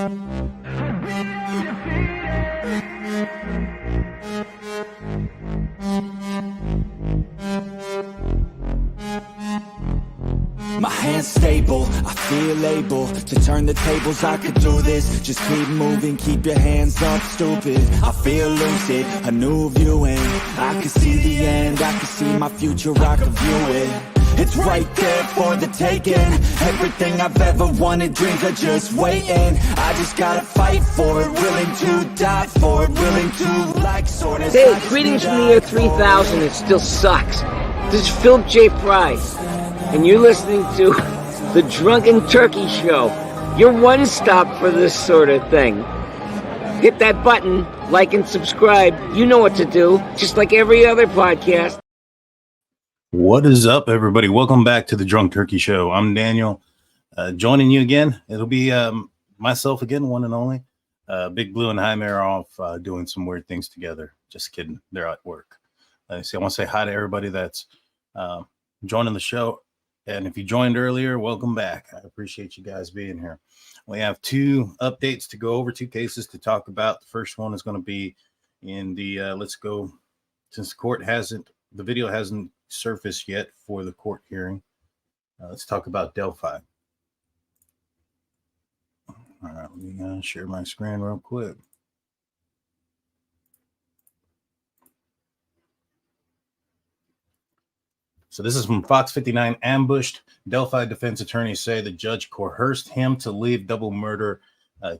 My hands stable, I feel able to turn the tables, I could do this. Just keep moving, keep your hands up, stupid. I feel lucid, a new viewing. I can see the end, I can see my future, I can view it. It's right there for the taking. Everything I've ever wanted, dreams are just waiting. I just gotta fight for it, willing to die for it, willing to like sort of. Hey, greetings from the year 3000, it still sucks. This is Philip J. Fry, and you're listening to the Drunken Turkey Show, your one stop for this sort of thing. Hit that button, like and subscribe. You know what to do, just like every other podcast. What is up, everybody? Welcome back to the Drunk Turkey Show. I'm Daniel, joining you again. It'll be myself again, one and only. Big Blue and Jaime are off doing some weird things together. Just kidding. They're at work. I want to say hi to everybody that's joining the show. And if you joined earlier, welcome back. I appreciate you guys being here. We have two updates to go over, two cases to talk about. The first one is going to be in the, since the video hasn't surfaced yet for the court hearing. Let's talk about Delphi. All right, let me share my screen real quick. So this is from Fox 59. Ambushed. Delphi defense attorneys say the judge coerced him to leave double murder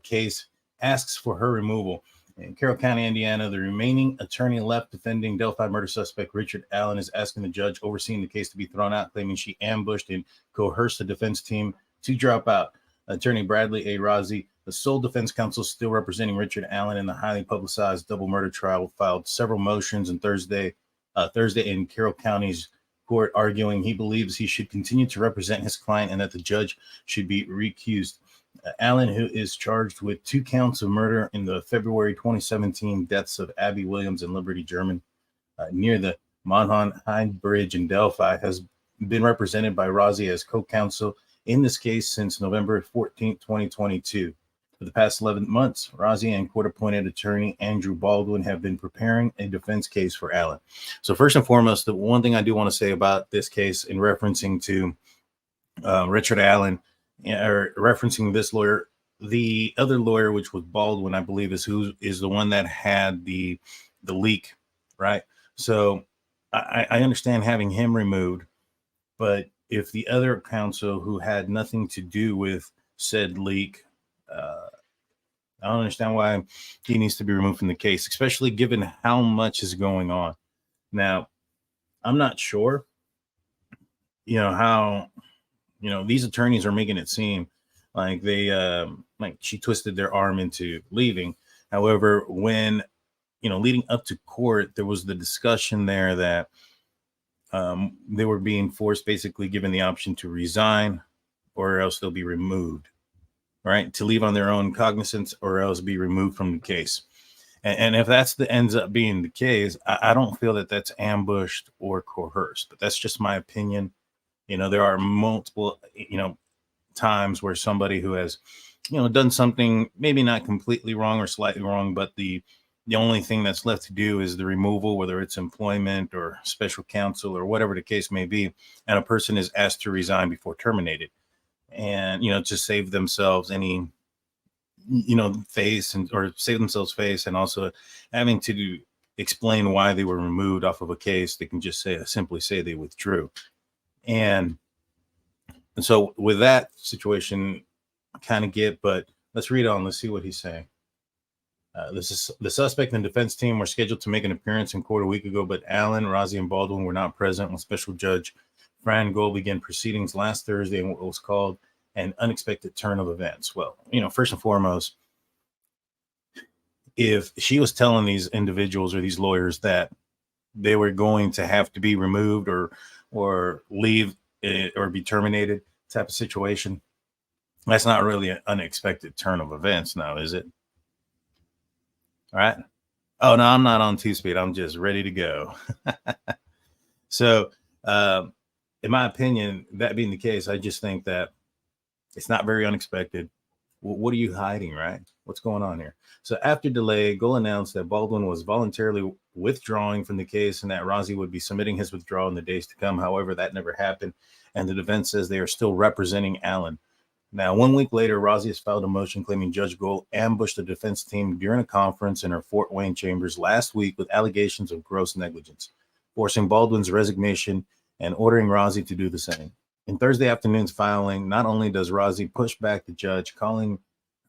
case, asks for her removal. In Carroll County, Indiana, the remaining attorney left defending Delphi murder suspect Richard Allen is asking the judge overseeing the case to be thrown out, claiming she ambushed and coerced the defense team to drop out. Attorney Bradley A. Rozzi, the sole defense counsel still representing Richard Allen in the highly publicized double murder trial, filed several motions on Thursday in Carroll County's court, arguing he believes he should continue to represent his client and that the judge should be recused. Allen, who is charged with 2 counts of murder in the February 2017 deaths of Abby Williams and Liberty German near the Monhan High Bridge in Delphi, has been represented by Rozzi as co-counsel in this case since November 14, 2022. For the past 11 months, Rozzi and court-appointed attorney Andrew Baldwin have been preparing a defense case for Allen. So first and foremost, the one thing I do want to say about this case in referencing to Richard Allen, or referencing this lawyer, the other lawyer, which was Baldwin, I believe, is who is the one that had the leak, right? So I understand having him removed, but if the other counsel who had nothing to do with said leak, I don't understand why he needs to be removed from the case, especially given how much is going on. Now, I'm not sure, how, these attorneys are making it seem like they, like she twisted their arm into leaving. However, when, leading up to court, there was the discussion there that they were being forced, basically given the option to resign or else they'll be removed, right? To leave on their own cognizance or else be removed from the case. And if that's ends up being the case, I don't feel that that's ambushed or coerced, but that's just my opinion. There are multiple, times where somebody who has, done something maybe not completely wrong or slightly wrong, but the only thing that's left to do is the removal, whether it's employment or special counsel or whatever the case may be, and a person is asked to resign before terminated, and to save themselves any face or save themselves face, and also having to explain why they were removed off of a case. They can just simply say they withdrew. And so with that situation, I kind of get, but let's read on. Let's see what he's saying. This is the suspect and defense team were scheduled to make an appearance in court a week ago, but Allen, Rozzi, and Baldwin were not present when Special Judge Gull began proceedings last Thursday in what was called an unexpected turn of events. Well, first and foremost, if she was telling these individuals or these lawyers that they were going to have to be removed or leave or be terminated type of situation, that's not really an unexpected turn of events now, is it? All right. Oh, no, I'm not on 2-speed. I'm just ready to go. So, in my opinion, that being the case, I just think that it's not very unexpected. What are you hiding, right? What's going on here? So after delay, Gull announced that Baldwin was voluntarily withdrawing from the case and that Rozzi would be submitting his withdrawal in the days to come. However, that never happened, and the defense says they are still representing Allen. Now, 1 week later, Rozzi has filed a motion claiming Judge Gull ambushed the defense team during a conference in her Fort Wayne chambers last week with allegations of gross negligence, forcing Baldwin's resignation and ordering Rozzi to do the same. In Thursday afternoon's filing, not only does Rozzi push back the judge, calling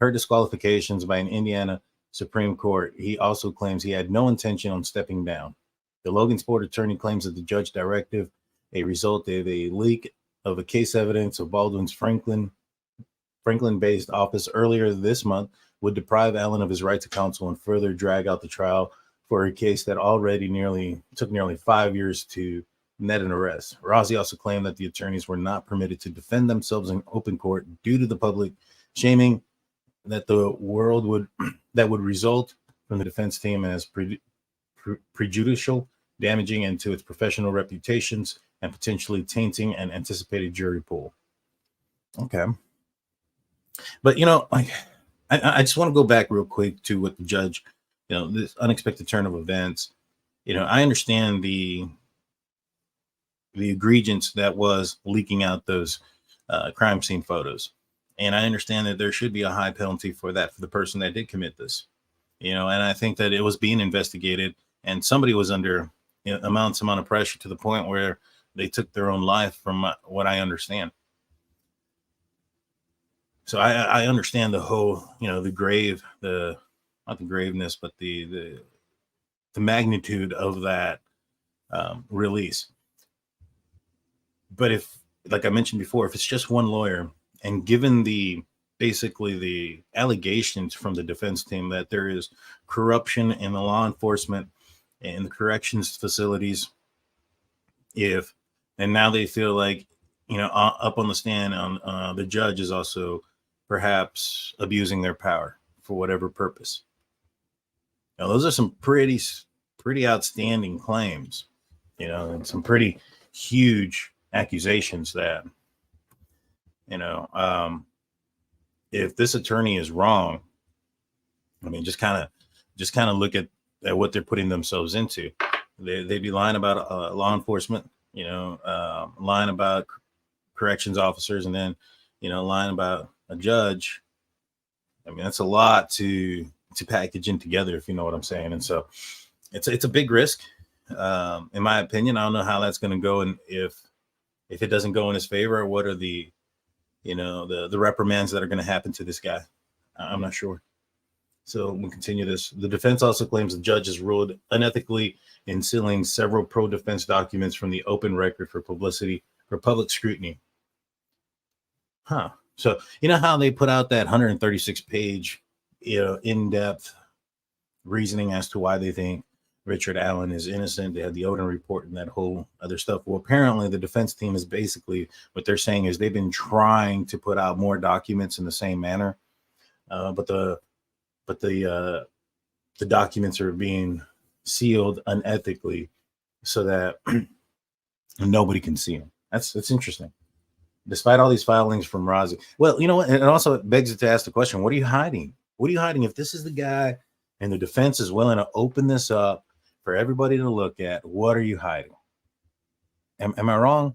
her disqualifications by an Indiana Supreme Court, he also claims he had no intention on stepping down. The Logansport attorney claims that the judge directive, a result of a leak of a case evidence of Baldwin's Franklin-based office earlier this month, would deprive Allen of his right to counsel and further drag out the trial for a case that already took nearly 5 years to net an arrest. Rozzi also claimed that the attorneys were not permitted to defend themselves in open court due to the public shaming that would result from the defense team as prejudicial, damaging into its professional reputations, and potentially tainting an anticipated jury pool. Okay. But, I just want to go back real quick to what the judge, this unexpected turn of events. I understand the egregious that was leaking out those crime scene photos. And I understand that there should be a high penalty for that, for the person that did commit this, and I think that it was being investigated and somebody was under immense amount of pressure to the point where they took their own life, from what I understand. So I understand the whole, not the graveness, but the magnitude of that release. But if, like I mentioned before, if it's just one lawyer, and given basically the allegations from the defense team that there is corruption in the law enforcement and the corrections facilities, and now they feel like, up on the stand, the judge is also perhaps abusing their power for whatever purpose. Now, those are some pretty outstanding claims, and some pretty huge accusations that, if this attorney is wrong, I mean, just kind of look at what they're putting themselves into. They'd be lying about law enforcement, lying about corrections officers, and then, lying about a judge. I mean, that's a lot to package in together, if you know what I'm saying. And so it's a big risk, in my opinion. I don't know how that's going to go, and if it doesn't go in his favor, what are the reprimands that are going to happen to this guy? I'm not sure. So we'll continue this. The defense also claims the judge has ruled unethically in sealing several pro-defense documents from the open record for public scrutiny. So how they put out that 136-page, in-depth reasoning as to why they think Richard Allen is innocent. They had the Odin report and that whole other stuff. Well, apparently the defense team is basically, what they're saying is they've been trying to put out more documents in the same manner, but the documents are being sealed unethically so that nobody can see them. That's interesting. Despite all these filings from Rozzi. Well, you know what? And also it begs to ask the question, what are you hiding? What are you hiding? If this is the guy and the defense is willing to open this up for everybody to look at, what are you hiding? Am I wrong?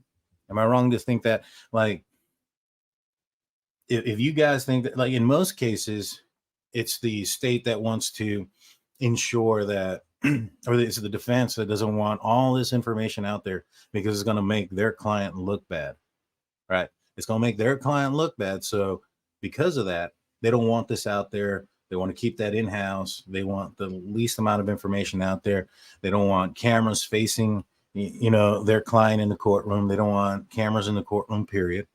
Am I wrong to think that, like, if you guys think that, like, in most cases, it's the state that wants to ensure that, or it's the defense that doesn't want all this information out there because it's going to make their client look bad, right? It's going to make their client look bad. So because of that, they don't want this out there. They want to keep that in-house. They want the least amount of information out there. They don't want cameras facing, their client in the courtroom. They don't want cameras in the courtroom, period.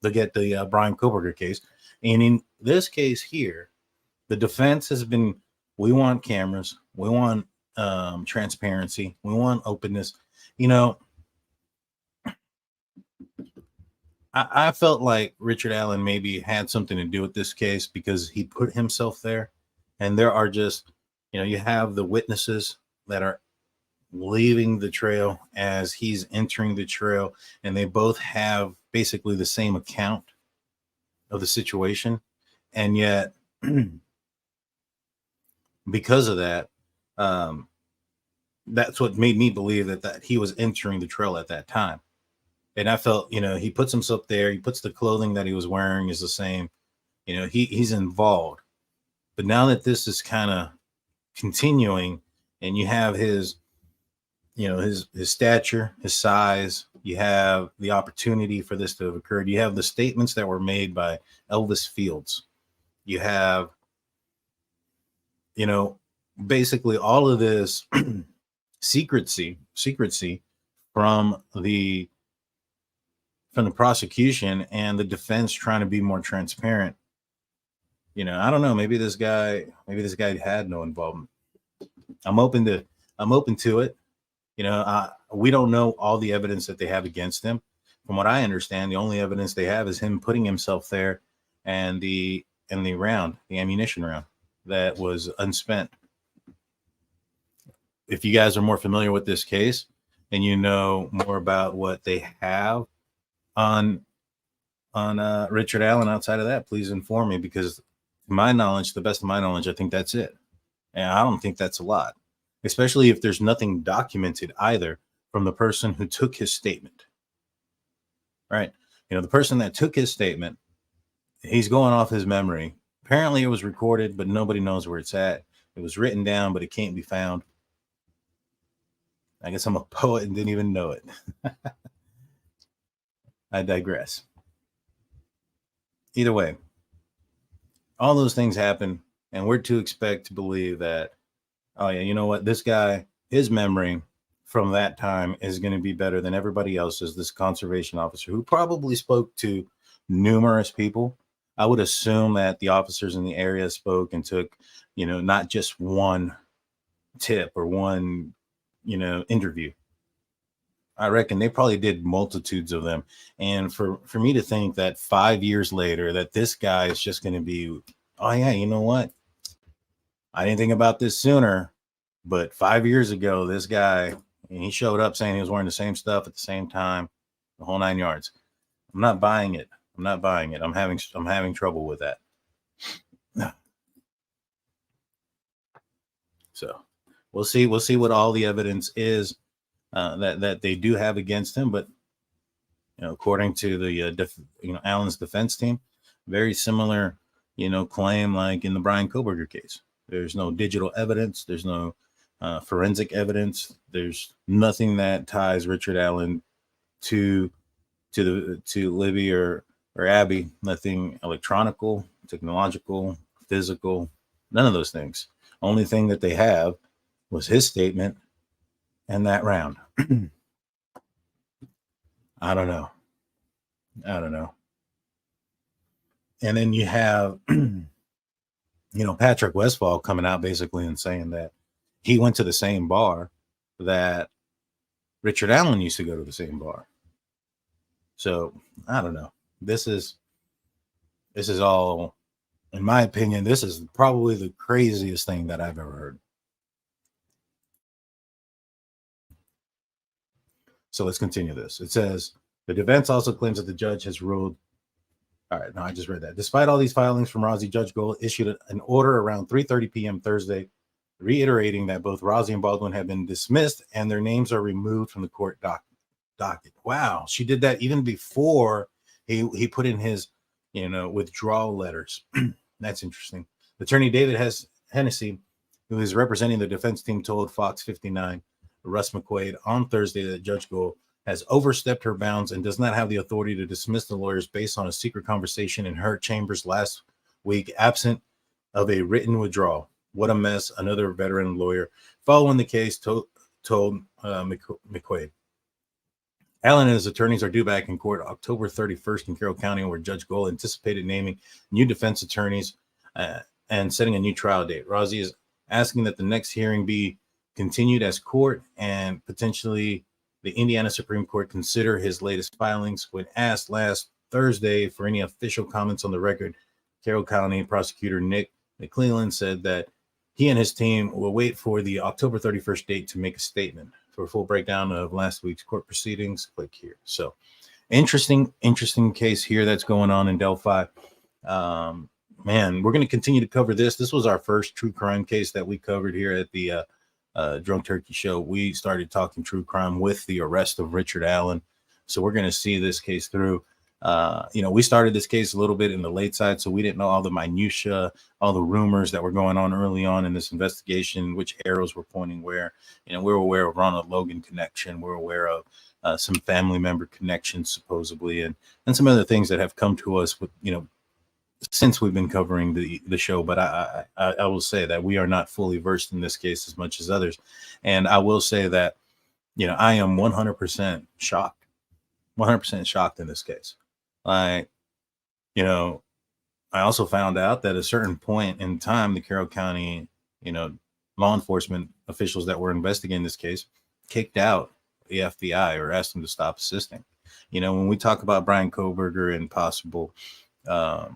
They'll get the Bryan Kohberger case. And in this case here, the defense has been, we want cameras. We want transparency. We want openness. I felt like Richard Allen maybe had something to do with this case because he put himself there. And there are just, you have the witnesses that are leaving the trail as he's entering the trail, and they both have basically the same account of the situation. And yet, because of that, that's what made me believe that he was entering the trail at that time. And I felt, he puts himself there. He puts the clothing that he was wearing is the same. He's involved. But now that this is kind of continuing, and you have his stature, his size, you have the opportunity for this to have occurred. You have the statements that were made by Elvis Fields. You have, basically all of this secrecy from the prosecution and the defense trying to be more transparent. I don't know. Maybe this guy had no involvement. I'm open to it. We don't know all the evidence that they have against him. From what I understand, the only evidence they have is him putting himself there and the ammunition round that was unspent. If you guys are more familiar with this case and you know more about what they have on Richard Allen outside of that, please inform me, because to my knowledge, the best of my knowledge, I think that's it. And I don't think that's a lot, especially if there's nothing documented either from the person who took his statement, right? The person that took his statement, he's going off his memory. Apparently it was recorded, but nobody knows where it's at. It was written down, but it can't be found. I guess I'm a poet and didn't even know it. I digress. Either way, all those things happen, and we're to expect to believe that, oh yeah, you know what? This guy, his memory from that time is going to be better than everybody else's. This conservation officer who probably spoke to numerous people. I would assume that the officers in the area spoke and took, not just one tip or one, interview. I reckon they probably did multitudes of them. And for me to think that 5 years later that this guy is just going to be, oh yeah, you know what? I didn't think about this sooner, but 5 years ago, this guy, and he showed up saying he was wearing the same stuff at the same time, the whole 9 yards. I'm not buying it. I'm having trouble with that. So we'll see what all the evidence is that they do have against him. But according to the Allen's defense team, very similar claim like in the Bryan Kohberger case. There's no digital evidence. There's no forensic evidence. There's nothing that ties Richard Allen to Libby or Abby. Nothing electronical, technological, physical, none of those things. Only thing that they have was his statement and that round. I don't know. And then you have, Patrick Westphal coming out basically and saying that he went to the same bar that Richard Allen used to go to the same bar. So I don't know. This is all, in my opinion, this is probably the craziest thing that I've ever heard. So let's continue this. It says, the defense also claims that the judge has ruled. All right, no, I just read that. Despite all these filings from Rozzi, Judge Gull issued an order around 3:30 p.m. Thursday, reiterating that both Rozzi and Baldwin have been dismissed and their names are removed from the court docket. Wow, she did that even before he put in his, withdrawal letters. That's interesting. Attorney David Hennessy, who is representing the defense team, told Fox 59 Russ McQuaid on Thursday that Judge Gull has overstepped her bounds and does not have the authority to dismiss the lawyers based on a secret conversation in her chambers last week, absent of a written withdrawal. What a mess, another veteran lawyer following the case told McQuaid. Allen and his attorneys are due back in court October 31st in Carroll County, where Judge Gull anticipated naming new defense attorneys and setting a new trial date. Rozzi is asking that the next hearing be continued as court and potentially the Indiana Supreme Court consider his latest filings. When asked last Thursday for any official comments on the record, Carroll County prosecutor Nick McClellan said that he and his team will wait for the October 31st date to make a statement. For a full breakdown of last week's court proceedings, click here. So interesting case here that's going on in Delphi. man, we're going to continue to cover this. This was our first true crime case that we covered here at the Drunk Turkey Show. We started talking true crime with the arrest of Richard Allen. So we're going to see this case through. We started this case a little bit in the late side, so we didn't know all the minutia, all the rumors that were going on early on in this investigation, which arrows were pointing where. We're aware of Ronald Logan connection. We're aware of some family member connections, supposedly, and some other things that have come to us with, since we've been covering the show. But I will say that we are not fully versed in this case as much as others. And I will say that, I am 100% shocked, 100% shocked in this case. I also found out that at a certain point in time, the Carroll County, law enforcement officials that were investigating this case kicked out the FBI or asked them to stop assisting. When we talk about Bryan Kohberger and possible, law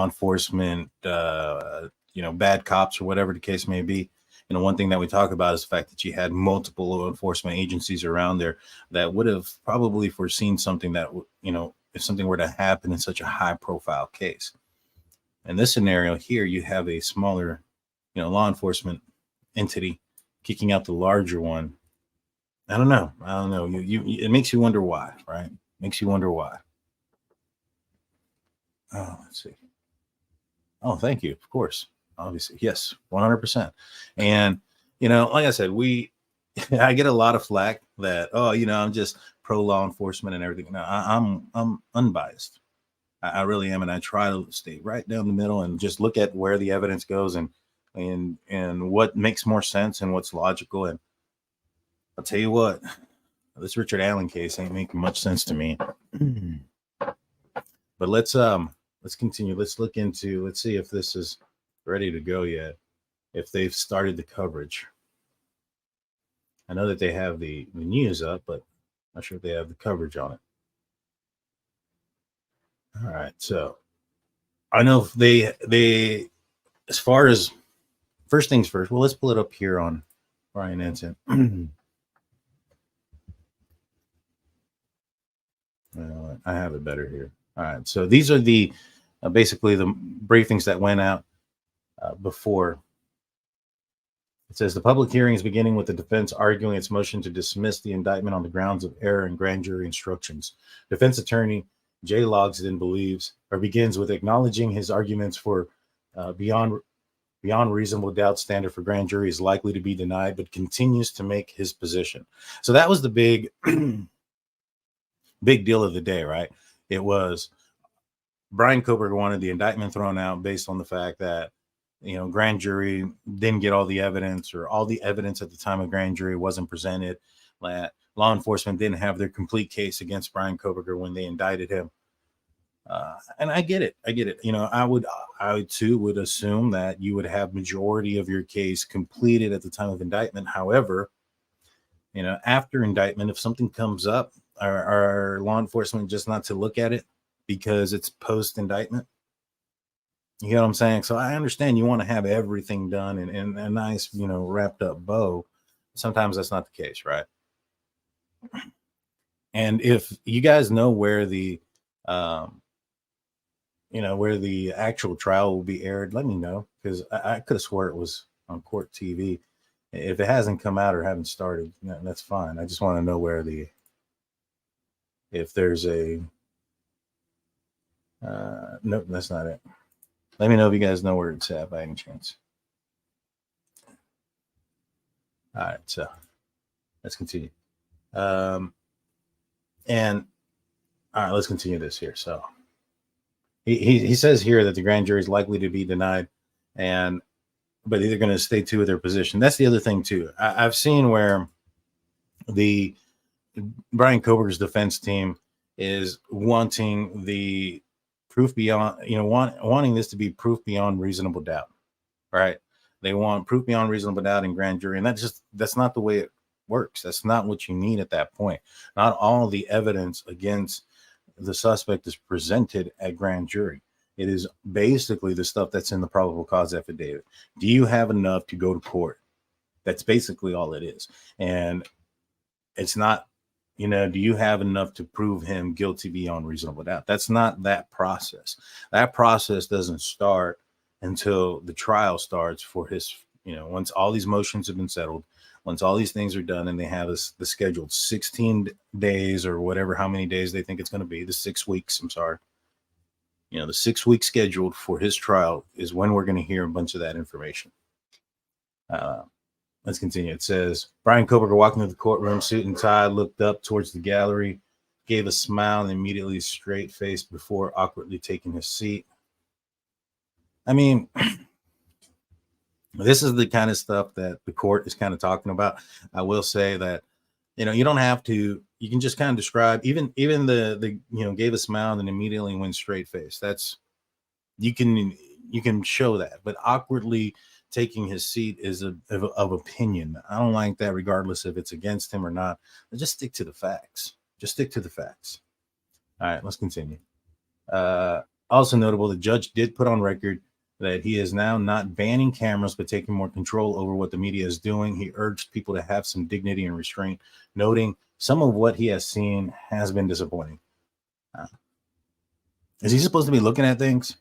enforcement, bad cops or whatever the case may be, one thing that we talk about is the fact that you had multiple law enforcement agencies around there that would have probably foreseen something that, if something were to happen in such a high profile case. In this scenario here, you have a smaller, law enforcement entity kicking out the larger one. I don't know. It makes you wonder why, right? Makes you wonder why. Oh, let's see. Oh, thank you. Of course. Obviously. Yes, 100%. And, like I said, I get a lot of flack that, I'm just pro law enforcement and everything. No, I'm unbiased. I really am. And I try to stay right down the middle and just look at where the evidence goes and what makes more sense and what's logical. And I'll tell you what, this Richard Allen case ain't making much sense to me. But let's continue. Let's see if this is ready to go yet. If they've started the coverage. I know that they have the news up, but I'm not sure if they have the coverage on it. All right. So I know if they as far as first things first, well, let's pull it up here on Brian Ensign. Well, I have it better here. All right. So these are the basically the briefings that went out before. It says the public hearing is beginning with the defense arguing its motion to dismiss the indictment on the grounds of error in grand jury instructions. Defense attorney Jay Logsden begins with acknowledging his arguments for beyond reasonable doubt standard for grand jury is likely to be denied, but continues to make his position. So that was the big deal of the day, right? It was Bryan Kohberger wanted the indictment thrown out based on the fact that, grand jury didn't get all the evidence, or all the evidence at the time of grand jury wasn't presented. Law enforcement didn't have their complete case against Bryan Kohberger when they indicted him. And I get it. I too would assume that you would have majority of your case completed at the time of indictment. However, after indictment, if something comes up, are law enforcement just not to look at it because it's post indictment? You know what I'm saying? So I understand you want to have everything done in a nice, wrapped up bow. Sometimes that's not the case, right? And if you guys know where the where the actual trial will be aired, let me know, because I could have swore it was on Court TV. If it hasn't come out or haven't started, that's fine. I just want to know where if there's a nope, that's not it. Let me know if you guys know where it's at by any chance. All right, so let's continue. And all right, let's continue this here. So he says here that the grand jury is likely to be denied, but they're going to stay true with their position. That's the other thing too. I've seen where the Bryan Kohberger's defense team is wanting the proof beyond, wanting this to be proof beyond reasonable doubt, right? They want proof beyond reasonable doubt in grand jury, and that's not the way it works. That's not what you need at that point. Not all the evidence against the suspect is presented at grand jury. It is basically the stuff that's in the probable cause affidavit. Do you have enough to go to court? That's basically all it is. And it's not, do you have enough to prove him guilty beyond reasonable doubt? That's not that process. That process doesn't start until the trial starts for his, once all these motions have been settled, once all these things are done, and they have the scheduled 16 days or whatever, how many days they think it's going to be, the 6 weeks, I'm sorry. The 6 weeks scheduled for his trial is when we're going to hear a bunch of that information. Let's continue. It says, Bryan Kohberger walking through the courtroom, suit and tie, looked up towards the gallery, gave a smile, and immediately straight-faced before awkwardly taking his seat. I mean, this is the kind of stuff that the court is kind of talking about. I will say that, you don't have to, you can just kind of describe, even the gave a smile and immediately went straight-faced. That's, you can show that, but awkwardly taking his seat is of opinion. I don't like that, regardless if it's against him or not. Just stick to the facts. All right, let's continue. Also notable, the judge did put on record that he is now not banning cameras, but taking more control over what the media is doing. He urged people to have some dignity and restraint, noting some of what he has seen has been disappointing. Is he supposed to be looking at things?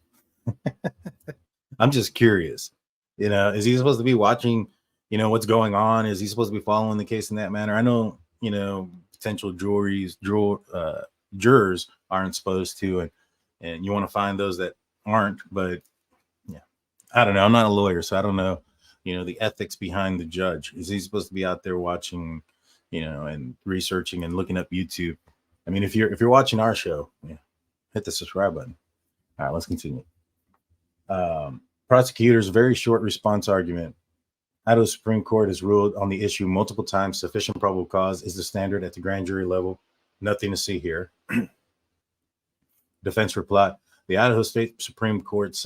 I'm just curious. Is he supposed to be watching, what's going on? Is he supposed to be following the case in that manner? I know, potential jurors aren't supposed to, and you want to find those that aren't, but yeah, I don't know. I'm not a lawyer, so I don't know, the ethics behind the judge. Is he supposed to be out there watching, and researching and looking up YouTube? I mean, if you're watching our show, hit the subscribe button. All right, let's continue. Prosecutor's very short response argument. Idaho Supreme Court has ruled on the issue multiple times. Sufficient probable cause is the standard at the grand jury level. Nothing to see here. Defense reply. The Idaho State Supreme Court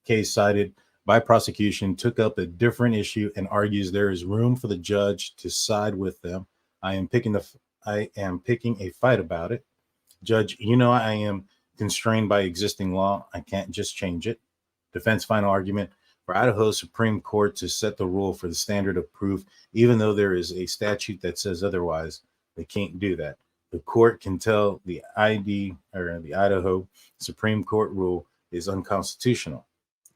case cited by prosecution took up a different issue and argues there is room for the judge to side with them. I am picking a fight about it. Judge, I am constrained by existing law. I can't just change it. Defense final argument. For Idaho Supreme Court to set the rule for the standard of proof, even though there is a statute that says otherwise, they can't do that. The court can tell the Idaho Supreme Court rule is unconstitutional.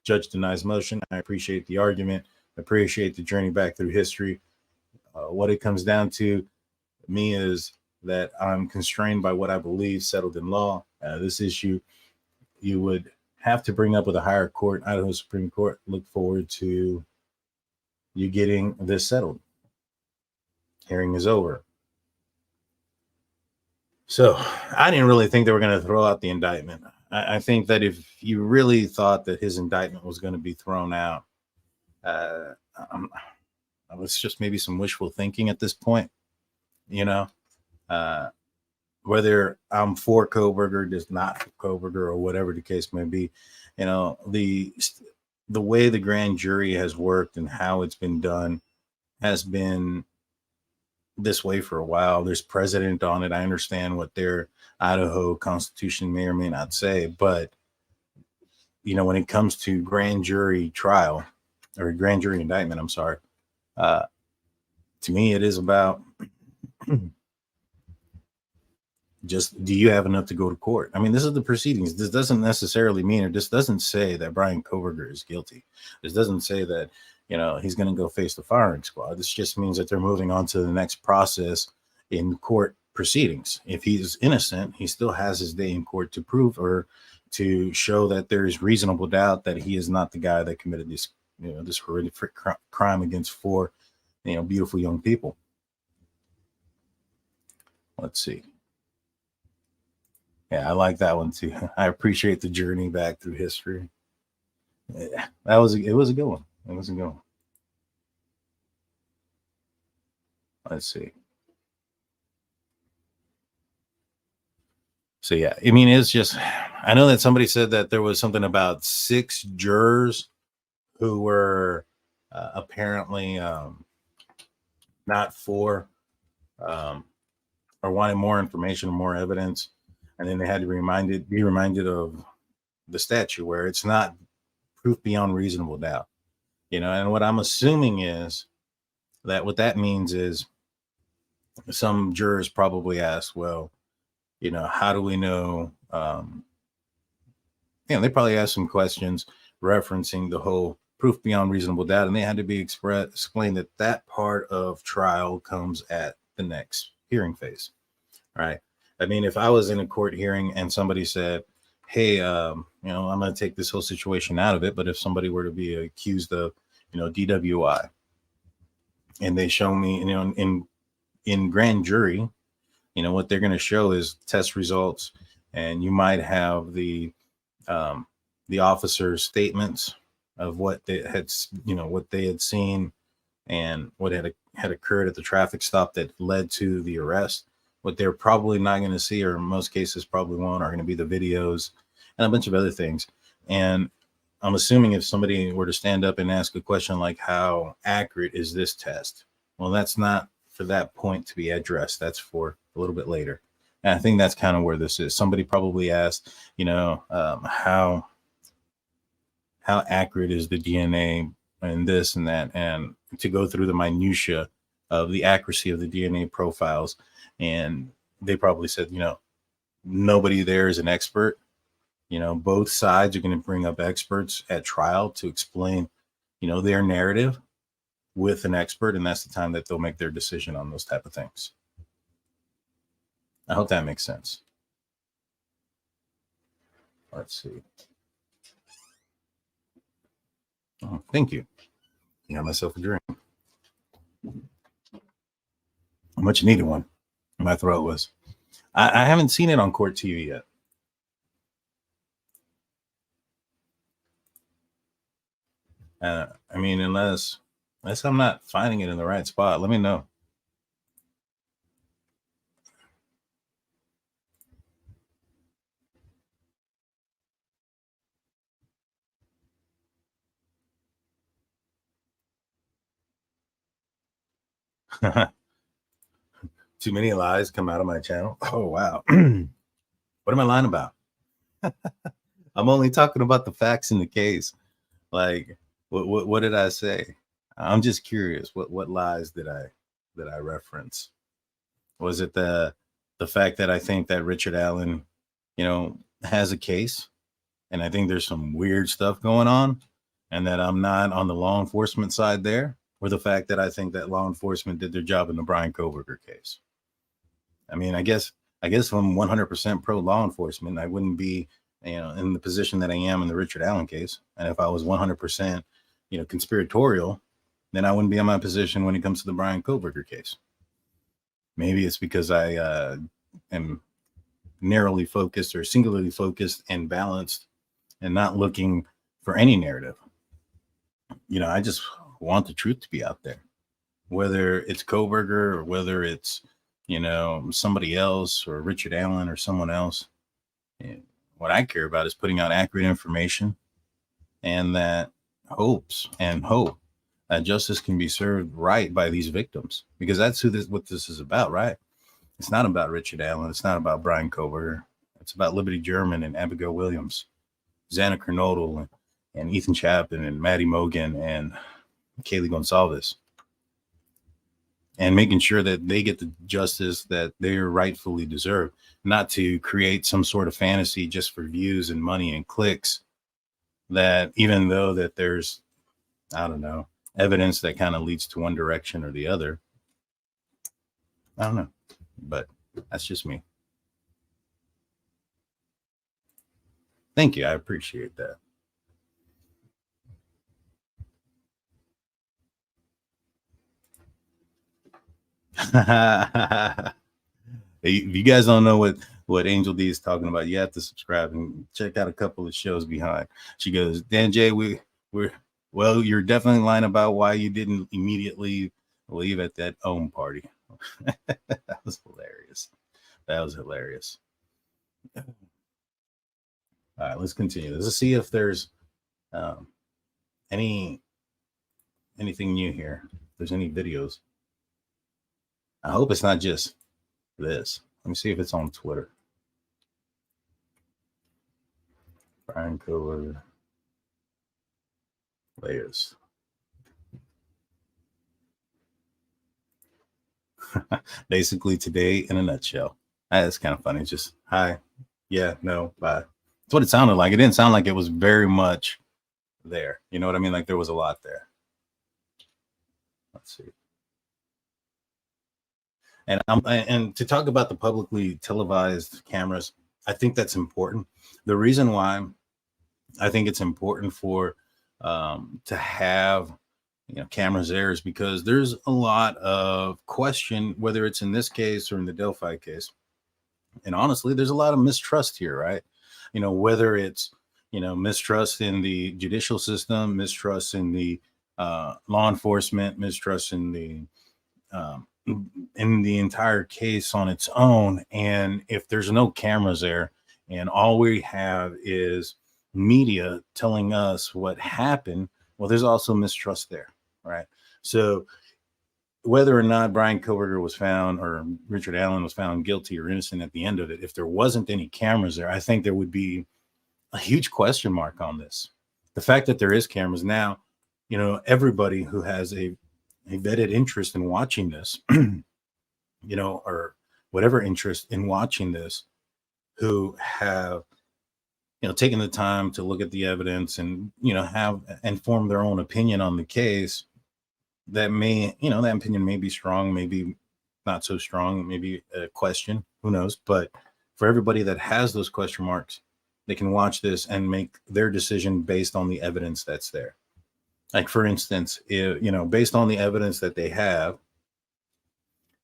Judge denies motion. I appreciate the argument. I appreciate the journey back through history. What it comes down to me is that I'm constrained by what I believe settled in law. This issue you would have to bring up with a higher court, Idaho Supreme Court. Look forward to you getting this settled. Hearing is over. So I didn't really think they were going to throw out the indictment. I think that if you really thought that his indictment was going to be thrown out, it's just maybe some wishful thinking at this point, whether I'm for Kohberger, just not for Kohberger, or whatever the case may be. The way the grand jury has worked and how it's been done has been this way for a while. There's precedent on it. I understand what their Idaho Constitution may or may not say, but when it comes to grand jury trial or grand jury indictment, I'm sorry, to me it is about just, do you have enough to go to court? I mean, this is the proceedings. This doesn't necessarily mean, or this doesn't say that Bryan Kohberger is guilty. This doesn't say that, he's going to go face the firing squad. This just means that they're moving on to the next process in court proceedings. If he's innocent, he still has his day in court to prove or to show that there is reasonable doubt that he is not the guy that committed this, this horrific crime against four, beautiful young people. Let's see. Yeah, I like that one too. I appreciate the journey back through history. Yeah, it was a good one. It was a good one. Let's see. So yeah, I mean, it's just, I know that somebody said that there was something about 6 jurors who were apparently not for or wanted more information or more evidence. And then they had to be reminded of the statute where it's not proof beyond reasonable doubt, and what I'm assuming is that what that means is some jurors probably asked, well, how do we know? They probably asked some questions referencing the whole proof beyond reasonable doubt, and they had to be explained that part of trial comes at the next hearing phase, right? I mean, if I was in a court hearing and somebody said, hey, I'm going to take this whole situation out of it, but if somebody were to be accused of, DWI, and they show me, in grand jury, what they're going to show is test results, and you might have the officer's statements of what they had, what they had seen and what had occurred at the traffic stop that led to the arrest. What they're probably not going to see, or in most cases probably won't, are going to be the videos and a bunch of other things. And I'm assuming if somebody were to stand up and ask a question like, how accurate is this test? Well, that's not for that point to be addressed. That's for a little bit later. And I think that's kind of where this is. Somebody probably asked, how accurate is the DNA and this and that, and to go through the minutia of the accuracy of the DNA profiles. And they probably said, nobody there is an expert. Both sides are going to bring up experts at trial to explain, their narrative with an expert. And that's the time that they'll make their decision on those type of things. I hope that makes sense. Let's see. Oh, thank you. I got myself a drink. A much needed one. My throat was. I haven't seen it on court TV yet. I mean, unless I'm not finding it in the right spot, let me know. Too many lies come out of my channel. Oh, wow. What am I lying about? I'm only talking about the facts in the case. Like, what did I say? I'm just curious. What lies did I reference? Was it the fact that I think that Richard Allen, has a case, and I think there's some weird stuff going on, and that I'm not on the law enforcement side there, or the fact that I think that law enforcement did their job in the Bryan Kohberger case? I mean, I guess I'm 100% pro law enforcement. I wouldn't be, in the position that I am in the Richard Allen case. And if I was 100%, conspiratorial, then I wouldn't be in my position when it comes to the Bryan Kohberger case. Maybe it's because I am narrowly focused or singularly focused and balanced and not looking for any narrative. I just want the truth to be out there, whether it's Kohberger or whether it's, somebody else or Richard Allen or someone else. And what I care about is putting out accurate information, and that hope that justice can be served right by these victims, because that's what this is about, right? It's not about Richard Allen. It's not about Bryan Kohberger. It's about Libby German and Abigail Williams, Xana Kernodle and Ethan Chapin and Madison Mogen and Kaylee Goncalves, and making sure that they get the justice that they rightfully deserve, not to create some sort of fantasy just for views and money and clicks, that even though that there's, I don't know, evidence that kind of leads to one direction or the other. I don't know, but that's just me. Thank you. I appreciate that. If you guys don't know what Angel D is talking about, you have to subscribe and check out a couple of shows behind. She goes, Dan J, well, you're definitely lying about why you didn't immediately leave at that home party. That was hilarious. All right, let's continue. Let's see if there's anything new here. If there's any videos. I hope it's not just this. Let me see if it's on Twitter. Bryan Kohberger latest. Basically, today in a nutshell. That's kind of funny. It's just hi, yeah, no, bye. That's what it sounded like. It didn't sound like it was very much there. You know what I mean? Like there was a lot there. Let's see. And to talk about the publicly televised cameras, I think that's important. The reason why I think it's important for to have cameras there is because there's a lot of question, whether it's in this case or in the Delphi case. And honestly, there's a lot of mistrust here, right? Whether it's mistrust in the judicial system, mistrust in the law enforcement, mistrust um, in the entire case on its own. And if there's no cameras there, and all we have is media telling us what happened, well, there's also mistrust there, right? So whether or not Bryan Kohberger was found or Richard Allen was found guilty or innocent at the end of it, if there wasn't any cameras there, I think there would be a huge question mark on this. The fact that there is cameras now, everybody who has a vetted interest in watching this, or whatever interest in watching this, who have, taken the time to look at the evidence and, have and form their own opinion on the case, that may, that opinion may be strong, maybe not so strong, maybe a question, who knows? But for everybody that has those question marks, they can watch this and make their decision based on the evidence that's there. Like, for instance, based on the evidence that they have,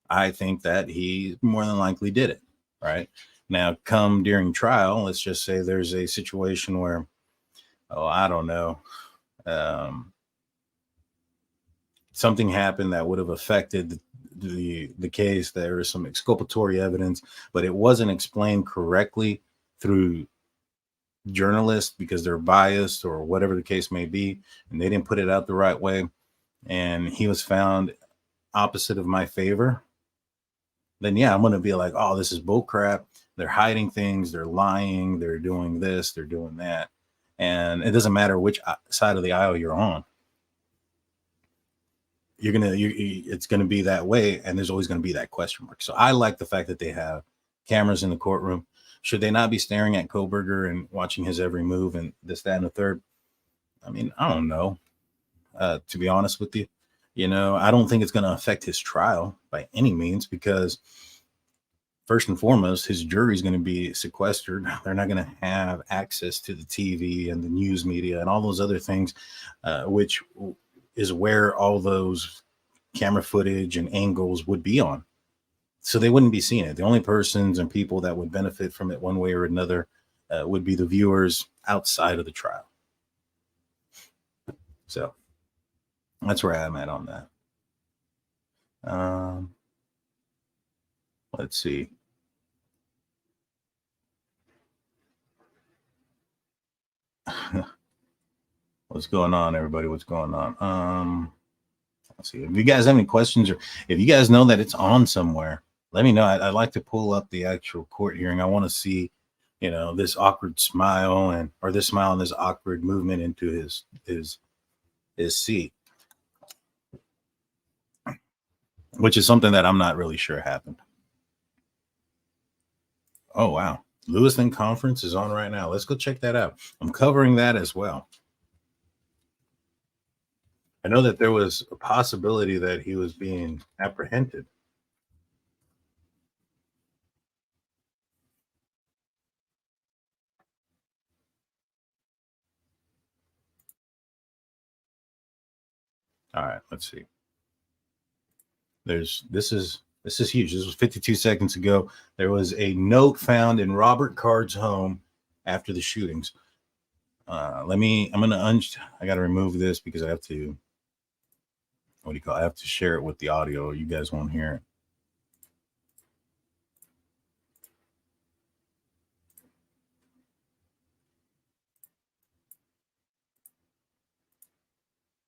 I think that he more than likely did it, right? Now, come during trial, let's just say there's a situation where, I don't know, something happened that would have affected the case. There is some exculpatory evidence, but it wasn't explained correctly through journalists because they're biased or whatever the case may be, and they didn't put it out the right way, and he was found opposite of my favor, then yeah, I'm going to be like, oh, this is bull crap. They're hiding things. They're lying. They're doing this. They're doing that. And it doesn't matter which side of the aisle you're on. It's going to be that way. And there's always going to be that question mark. So I like the fact that they have cameras in the courtroom. Should they not be staring at Kohberger and watching his every move and this, that, and the third? I mean, I don't know. To be honest with you, I don't think it's going to affect his trial by any means, because first and foremost, his jury is going to be sequestered. They're not going to have access to the TV and the news media and all those other things, which is where all those camera footage and angles would be on. So they wouldn't be seeing it. The only persons and people that would benefit from it one way or another would be the viewers outside of the trial. So that's where I'm at on that. Let's see. What's going on, everybody? What's going on? Let's see. If you guys have any questions, or if you guys know that it's on somewhere, let me know. I'd like to pull up the actual court hearing. I want to see, this awkward smile or this smile and this awkward movement into his seat, which is something that I'm not really sure happened. Oh, wow. Lewiston Conference is on right now. Let's go check that out. I'm covering that as well. I know that there was a possibility that he was being apprehended. All right, let's see. This is huge. This was 52 seconds ago. There was a note found in Robert Card's home after the shootings. I got to remove this because I have to, I have to share it with the audio. You guys won't hear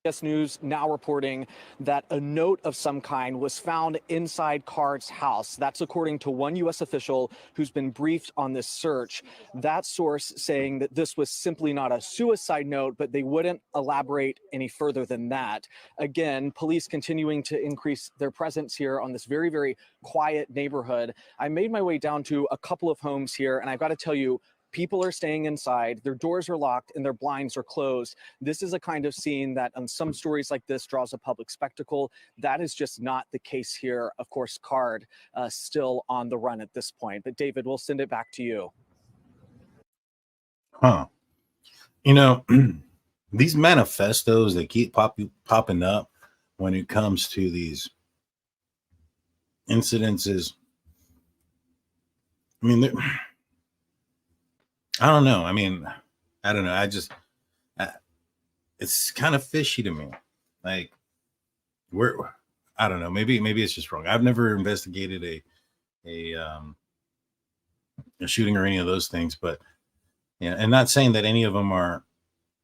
it. CBS News now reporting that a note of some kind was found inside Card's house. That's according to one U.S. official who's been briefed on this search. That source saying that this was simply not a suicide note, but they wouldn't elaborate any further than that. Again, police continuing to increase their presence here on this very, very quiet neighborhood. I made my way down to a couple of homes here, and I've got to tell you, people are staying inside, their doors are locked, and their blinds are closed. This is a kind of scene that on some stories like this draws a public spectacle. That is just not the case here. Of course, Card still on the run at this point. But David, we'll send it back to you. Huh. You know, these manifestos, they keep popping up when it comes to these incidences. I mean, I don't know. I mean, I don't know. It's kind of fishy to me. Like, I don't know. Maybe it's just wrong. I've never investigated a shooting or any of those things, but yeah, and not saying that any of them are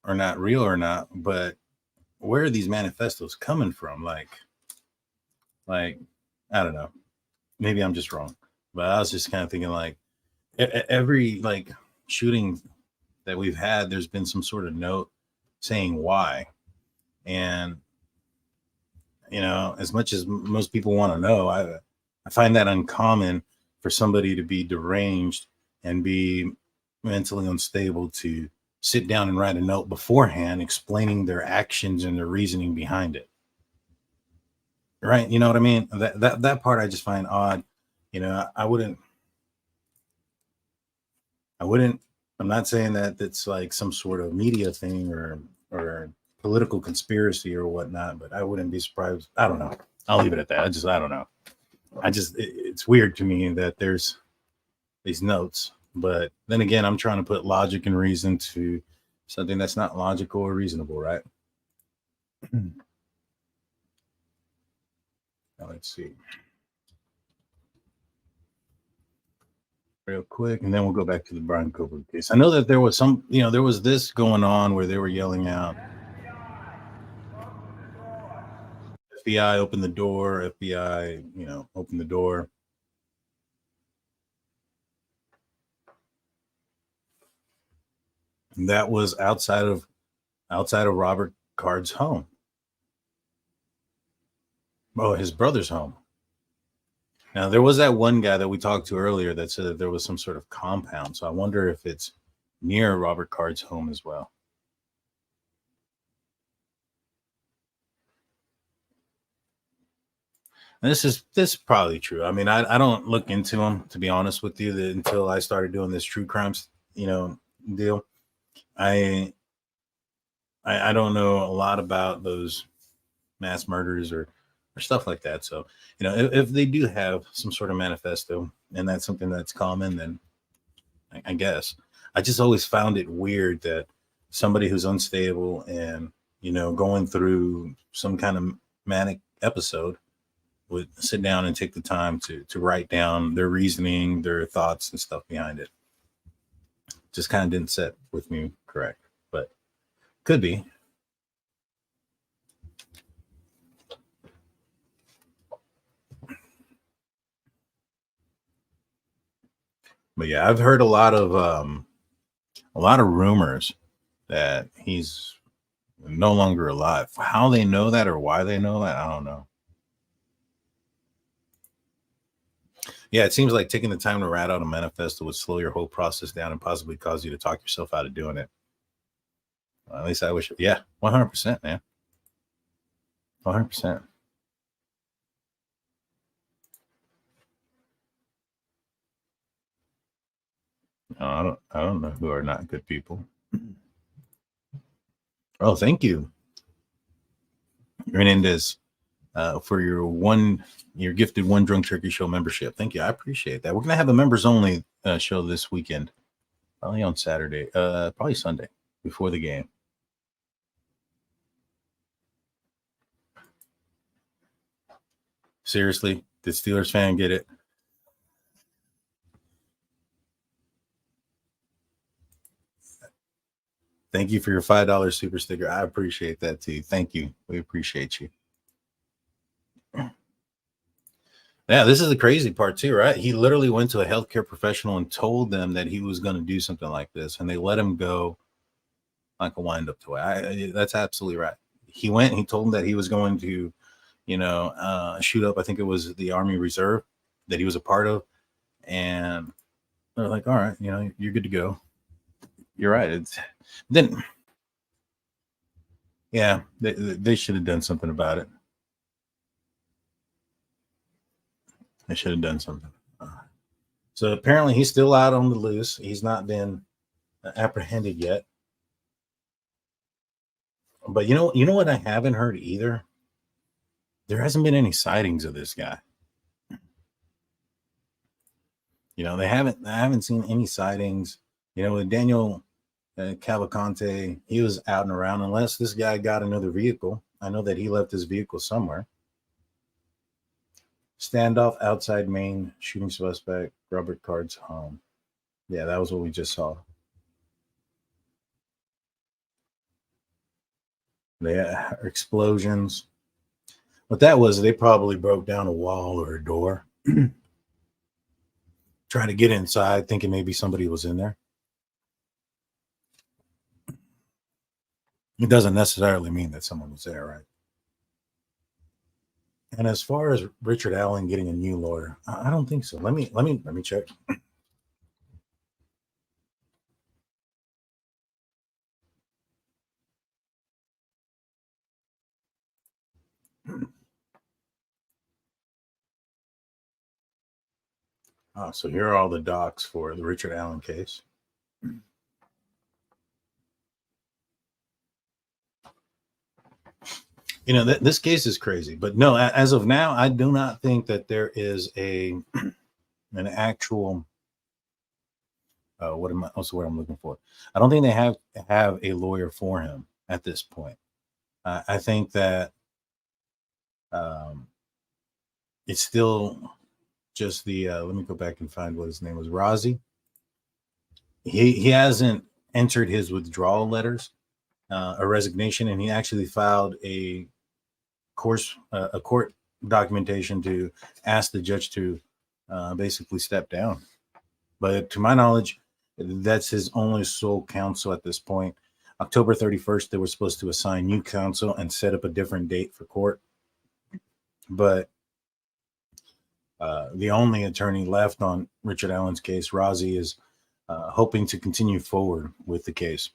not real or not, but where are these manifestos coming from? Like, I don't know. Maybe I'm just wrong, but I was just kind of thinking like every shooting that we've had, there's been some sort of note saying why. And, you know, as much as most people want to know, I find that uncommon for somebody to be deranged and be mentally unstable to sit down and write a note beforehand explaining their actions and their reasoning behind it. Right? You know what I mean? That part I just find odd. You know, I'm not saying that it's like some sort of media thing or political conspiracy or whatnot, but I wouldn't be surprised. I don't know. I'll leave it at that. I don't know. It's weird to me that there's these notes, but then again, I'm trying to put logic and reason to something that's not logical or reasonable, right? Now, let's see. Real quick, and then we'll go back to the Bryan Kohberger case. I know that there was there was this going on where they were yelling out, FBI, open the door, FBI, open the door. And that was outside of Robert Card's home. Oh, his brother's home. Now, there was that one guy that we talked to earlier that said that there was some sort of compound. So I wonder if it's near Robert Card's home as well. And this is probably true. I mean, I don't look into them, to be honest with you, until I started doing this true crimes, deal. I don't know a lot about those mass murders or stuff like that. So, if they do have some sort of manifesto and that's something that's common, then I guess. I just always found it weird that somebody who's unstable and, going through some kind of manic episode would sit down and take the time to write down their reasoning, their thoughts and stuff behind it. Just kind of didn't set with me correct, but could be. But yeah, I've heard a lot of rumors that he's no longer alive. How they know that or why they know that, I don't know. Yeah, it seems like taking the time to write out a manifesto would slow your whole process down and possibly cause you to talk yourself out of doing it. Well, at least I wish. Yeah, 100%, man. 100%. No, I don't know who are not good people. Oh, thank you, Hernandez, for your gifted one Drunk Turkey Show membership. Thank you. I appreciate that. We're gonna have a members only show this weekend, probably on Saturday, probably Sunday before the game. Seriously, did Steelers fan get it? Thank you for your $5 super sticker. I appreciate that too. Thank you. We appreciate you. Yeah, this is the crazy part too, right? He literally went to a healthcare professional and told them that he was going to do something like this, and they let him go like a wind-up toy. That's absolutely right. He went and he told them that he was going to, shoot up, I think it was the Army Reserve that he was a part of, and they're like, all right, you're good to go. You're right. It's then, yeah, they should have done something about it. They should have done something. So apparently he's still out on the loose. He's not been apprehended yet. But you know what I haven't heard either? There hasn't been any sightings of this guy. I haven't seen any sightings. With Daniel Cavalcante, he was out and around, unless this guy got another vehicle. I know that he left his vehicle somewhere. Standoff outside Maine, shooting suspect, Robert Card's home. Yeah, that was what we just saw. Yeah, explosions. What that was, they probably broke down a wall or a door, trying to get inside, thinking maybe somebody was in there. It doesn't necessarily mean that someone was there, right? And as far as Richard Allen getting a new lawyer, I don't think so. Let me check. So here are all the docs for the Richard Allen case. This case is crazy, but no, as of now, I do not think that there is an actual, what's the word I'm looking for? I don't think they have a lawyer for him at this point. I think that it's still just the, let me go back and find what his name was, Rozzi. He hasn't entered his withdrawal letters, a resignation, and he actually filed a court documentation to ask the judge to basically step down. But to my knowledge, that's his only sole counsel at this point. October 31st, they were supposed to assign new counsel and set up a different date for court. But the only attorney left on Richard Allen's case, Rozzi, is hoping to continue forward with the case.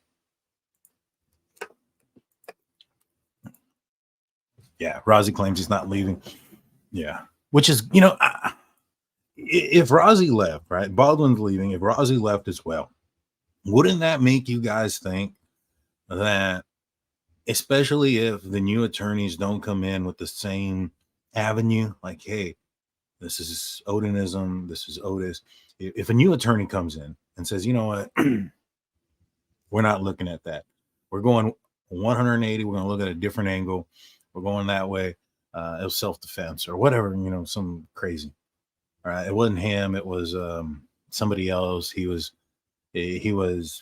Yeah, Rozzi claims he's not leaving. Yeah, which is, if Rozzi left, right, Baldwin's leaving, if Rozzi left as well, wouldn't that make you guys think that, especially if the new attorneys don't come in with the same avenue, like, hey, this is Odinism, this is Otis. If a new attorney comes in and says, you know what, we're not looking at that. We're going 180. We're going to look at a different angle. We're going that way. It was self-defense or whatever, some crazy. All right. It wasn't him. It was somebody else. He was the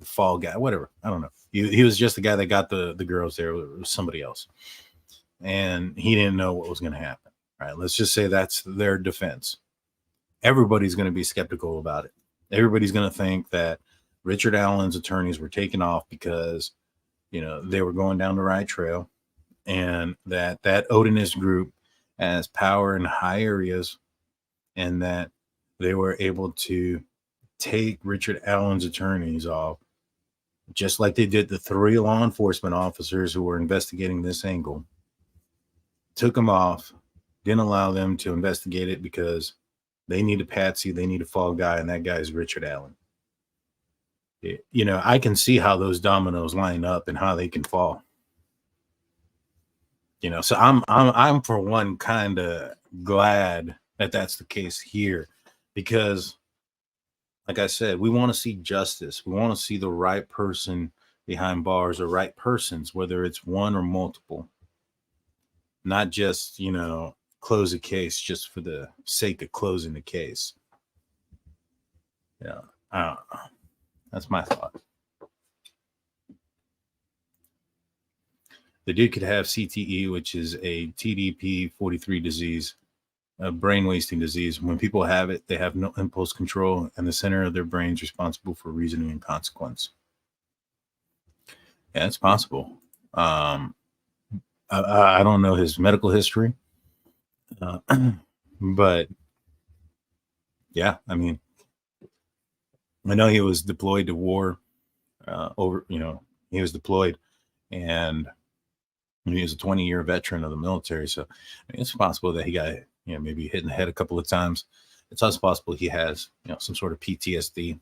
fall guy, whatever. I don't know. He was just the guy that got the girls there. It was somebody else. And he didn't know what was going to happen. All right. Let's just say that's their defense. Everybody's going to be skeptical about it. Everybody's going to think that Richard Allen's attorneys were taken off because, they were going down the right trail, and that Odinist group has power in high areas, and that they were able to take Richard Allen's attorneys off, just like they did the 3 law enforcement officers who were investigating this angle. Took them off, didn't allow them to investigate it because they need a patsy, they need a fall guy, and that guy is Richard Allen. I can see how those dominoes line up and how they can fall. So I'm for one kind of glad that that's the case here, because, like I said, we want to see justice. We want to see the right person behind bars, or right persons, whether it's one or multiple. Not just, close a case just for the sake of closing the case. Yeah, I don't know. That's my thought. The dude could have CTE, which is a TDP-43 disease, a brain wasting disease. When people have it, they have no impulse control, and the center of their brain is responsible for reasoning and consequence. Yeah, it's possible. I don't know his medical history, but yeah, I mean, I know he was deployed to war. He was deployed, and he was a 20-year veteran of the military. So I mean, it's possible that he got, maybe hit in the head a couple of times. It's also possible he has, some sort of PTSD.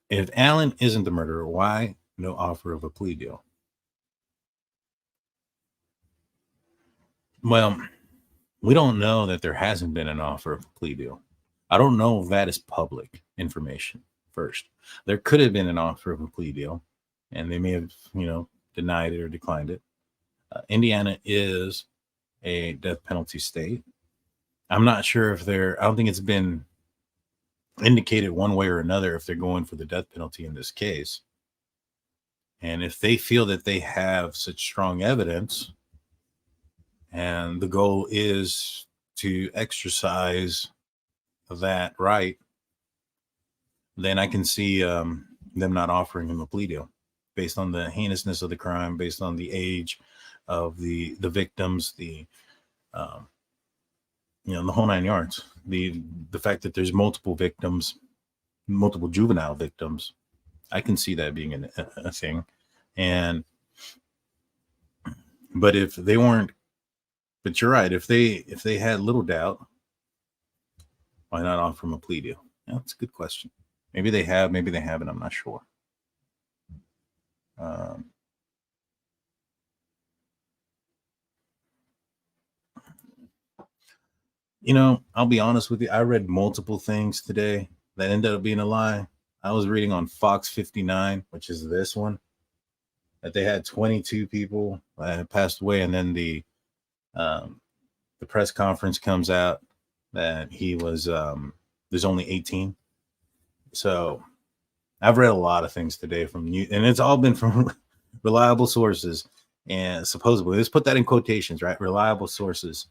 If Allen isn't the murderer, why no offer of a plea deal? Well, we don't know that there hasn't been an offer of a plea deal. I don't know if that is public information first. There could have been an offer of a plea deal, and they may have, denied it or declined it. Indiana is a death penalty state. I'm not sure if I don't think it's been indicated one way or another if they're going for the death penalty in this case. And if they feel that they have such strong evidence, and the goal is to exercise that right, then I can see them not offering him a plea deal based on the heinousness of the crime, based on the age of the victims, the whole nine yards. The fact that there's multiple victims, multiple juvenile victims, I can see that being a thing. But if they weren't, but you're right, if they had little doubt, why not offer them a plea deal? Yeah, that's a good question. Maybe they have, maybe they haven't. I'm not sure. I'll be honest with you. I read multiple things today that ended up being a lie. I was reading on Fox 59, which is this one, that they had 22 people that had passed away, and then the press conference comes out that he was there's only 18. So I've read a lot of things today from you, and it's all been from reliable sources, and supposedly, let's put that in quotations, right? Reliable sources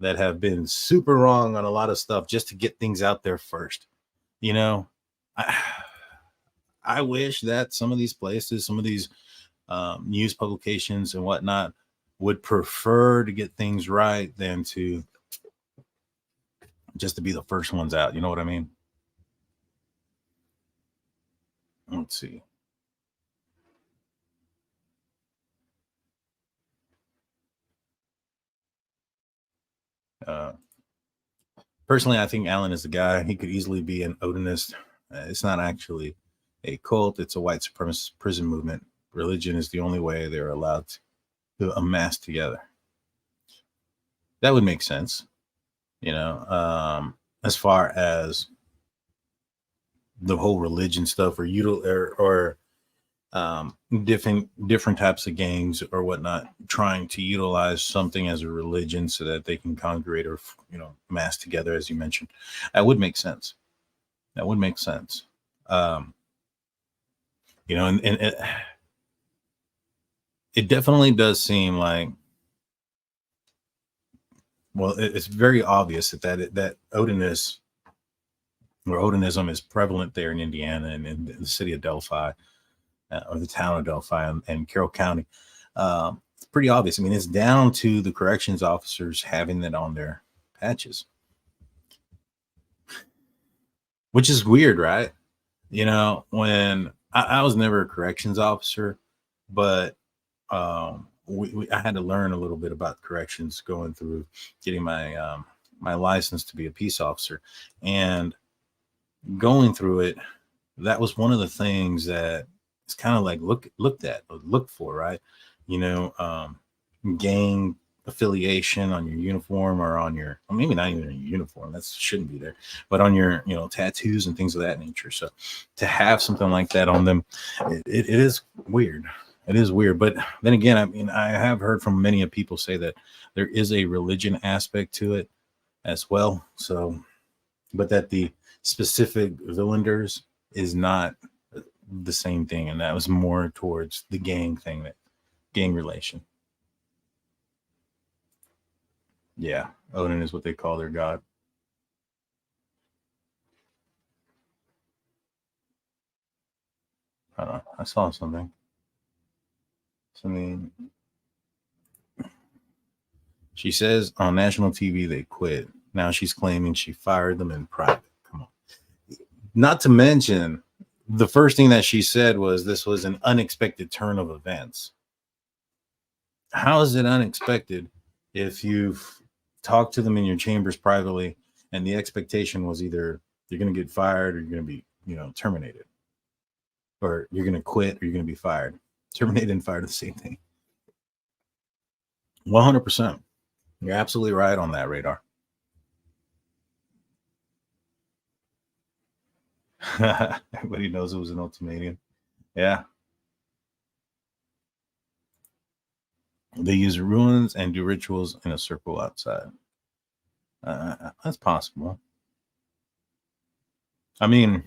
that have been super wrong on a lot of stuff just to get things out there first. I wish that some of these places, some of these news publications and whatnot would prefer to get things right than to just to be the first ones out. You know what I mean? Let's see. Personally, I think Allen is the guy. He could easily be an Odinist. It's not actually a cult. It's a white supremacist prison movement. Religion is the only way they're allowed to amass together. That would make sense, as far as the whole religion stuff, or different types of gangs or whatnot trying to utilize something as a religion so that they can congregate or mass together, as you mentioned. That would make sense. And it definitely does seem like, well, it's very obvious that Odinism is prevalent there in Indiana and in the city of Delphi, or the town of Delphi and Carroll County. It's pretty obvious. I mean, it's down to the corrections officers having that on their patches, which is weird, right? When I was never a corrections officer, but I had to learn a little bit about corrections going through getting my my license to be a peace officer, and going through it. That was one of the things that it's kind of like look for, right? Gang affiliation on your uniform, or on your, well, maybe not even in your uniform, that shouldn't be there, but on your tattoos and things of that nature. So to have something like that on them, it is weird. It is weird. But then again, I mean, I have heard from many of people say that there is a religion aspect to it as well. So, but that the specific villanders is not the same thing, and that was more towards the gang thing, that gang relation. Yeah, Odin is what they call their god. I saw something. She says on national TV they quit. Now she's claiming she fired them in private. Come on. Not to mention, the first thing that she said was this was an unexpected turn of events. How is it unexpected if you've talked to them in your chambers privately and the expectation was either you're going to get fired or you're going to be, terminated, or you're going to quit or you're going to be fired? Terminated and fired are the same thing. 100%. You're absolutely right on that, Radar. Everybody knows it was an ultimatum. Yeah. They use ruins and do rituals in a circle outside. That's possible. I mean,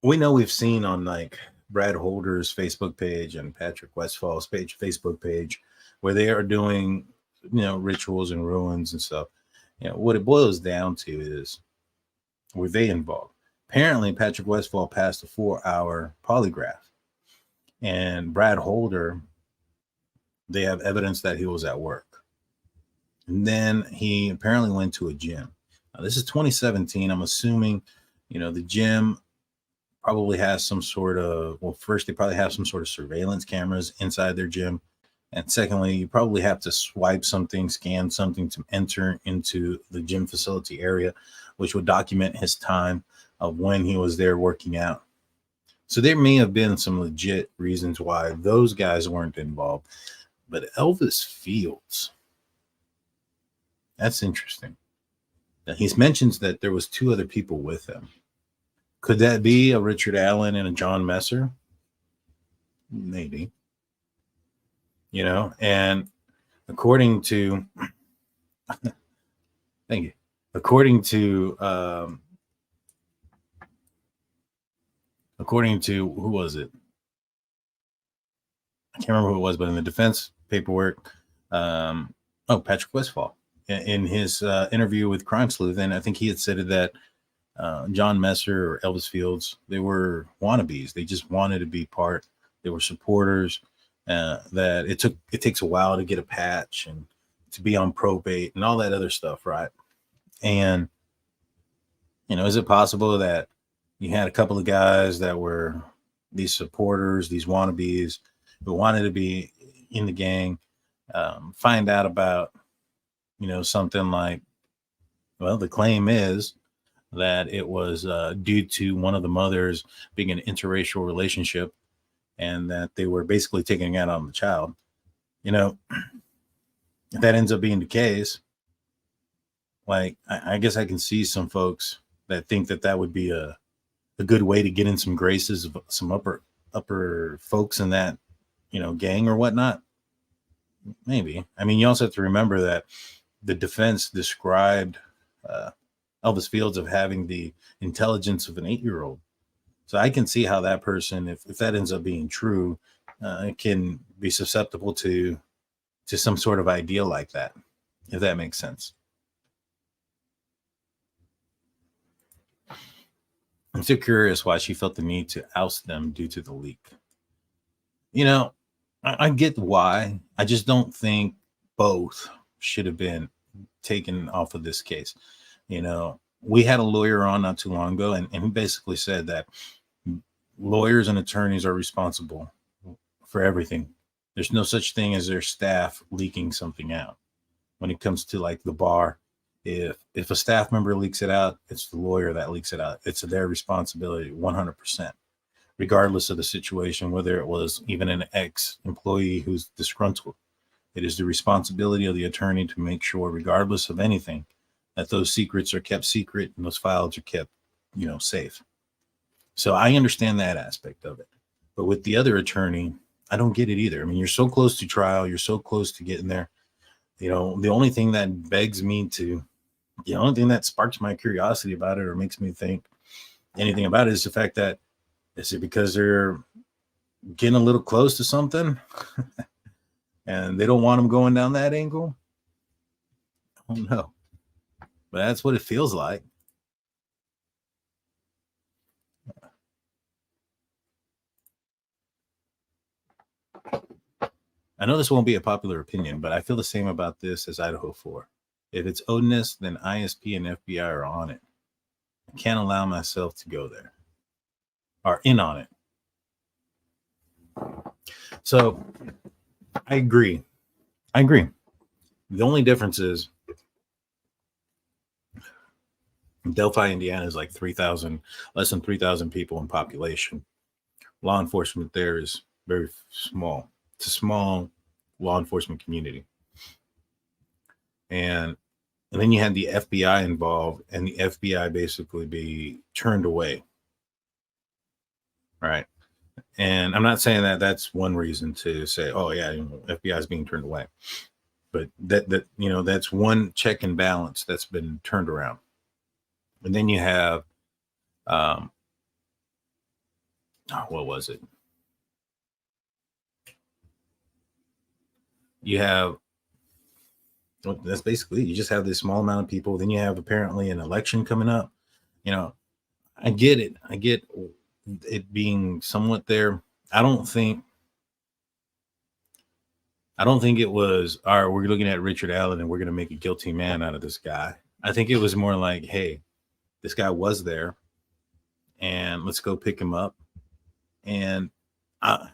we know we've seen on like Brad Holder's Facebook page and Patrick Westfall's Facebook page where they are doing, rituals and ruins and stuff. What it boils down to is, were they involved? Apparently, Patrick Westfall passed a 4-hour polygraph, and Brad Holder, they have evidence that he was at work. And then he apparently went to a gym. Now, this is 2017. I'm assuming, the gym probably has some sort of, first, they probably have some sort of surveillance cameras inside their gym. And secondly, you probably have to swipe something, scan something to enter into the gym facility area, which would document his time of when he was there working out. So there may have been some legit reasons why those guys weren't involved. But Elvis Fields, that's interesting. Now, he mentions that there was 2 other people with him. Could that be a Richard Allen and a John Messer? Maybe. And according to, thank you. According to who was it? I can't remember who it was, but in the defense paperwork, Patrick Westfall, in his interview with Crime Sleuth, and I think he had said that John Messer or Elvis Fields, they were wannabes. They just wanted to be part. They were supporters. That it takes a while to get a patch and to be on probate and all that other stuff, right? And is it possible that you had a couple of guys that were these supporters, these wannabes, who wanted to be in the gang, find out about something like, the claim is that it was due to one of the mothers being an interracial relationship, and that they were basically taking it out on the child. If that ends up being the case, like, I guess I can see some folks that think that would be a good way to get in some graces of some upper folks in that, gang or whatnot. Maybe. I mean, you also have to remember that the defense described Elvis Fields of having the intelligence of an 8-year-old. So I can see how that person, if that ends up being true, it can be susceptible to some sort of ideal like that, if that makes sense. I'm still curious why she felt the need to oust them due to the leak. I get why. I just don't think both should have been taken off of this case. We had a lawyer on not too long ago, and he basically said that lawyers and attorneys are responsible for everything. There's no such thing as their staff leaking something out. When it comes to like the bar, if a staff member leaks it out, it's the lawyer that leaks it out. It's their responsibility 100%, regardless of the situation, whether it was even an ex-employee who's disgruntled. It is the responsibility of the attorney to make sure, regardless of anything, that those secrets are kept secret and those files are kept, safe. So I understand that aspect of it. But with the other attorney, I don't get it either. I mean, you're so close to trial. You're so close to getting there. The only thing that begs me to, the only thing that sparks my curiosity about it or makes me think anything about it is the fact that Is it because they're getting a little close to something and they don't want them going down that angle? I don't know. But that's what it feels like. I know this won't be a popular opinion, but I feel the same about this as Idaho 4. If it's Odinist, then ISP and FBI are on it. I can't allow myself to go there. Are in on it. So I agree. The only difference is Delphi, Indiana is like 3,000, less than 3,000 people in population. Law enforcement there is very small. It's a small law enforcement community. And then you had the FBI involved, and the FBI basically be turned away. Right. And I'm not saying that that's one reason to say, oh, yeah, FBI is being turned away. But that's one check and balance that's been turned around. And then you have, what was it? You have, that's basically, you just have this small amount of people. Then you have apparently an election coming up. I get it. I get it being somewhat there. I don't think it was, all right, we're looking at Richard Allen and we're going to make a guilty man out of this guy. I think it was more like, hey, this guy was there and let's go pick him up. And I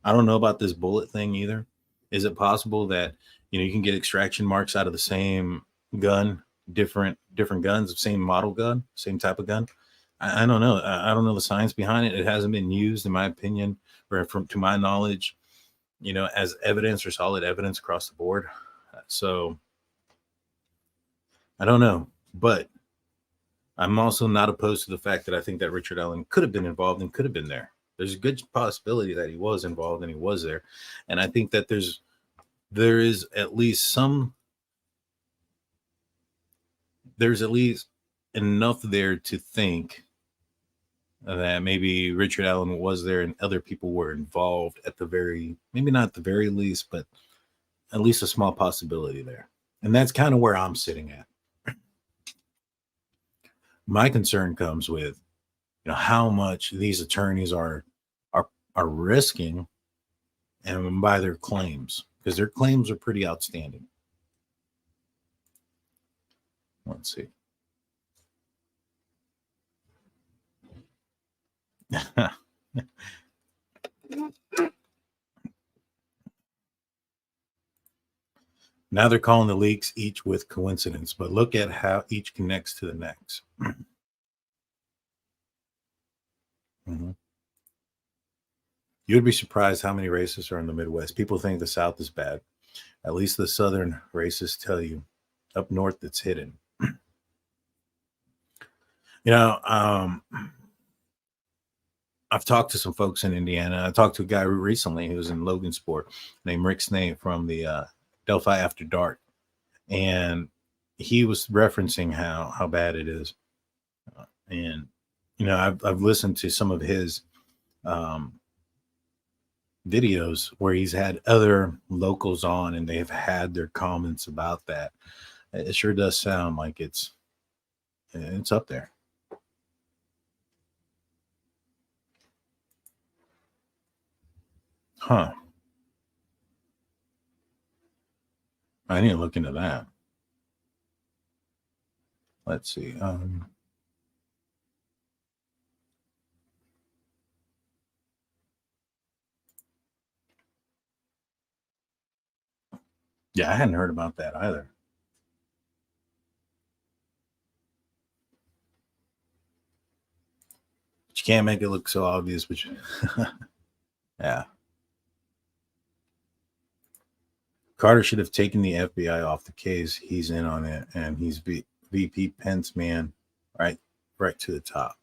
don't know about this bullet thing either. Is it possible that, you can get extraction marks out of the same gun, different guns, the same model gun, same type of gun? I don't know. I don't know the science behind it. It hasn't been used, in my opinion, or to my knowledge, as evidence or solid evidence across the board. So I don't know, but I'm also not opposed to the fact that I think that Richard Allen could have been involved and could have been there. There's a good possibility that he was involved and he was there. And I think that there is at least enough there to think that maybe Richard Allen was there and other people were involved maybe not the very least, but at least a small possibility there. And that's kind of where I'm sitting at. My concern comes with, how much these attorneys are risking, and by their claims, because their claims are pretty outstanding. Let's see. Now they're calling the leaks each with coincidence, but look at how each connects to the next. Mm-hmm. You'd be surprised how many racists are in the Midwest. People think the South is bad. At least the Southern racists tell you up north it's hidden. I've talked to some folks in Indiana. I talked to a guy recently who was in Logansport named Rick Snee from the Delphi After Dark. And he was referencing how bad it is. And, I've listened to some of his videos where he's had other locals on and they've had their comments about that. It sure does sound like it's up there. Huh. I need to look into that. Let's see. Yeah, I hadn't heard about that either. But you can't make it look so obvious, but yeah. Carter should have taken the FBI off the case. He's in on it, and he's VP Pence man, right to the top.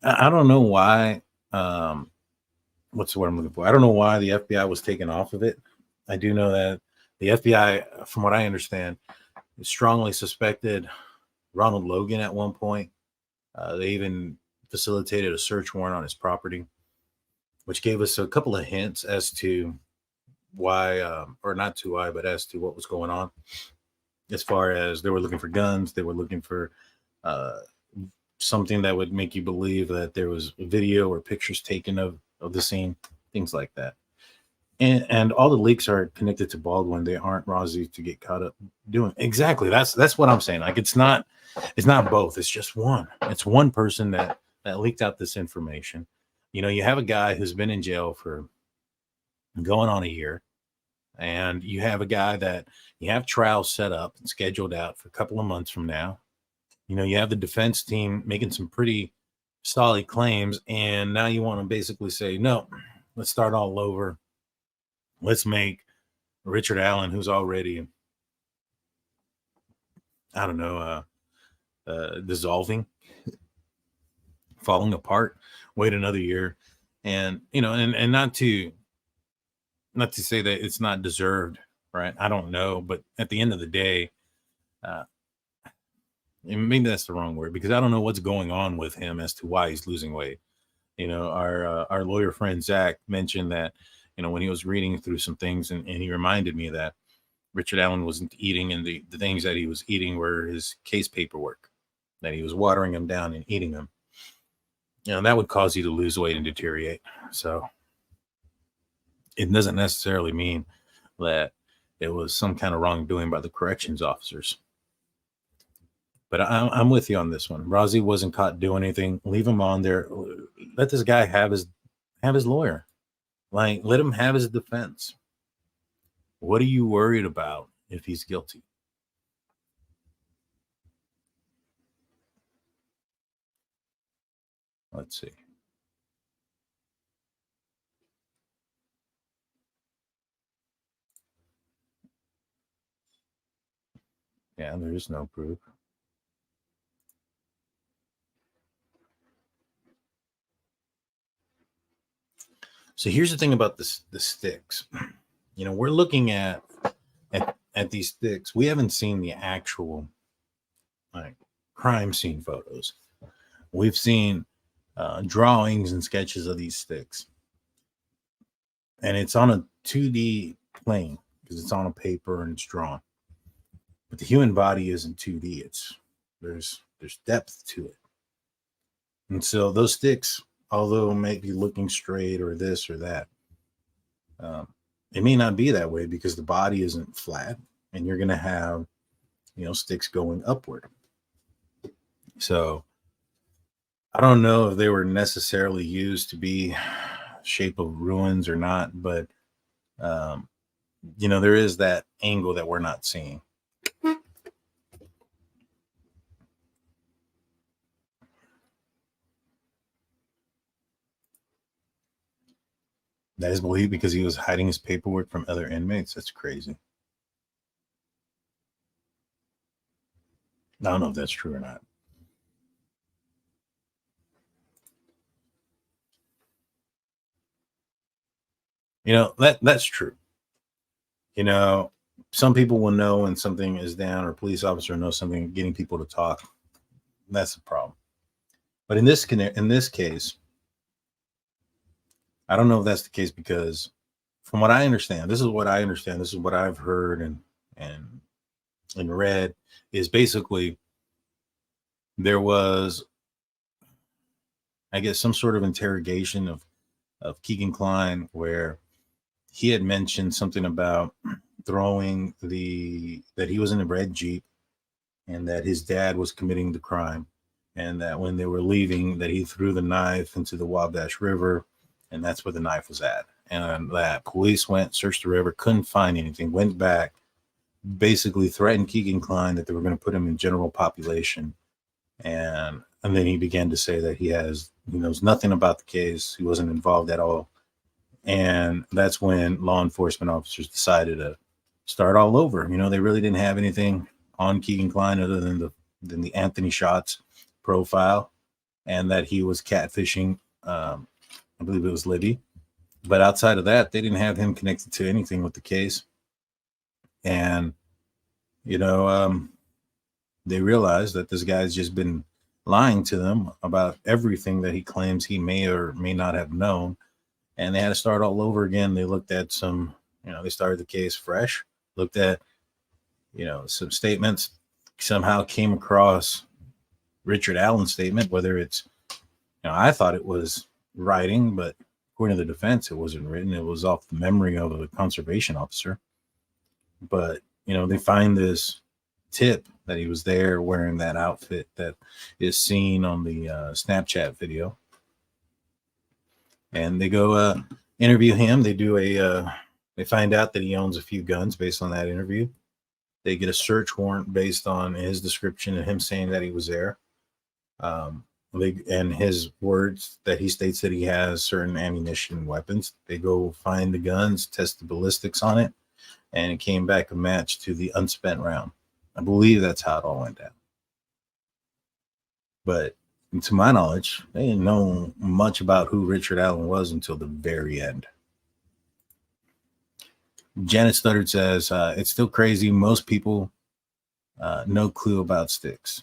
I don't know why. What's the word I'm looking for? I don't know why the FBI was taken off of it. I do know that the FBI, from what I understand, is strongly suspected Ronald Logan at one point. They even facilitated a search warrant on his property, which gave us a couple of hints as to why, or not to why, but as to what was going on. As far as they were looking for guns, they were looking for something that would make you believe that there was video or pictures taken of the scene, things like that. And all the leaks are connected to Baldwin. They aren't Rozzi to get caught up doing. Exactly. That's what I'm saying. Like it's not both. It's just one. It's one person that leaked out this information. You know, you have a guy who's been in jail for going on a year, and you have a guy that you have trials set up and scheduled out for a couple of months from now. You know, you have the defense team making some pretty solid claims, and now you want to basically say, no, let's start all over. Let's make Richard Allen, who's already, I don't know, dissolving, falling apart, wait another year. And, you know, and not to say that it's not deserved, right? I don't know. But at the end of the day, maybe that's the wrong word, because I don't know what's going on with him as to why he's losing weight. You know, our lawyer friend Zach mentioned that, you know, when he was reading through some things, and he reminded me that Richard Allen wasn't eating, and the things that he was eating were his case paperwork, that he was watering them down and eating them. You know, that would cause you to lose weight and deteriorate. So it doesn't necessarily mean that it was some kind of wrongdoing by the corrections officers. But I'm with you on this one. Rozzi wasn't caught doing anything. Leave him on there. Let this guy have his lawyer. Like, let him have his defense. What are you worried about if he's guilty? Let's see. Yeah, there is no proof. So here's the thing about the sticks. You know, we're looking at these sticks. We haven't seen the actual like crime scene photos. We've seen drawings and sketches of these sticks, and it's on a 2D plane because it's on a paper and it's drawn. But the human body isn't 2D. There's depth to it, and so those sticks, although maybe looking straight or this or that, it may not be that way because the body isn't flat, and you're going to have, you know, sticks going upward. So I don't know if they were necessarily used to be shape of ruins or not, but you know, there is that angle that we're not seeing. That is believed because he was hiding his paperwork from other inmates. That's crazy. I don't know if that's true or not. You know, that's true. You know, some people will know when something is down, or a police officer knows something, getting people to talk. That's the problem. But in this case, I don't know if that's the case, because from what I understand, this is what I've heard and read, is basically there was, I guess, some sort of interrogation of Keegan Kline where he had mentioned something about throwing that he was in a red Jeep and that his dad was committing the crime, and that when they were leaving that he threw the knife into the Wabash River, and that's where the knife was at. And that police went, searched the river, couldn't find anything, went back, basically threatened Keegan Kline that they were going to put him in general population. And then he began to say that he knows nothing about the case. He wasn't involved at all. And that's when law enforcement officers decided to start all over. You know, they really didn't have anything on Keegan Kline other than the Anthony Shots profile, and that he was catfishing, I believe it was Libby. But outside of that, they didn't have him connected to anything with the case. And, you know, they realized that this guy's just been lying to them about everything that he claims he may or may not have known. And they had to start all over again. They looked at some, they started the case fresh, looked at, some statements, somehow came across Richard Allen's statement, whether it's, I thought it was writing, but according to the defense, it wasn't written. It was off the memory of a conservation officer. But, they find this tip that he was there wearing that outfit that is seen on the Snapchat video. And they go interview him. They do they find out that he owns a few guns based on that interview. They get a search warrant based on his description and him saying that he was there. And his words that he states that he has certain ammunition and weapons. They go find the guns, test the ballistics on it, and it came back a match to the unspent round. I believe that's how it all went down. But to my knowledge, they didn't know much about who Richard Allen was until the very end. Janet Studdard says, it's still crazy. Most people, no clue about sticks.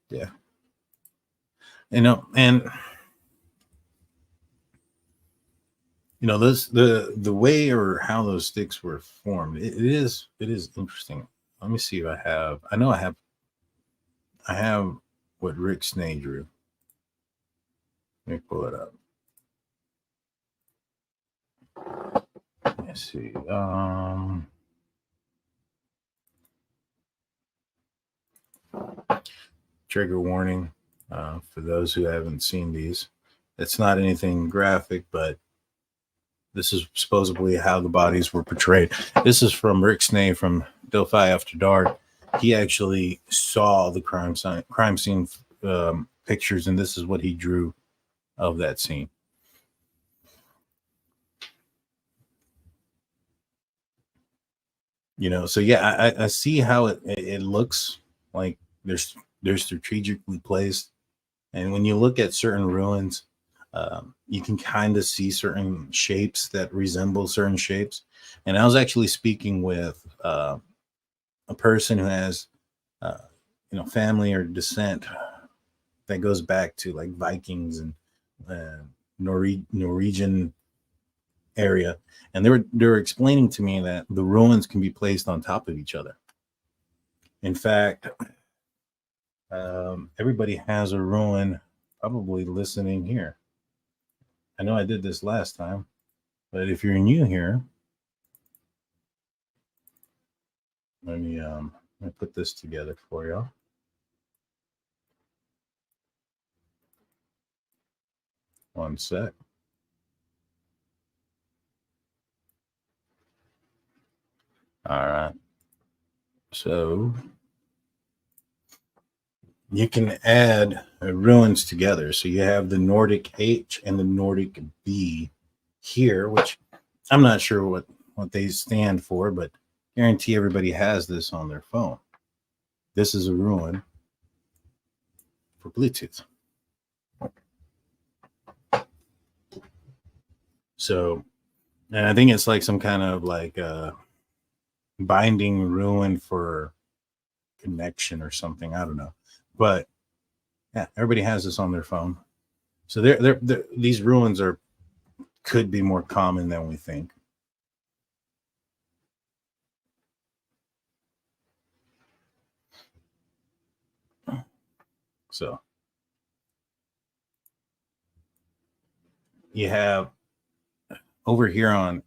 Yeah. And those the way or how those sticks were formed, it is interesting. Let me see if I have what Rick Snay drew. Let me pull it up. Let's see. Trigger warning for those who haven't seen these. It's not anything graphic, but this is supposedly how the bodies were portrayed. This is from Rick Snay from Delphi After Dark. He actually saw the crime scene pictures, and this is what he drew of that scene. So yeah, I see how it looks like they're strategically placed, and when you look at certain ruins, you can kind of see certain shapes that resemble certain shapes. And I was actually speaking with a person who has family or descent that goes back to like Vikings and Norwegian area, and they were explaining to me that the ruins can be placed on top of each other. In fact, everybody has a ruin probably listening here. I know I did this last time, but if you're new here, let me put this together for y'all. One sec. All right. So you can add ruins together. So you have the Nordic H and the Nordic B here, which I'm not sure what they stand for, but guarantee everybody has this on their phone. This is a ruin for Bluetooth. So, and I think it's like some kind of like binding ruin for connection or something. I don't know. But yeah, everybody has this on their phone. So these ruins could be more common than we think. So you have over here on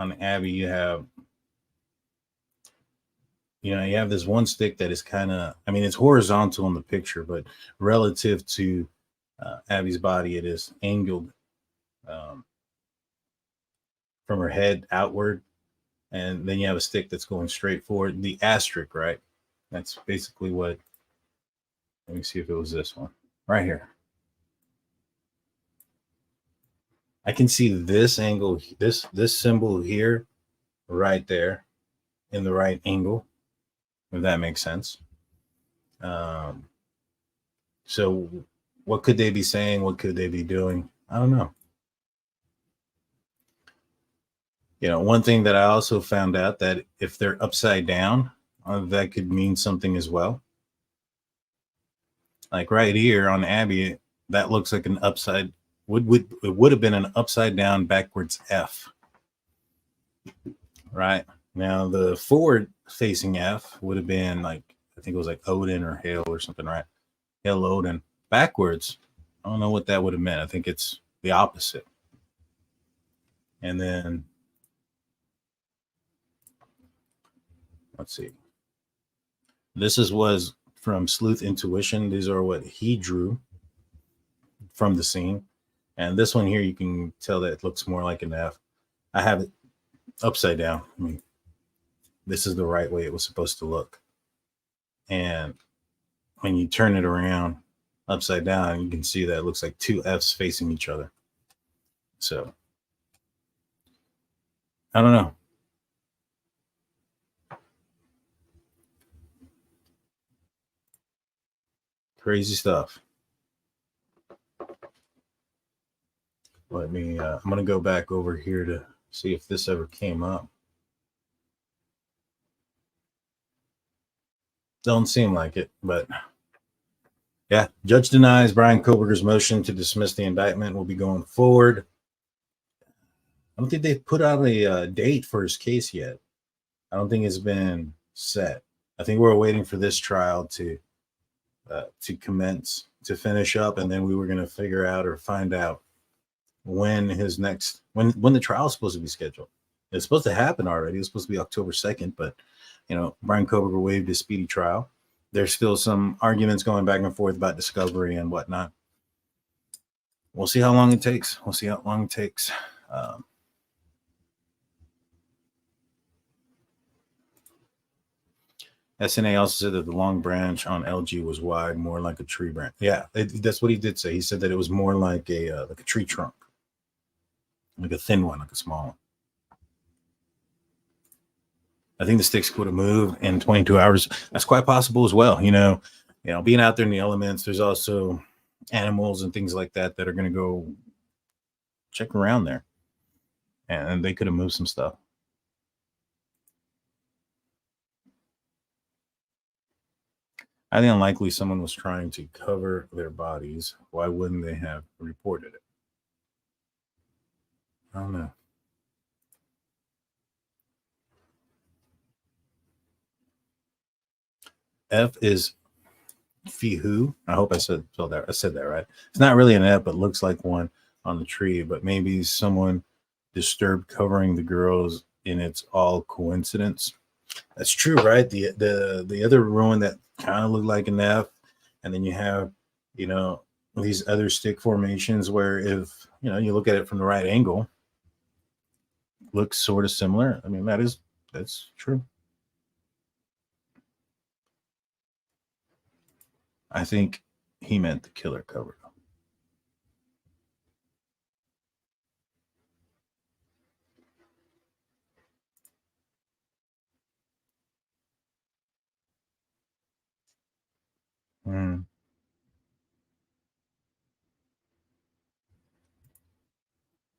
Abby, you have this one stick that is kind of, it's horizontal in the picture, but relative to Abby's body, it is angled from her head outward. And then you have a stick that's going straight forward. The asterisk, right? That's basically what, let me see if it was this one right here. I can see this angle, this symbol here, right there in the right angle, if that makes sense. So what could they be saying? What could they be doing? I don't know. one thing that I also found out that if they're upside down, that could mean something as well. Like right here on Abby, that looks like an upside, it would have been an upside down backwards F. Right now, the forward facing F would have been like, I think it was like Odin or Hail or something, right? Hail Odin. Backwards, I don't know what that would have meant. I think it's the opposite. And then, let's see. This was from Sleuth Intuition. These are what he drew from the scene. And this one here, you can tell that it looks more like an F. I have it upside down. I mean, this is the right way it was supposed to look. And when you turn it around upside down, you can see that it looks like two Fs facing each other. So, I don't know. Crazy stuff. Let me, I'm going to go back over here to see if this ever came up. Don't seem like it, but yeah. Judge denies Bryan Kohberger's motion to dismiss the indictment. Will be going forward. I don't think they've put out a date for his case yet. I don't think it's been set. I think we're waiting for this trial to commence, to finish up, and then we were going to figure out or find out when his next, when the trial is supposed to be scheduled. It's supposed to happen already. It's supposed to be October 2nd, but Bryan Kohberger waived his speedy trial. There's still some arguments going back and forth about discovery and whatnot. We'll see how long it takes. SNA also said that the long branch on LG was wide, more like a tree branch. Yeah, that's what he did say. He said that it was more like a tree trunk, like a thin one, like a small one. I think the sticks could have moved in 22 hours. That's quite possible as well. Being out there in the elements, there's also animals and things like that that are going to go check around there, and they could have moved some stuff. I think unlikely someone was trying to cover their bodies. Why wouldn't they have reported it? I don't know. F is Fihu. I hope I said that right. It's not really an F, but looks like one on the tree. But maybe someone disturbed covering the girls, and it's all coincidence. That's true, right? The other ruin that kind of looked like an F, and then you have these other stick formations where if you look at it from the right angle, looks sort of similar. I mean, that's true. I think he meant the killer cover.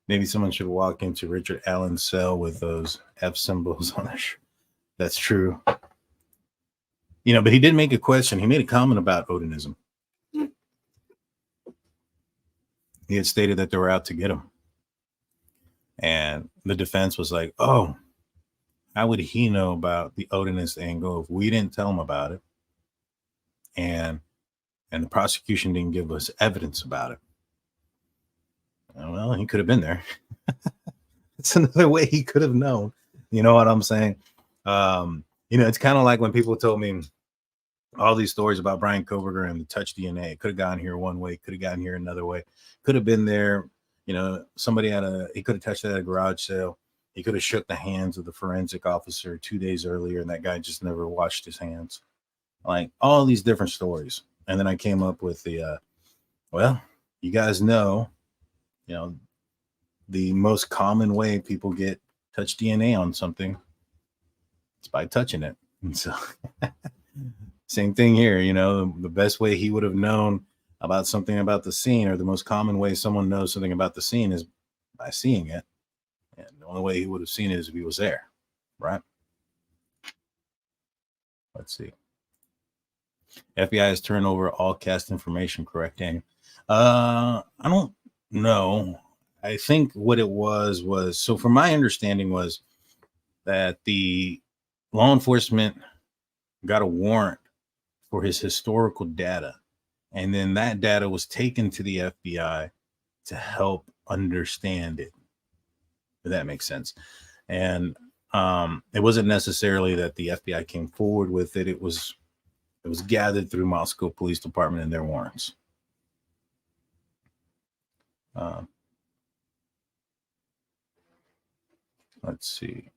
Maybe someone should walk into Richard Allen's cell with those F symbols on it. That's true. But he did make a question. He made a comment about Odinism. He had stated that they were out to get him. And the defense was like, oh, how would he know about the Odinist angle if we didn't tell him about it? And the prosecution didn't give us evidence about it. Well, he could have been there. It's another way he could have known. You know what I'm saying? It's kind of like when people told me all these stories about Bryan Kohberger and the touch DNA. It could have gone here one way, could have gotten here another way. Could have been there. Somebody he could have touched it at a garage sale. He could have shook the hands of the forensic officer 2 days earlier, and that guy just never washed his hands. Like all these different stories. And then I came up with well, you guys know, the most common way people get touch DNA on something, it's by touching it. And so same thing here, the best way he would have known about something about the scene, or the most common way someone knows something about the scene, is by seeing it. And only way he would have seen it is if he was there, right? Let's see. FBI has turned over all cast information, correct, Daniel? I don't know. I think what it was so from my understanding was that the law enforcement got a warrant for his historical data, and then that data was taken to the FBI to help understand it, if that makes sense. And it wasn't necessarily that the FBI came forward with it. It was gathered through Moscow Police Department and their warrants. Let's see.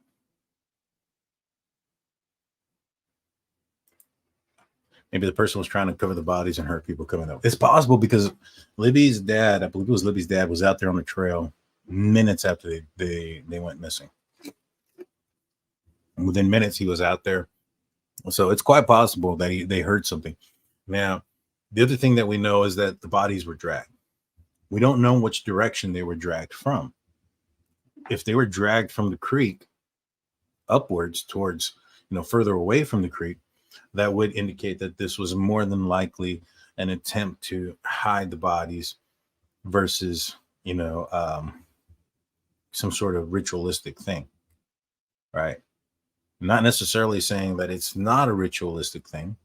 Maybe the person was trying to cover the bodies and hurt people coming up. It's possible because Libby's dad, I believe it was Libby's dad, was out there on the trail minutes after they went missing. And within minutes, he was out there. So it's quite possible that they heard something. Now, the other thing that we know is that the bodies were dragged. We don't know which direction they were dragged from. If they were dragged from the creek upwards towards, further away from the creek, that would indicate that this was more than likely an attempt to hide the bodies versus, some sort of ritualistic thing, right? Not necessarily saying that it's not a ritualistic thing.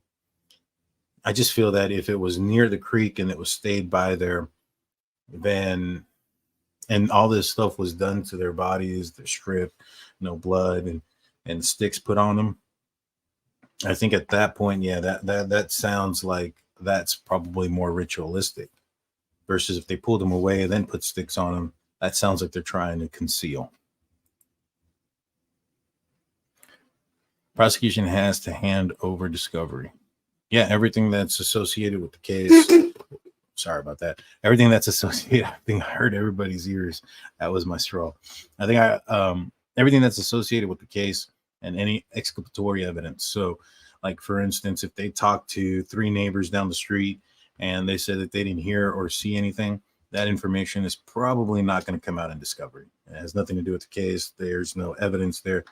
I just feel that if it was near the creek and it was stayed by there, then, and all this stuff was done to their bodies, they're stripped, blood and sticks put on them. I think at that point, yeah, that sounds like that's probably more ritualistic versus if they pulled them away and then put sticks on them, that sounds like they're trying to conceal. Prosecution has to hand over discovery. Yeah, everything that's associated with the case. Sorry about that. Everything that's associated, I think I heard everybody's ears. That was my straw. I think everything that's associated with the case and any exculpatory evidence. So, like, for instance, if they talked to 3 neighbors down the street and they said that they didn't hear or see anything, that information is probably not going to come out in discovery. It has nothing to do with the case. There's no evidence there.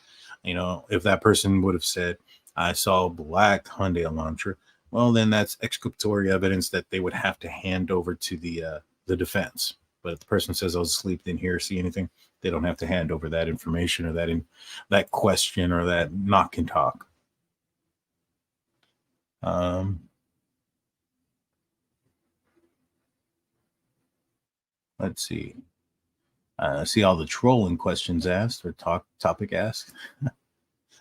If that person would have said, I saw a black Hyundai Elantra, well, then that's exculpatory evidence that they would have to hand over to the defense. But if the person says I was asleep, didn't hear or see anything, they don't have to hand over that information or that question or that knock and talk. Let's see. See all the trolling questions asked or topic asked.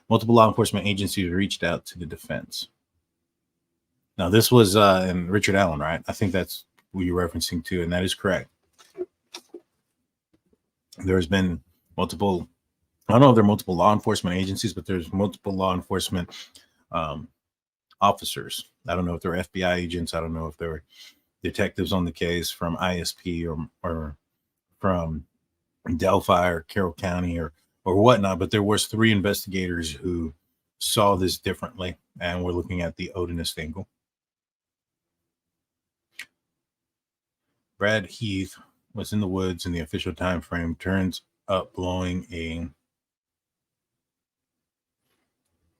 Multiple law enforcement agencies reached out to the defense. Now, this was in Richard Allen, right? I think that's who you're referencing to, and that is correct. There's been multiple, I don't know if there are multiple law enforcement agencies, but there's multiple law enforcement officers. I don't know if they're FBI agents. I don't know if they're detectives on the case from ISP or from Delphi or Carroll County or whatnot. But there was 3 investigators who saw this differently, and we're looking at the Odinist angle. Brad Heath was in the woods in the official time frame, turns up blowing a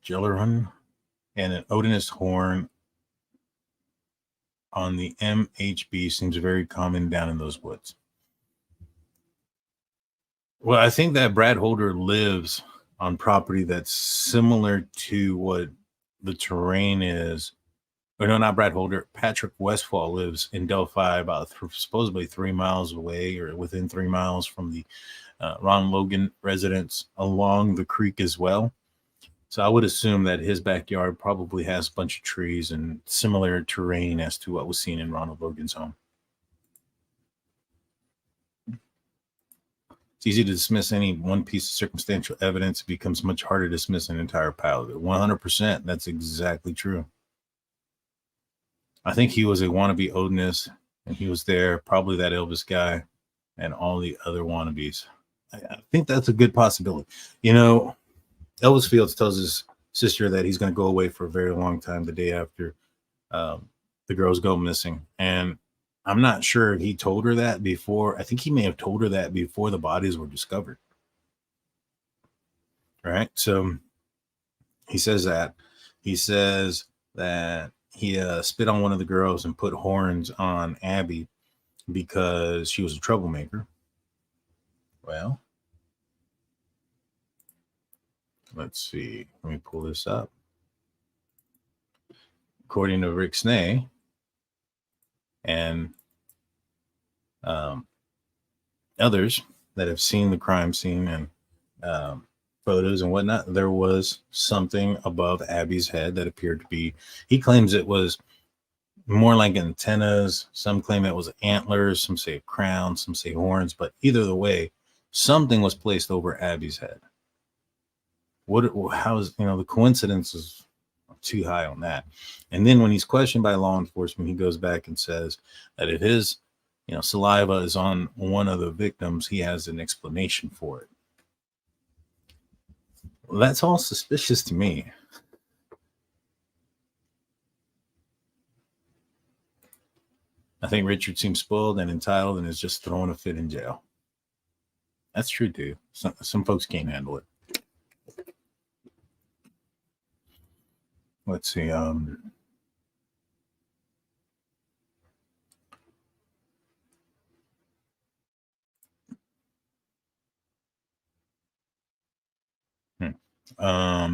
Jellerhun and an Odinist horn on the MHB seems very common down in those woods. Well, I think that Brad Holder lives on property that's similar to what the terrain is. Or no, not Brad Holder. Patrick Westfall lives in Delphi, about supposedly 3 miles away or within 3 miles from the Ron Logan residence along the creek as well. So I would assume that his backyard probably has a bunch of trees and similar terrain as to what was seen in Ronald Logan's home. It's easy to dismiss any one piece of circumstantial evidence. It becomes much harder to dismiss an entire pile of it. 100%. That's exactly true. I think he was a wannabe Odinist, and he was there, probably that Elvis guy and all the other wannabes. I think that's a good possibility. Elvis Fields tells his sister that he's going to go away for a very long time the day after the girls go missing. And I'm not sure he told her that before. I think he may have told her that before the bodies were discovered. right? So he says that. He says that he spit on one of the girls and put horns on Abby because she was a troublemaker. Well, let's see. Let me pull this up. According to Rick Snay and others that have seen the crime scene and photos and whatnot, there was something above Abby's head that appeared to be, he claims it was more like antennas. Some claim it was antlers. Some say a crown. Some say horns. But either the way, something was placed over Abby's head. How's, the coincidence is too high on that. And then when he's questioned by law enforcement, he goes back and says that if his, saliva is on one of the victims, he has an explanation for it. Well, that's all suspicious to me. I think Richard seems spoiled and entitled and is just throwing a fit in jail. That's true too. Some folks can't handle it. Let's see.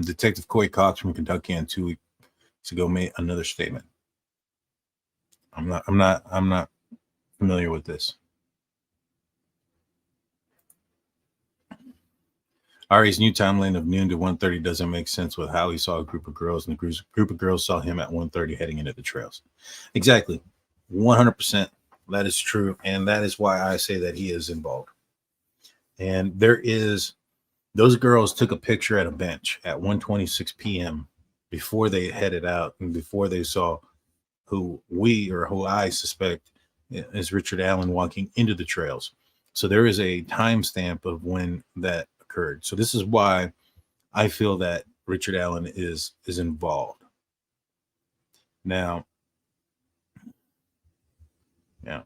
Detective Coy Cox from Kentucky and 2 weeks ago made another statement. I'm not familiar with this. Ari's new timeline of noon to 1:30 doesn't make sense with how he saw a group of girls, and the group of girls saw him at 1:30 heading into the trails. Exactly. 100%. That is true. And that is why I say that he is involved. And those girls took a picture at a bench at 1:26 p.m. before they headed out and before they saw who I suspect is Richard Allen walking into the trails. So there is a timestamp of when that occurred. So this is why I feel that Richard Allen is involved. Now, yeah,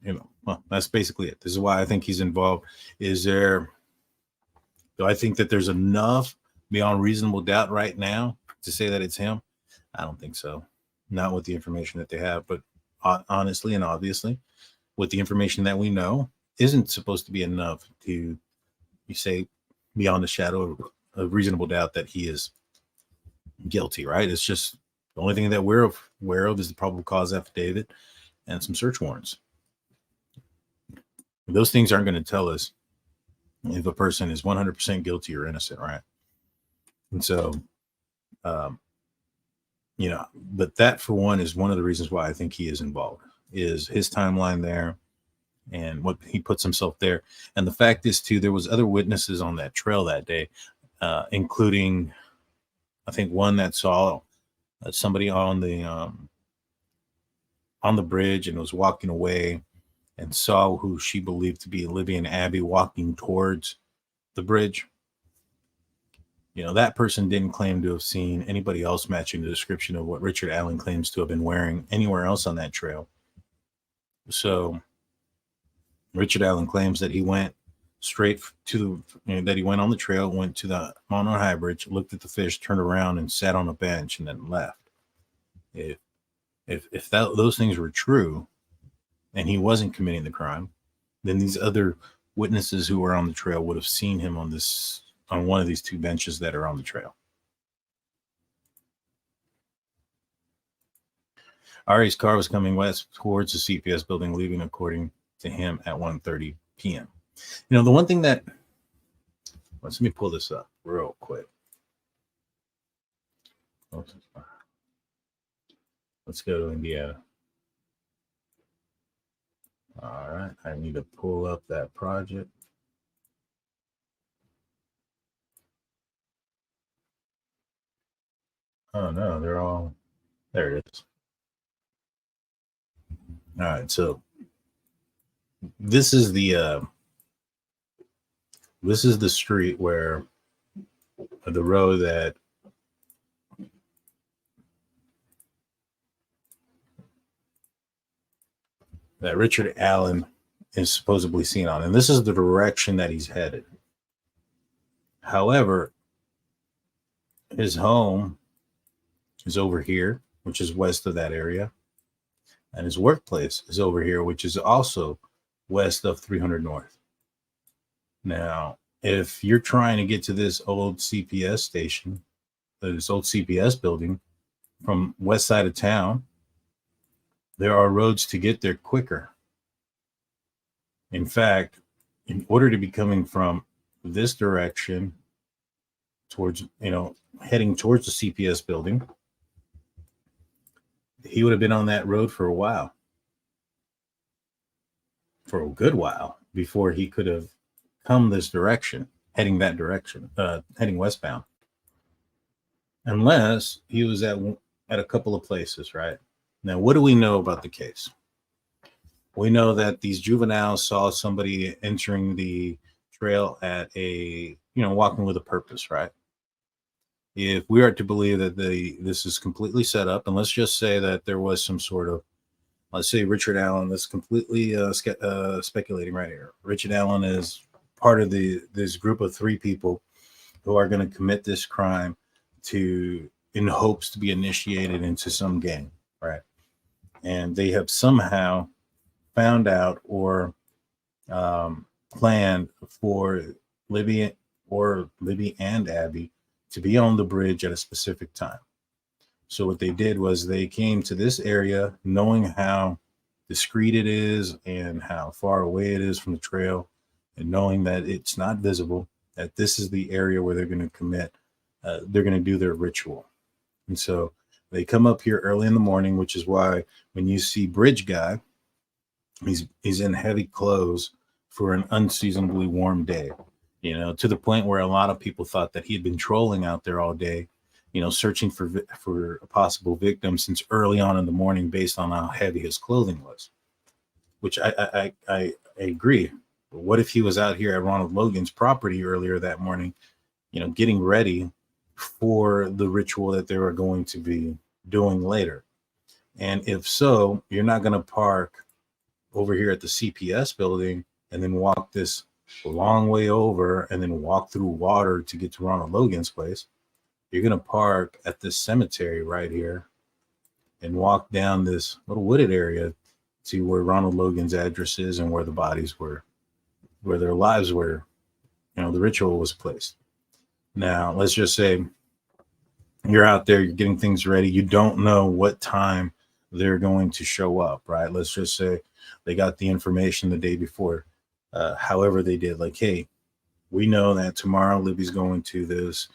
that's basically it. This is why I think he's involved. Do I think that there's enough beyond reasonable doubt right now to say that it's him? I don't think so. Not with the information that they have, but honestly and obviously, with the information that we know, isn't supposed to be enough to, you say, beyond a shadow of reasonable doubt that he is guilty, right? It's just the only thing that we're aware of is the probable cause affidavit and some search warrants. Those things aren't going to tell us if a person is 100% guilty or innocent, right? And so, but that for one is one of the reasons why I think he is involved, is his timeline there and what he puts himself there. And the fact is too, there was other witnesses on that trail that day, including, I think, one that saw somebody on the bridge and was walking away and saw who she believed to be Libby and Abby walking towards the bridge. That person didn't claim to have seen anybody else matching the description of what Richard Allen claims to have been wearing anywhere else on that trail. So Richard Allen claims that he went straight to that he went on the trail, went to the Mountain High Bridge, looked at the fish, turned around and sat on a bench and then left. If those things were true and he wasn't committing the crime, then these other witnesses who were on the trail would have seen him on one of these two benches that are on the trail. Ari's car was coming west towards the CPS building, leaving, according to him, at 1:30 p.m. The one thing that, let me pull this up real quick. Let's go to Indiana. All right, I need to pull up that project. Oh no, they're all, there it is. All right, so this is the street where the road that Richard Allen is supposedly seen on, and this is the direction that he's headed. However, his home is over here, which is west of that area. And his workplace is over here, which is also west of 300 North. Now, if you're trying to get to this old CPS station, this old CPS building from west side of town, there are roads to get there quicker. In fact, in order to be coming from this direction towards, heading towards the CPS building, he would have been on that road for a while, for a good while, before he could have come this direction, heading that direction, heading westbound. Unless he was at a couple of places, right? Now, what do we know about the case? We know that these juveniles saw somebody entering the trail at walking with a purpose, right? If we are to believe that this is completely set up, and let's just say that there was some sort of, let's say Richard Allen, that's completely speculating right here. Richard Allen is part of this group of 3 people who are going to commit this crime in hopes to be initiated into some gang, right? And they have somehow found out or planned for Libby and Abby to be on the bridge at a specific time. So what they did was they came to this area knowing how discreet it is and how far away it is from the trail, and knowing that it's not visible, that this is the area where they're going to they're going to do their ritual. And so they come up here early in the morning, which is why when you see Bridge Guy, he's in heavy clothes for an unseasonably warm day, to the point where a lot of people thought that he had been trolling out there all day, searching for a possible victim since early on in the morning based on how heavy his clothing was, which I agree. But what if he was out here at Ronald Logan's property earlier that morning, getting ready for the ritual that they were going to be doing later? And if so, you're not going to park over here at the CPS building and then walk this long way over and then walk through water to get to Ronald Logan's place. You're going to park at this cemetery right here and walk down this little wooded area to where Ronald Logan's address is and where the bodies were, where their lives were, the ritual was placed. Now, let's just say you're out there, you're getting things ready. You don't know what time they're going to show up, right? Let's just say they got the information the day before. However they did, like, hey, we know that tomorrow Libby's going to this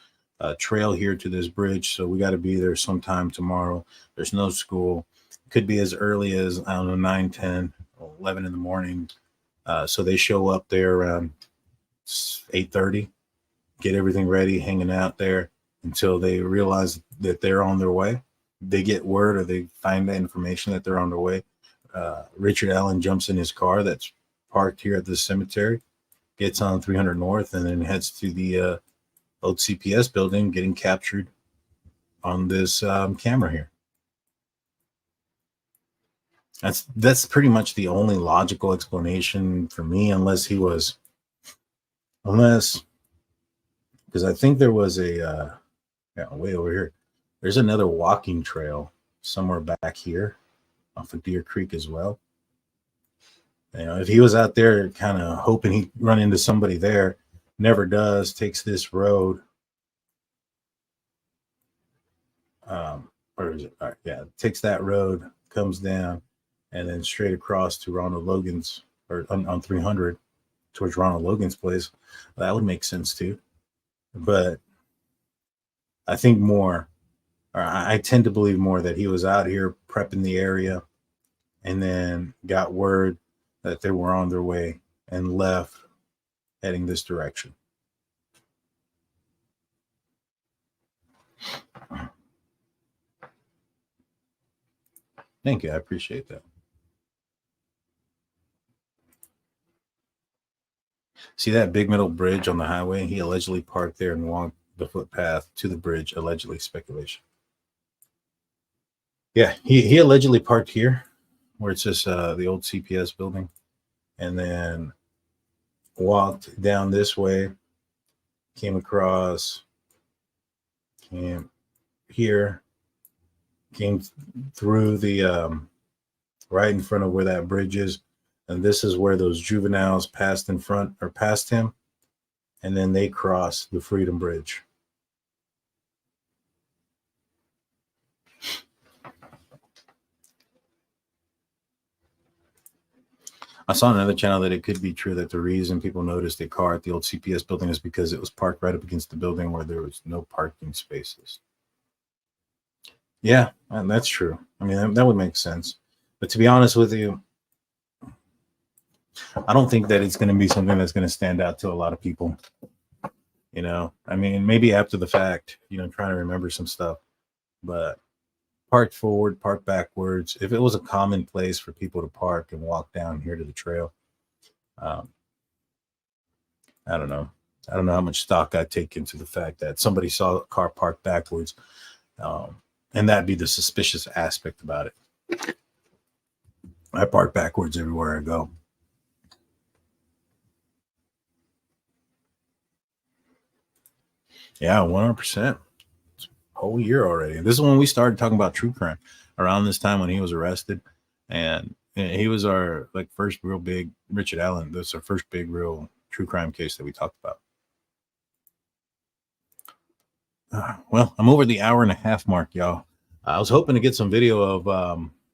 trail here to this bridge, so we got to be there sometime tomorrow. There's no school. Could be as early as, 9, 10, 11 in the morning. So they show up there around 8:30, get everything ready, hanging out there until they realize that they're on their way. They get word or they find the information that they're on their way. Richard Allen jumps in his car that's parked here at the cemetery, gets on 300 North, and then heads to the old CPS building, getting captured on this camera here. That's pretty much the only logical explanation for me, unless because I think there was way over here. There's another walking trail somewhere back here off of Deer Creek as well. If he was out there kind of hoping he'd run into somebody there, never does, takes this road. Takes that road, comes down, and then straight across to Ronald Logan's, or on 300 towards Ronald Logan's place. That would make sense too. But I think I tend to believe more that he was out here prepping the area and then got word that they were on their way and left heading this direction. Thank you. I appreciate that. See that big metal bridge on the highway? He allegedly parked there and walked the footpath to the bridge, allegedly. Speculation. Yeah, he allegedly parked here where it says the old CPS building, and then walked down this way, came across And here came through the right in front of where that bridge is. And this is where those juveniles passed in front or past him. And then they crossed the Freedom Bridge. I saw on another channel that it could be true that the reason people noticed a car at the old CPS building is because it was parked right up against the building where there was no parking spaces. Yeah, and that's true. I mean, that would make sense. But to be honest with you, I don't think that it's going to be something that's going to stand out to a lot of people. You know, I mean, maybe after the fact, you know, trying to remember some stuff, but park forward, park backwards. If it was a common place for people to park and walk down here to the trail, I don't know. I don't know how much stock I take into the fact that somebody saw a car parked backwards, and that'd be the suspicious aspect about it. I park backwards everywhere I go. Yeah, 100%. Whole year already. This is when we started talking about true crime, around this time when he was arrested, and he was our like first real big Richard Allen. This is our first big real true crime case that we talked about. Well, I'm over the hour and a half mark, y'all. I was hoping to get some video of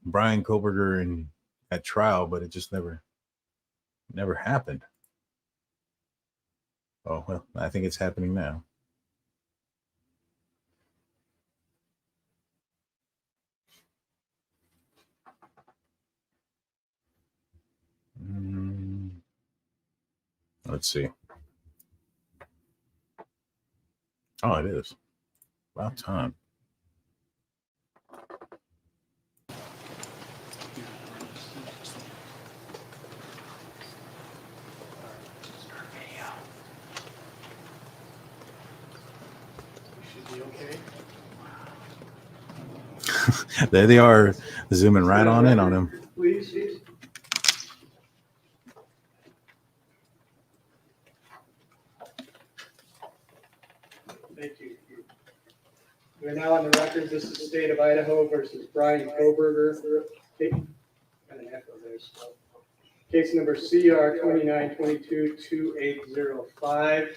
Bryan Kohberger at trial, but it just never happened. Oh well, I think it's happening now. Let's see. Oh, it is. About time. There they are, zooming right on in on him. Please. Thank you. We're now on the record. This is the state of Idaho versus Bryan Kohberger. Case number CR 29222805.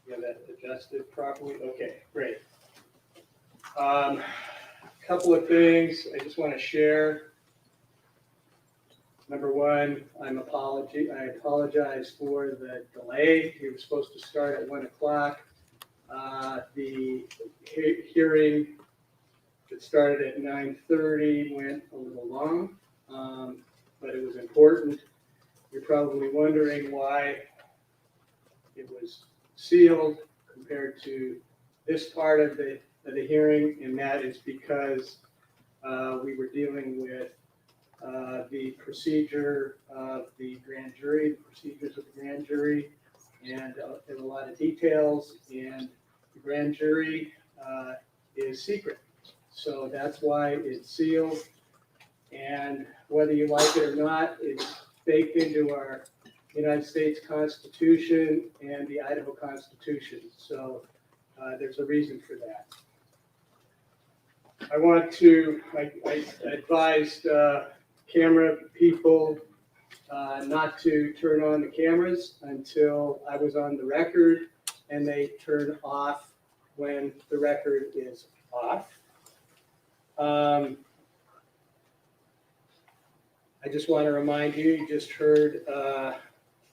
You have that adjusted properly? Okay, great. A couple of things I just want to share. Number one, I apologize for the delay. We were supposed to start at 1 o'clock. The hearing that started at 9:30 went a little long, but it was important. You're probably wondering why it was sealed compared to this part of the hearing, and that is because we were dealing with the procedure of the grand jury, the procedures of the grand jury, and a lot of details, and the grand jury is secret. So that's why it's sealed, and whether you like it or not, it's baked into our United States Constitution and the Idaho Constitution. So there's a reason for that. I advised camera people not to turn on the cameras until I was on the record, and they turn off when the record is off. I just want to remind you, you just heard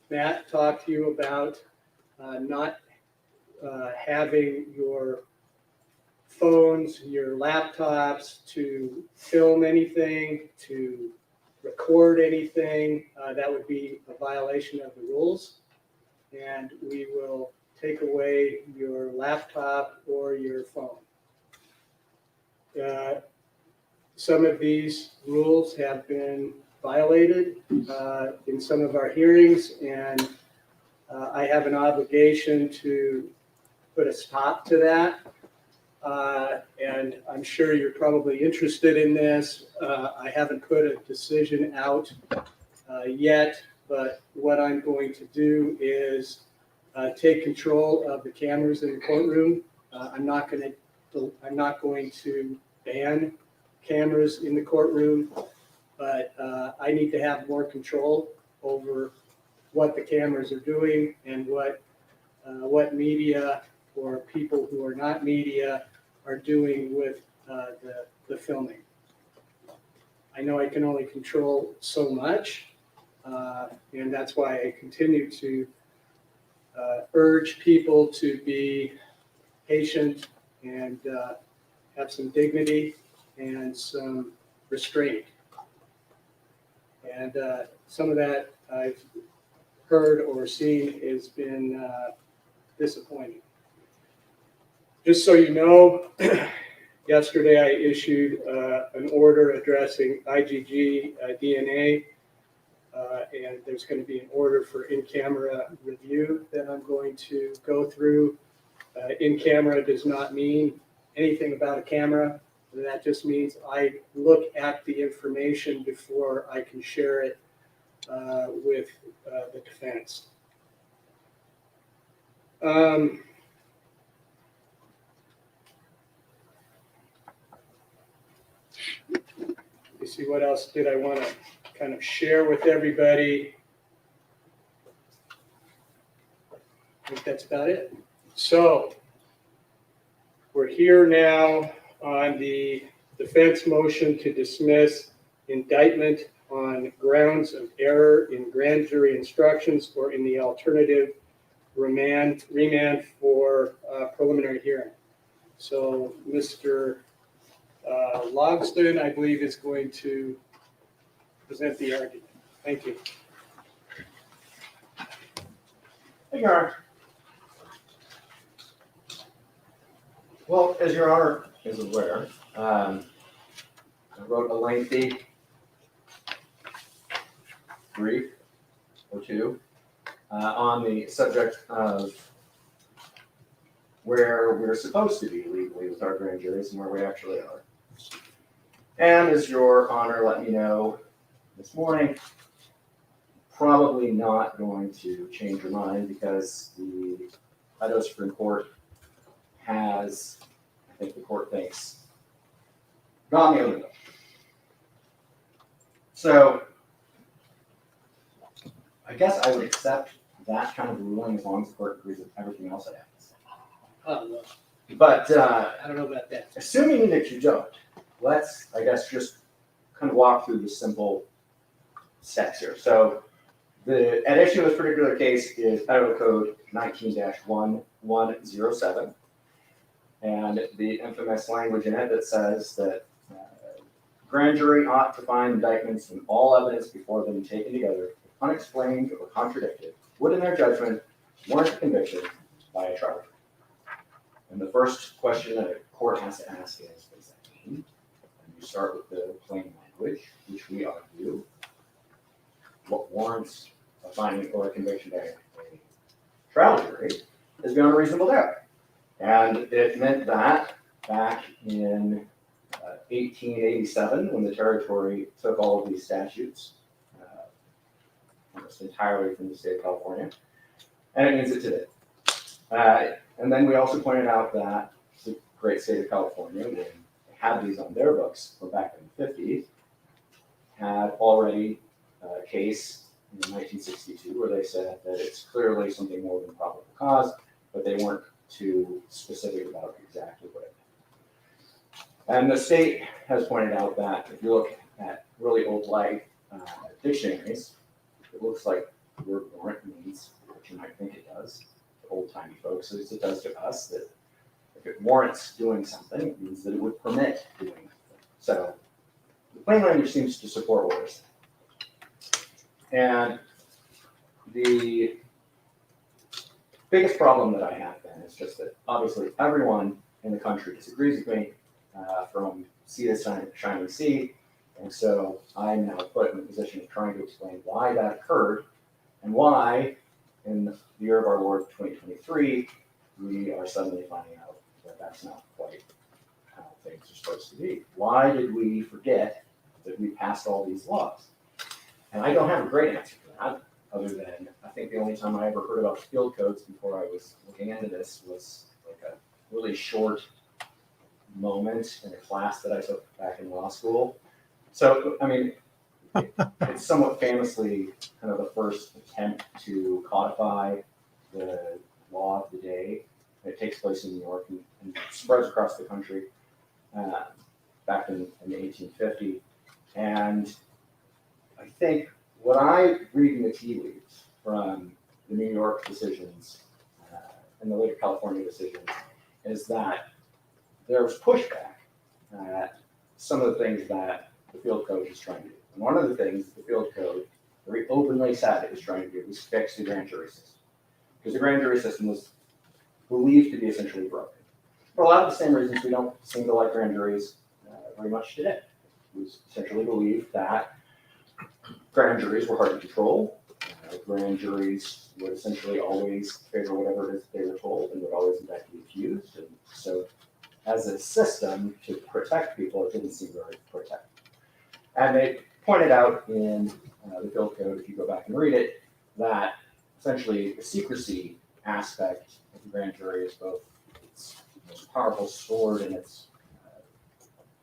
Matt talk to you about not having your phones, your laptops to film anything, to record anything. That would be a violation of the rules. And we will take away your laptop or your phone. Some of these rules have been violated in some of our hearings, and I have an obligation to put a stop to that. And I'm sure you're probably interested in this. I haven't put a decision out yet, but what I'm going to do is take control of the cameras in the courtroom. I'm not going to ban cameras in the courtroom, but I need to have more control over what the cameras are doing and what media or people who are not media are doing with the filming. I know I can only control so much, and that's why I continue to urge people to be patient and have some dignity and some restraint. And some of that I've heard or seen has been disappointing. Just so you know, yesterday I issued an order addressing IgG DNA, and there's going to be an order for in-camera review that I'm going to go through. In-camera does not mean anything about a camera. That just means I look at the information before I can share it with the defense. You see, what else did I want to kind of share with everybody? I think that's about it. So we're here now on the defense motion to dismiss indictment on grounds of error in grand jury instructions or in the alternative remand for preliminary hearing. So Mr. Logston, I believe, is going to present the argument. Thank you. Hey, Your Honor. Well, as Your Honor is aware, I wrote a lengthy brief or two on the subject of where we're supposed to be legally with our grand juries and where we actually are. And as Your Honor let me know this morning, probably not going to change your mind because the Idaho Supreme Court has, I think the court thinks, got me on the bill. So I guess I would accept that kind of ruling as long as the court agrees with everything else I have to say. Oh, no. But I don't know about that. assuming that you don't, let's, I guess, just kind of walk through the simple steps here. So at issue in this particular case is Idaho Code 19-1107. And the infamous language in it that says that grand jury ought to find indictments and all evidence before them taken together, unexplained or contradicted, would in their judgment warrant a conviction by a trial. And the first question that a court has to ask is, what does that mean? And you start with the plain language, which we argue, what warrants a finding or a conviction by a trial jury is beyond a reasonable doubt. And it meant that back in 1887, when the territory took all of these statutes, almost entirely from the state of California, and it means it today. And then we also pointed out that the great state of California, when they had these on their books from back in the 50s, had already a case in 1962 where they said that it's clearly something more than probable cause, but they weren't too specific about exactly what it meant. And the state has pointed out that if you look at really old light dictionaries, it looks like the word warrant means what you might think it does to old-timey folks, as it does to us, that if it warrants doing something, it means that it would permit doing something. So the plain language seems to support what we're saying. And the biggest problem that I have then is just that obviously everyone in the country disagrees with me, from sea to shining sea. And so I'm now put in the position of trying to explain why that occurred and why in the year of our Lord 2023, we are suddenly finding out that that's not quite how things are supposed to be. Why did we forget that we passed all these laws? And I don't have a great answer for that. other than I think the only time I ever heard about field codes before I was looking into this was like a really short moment in a class that I took back in law school. So, I mean, it's somewhat famously kind of the first attempt to codify the law of the day. It takes place in New York and spreads across the country back in 1850. And I think what I read in the tea leaves from the New York decisions and the later California decisions is that there was pushback at some of the things that the field code is trying to do. And one of the things the field code very openly said it was trying to do was fix the grand jury system. Because the grand jury system was believed to be essentially broken. For a lot of the same reasons we don't seem to like grand juries very much today. It was essentially believed that grand juries were hard to control. Grand juries would essentially always favor whatever it is they were told and would always indict the accused. And so as a system to protect people, it didn't seem very protective. And they pointed out in the field code, if you go back and read it, that essentially the secrecy aspect of the grand jury is both its most powerful sword and its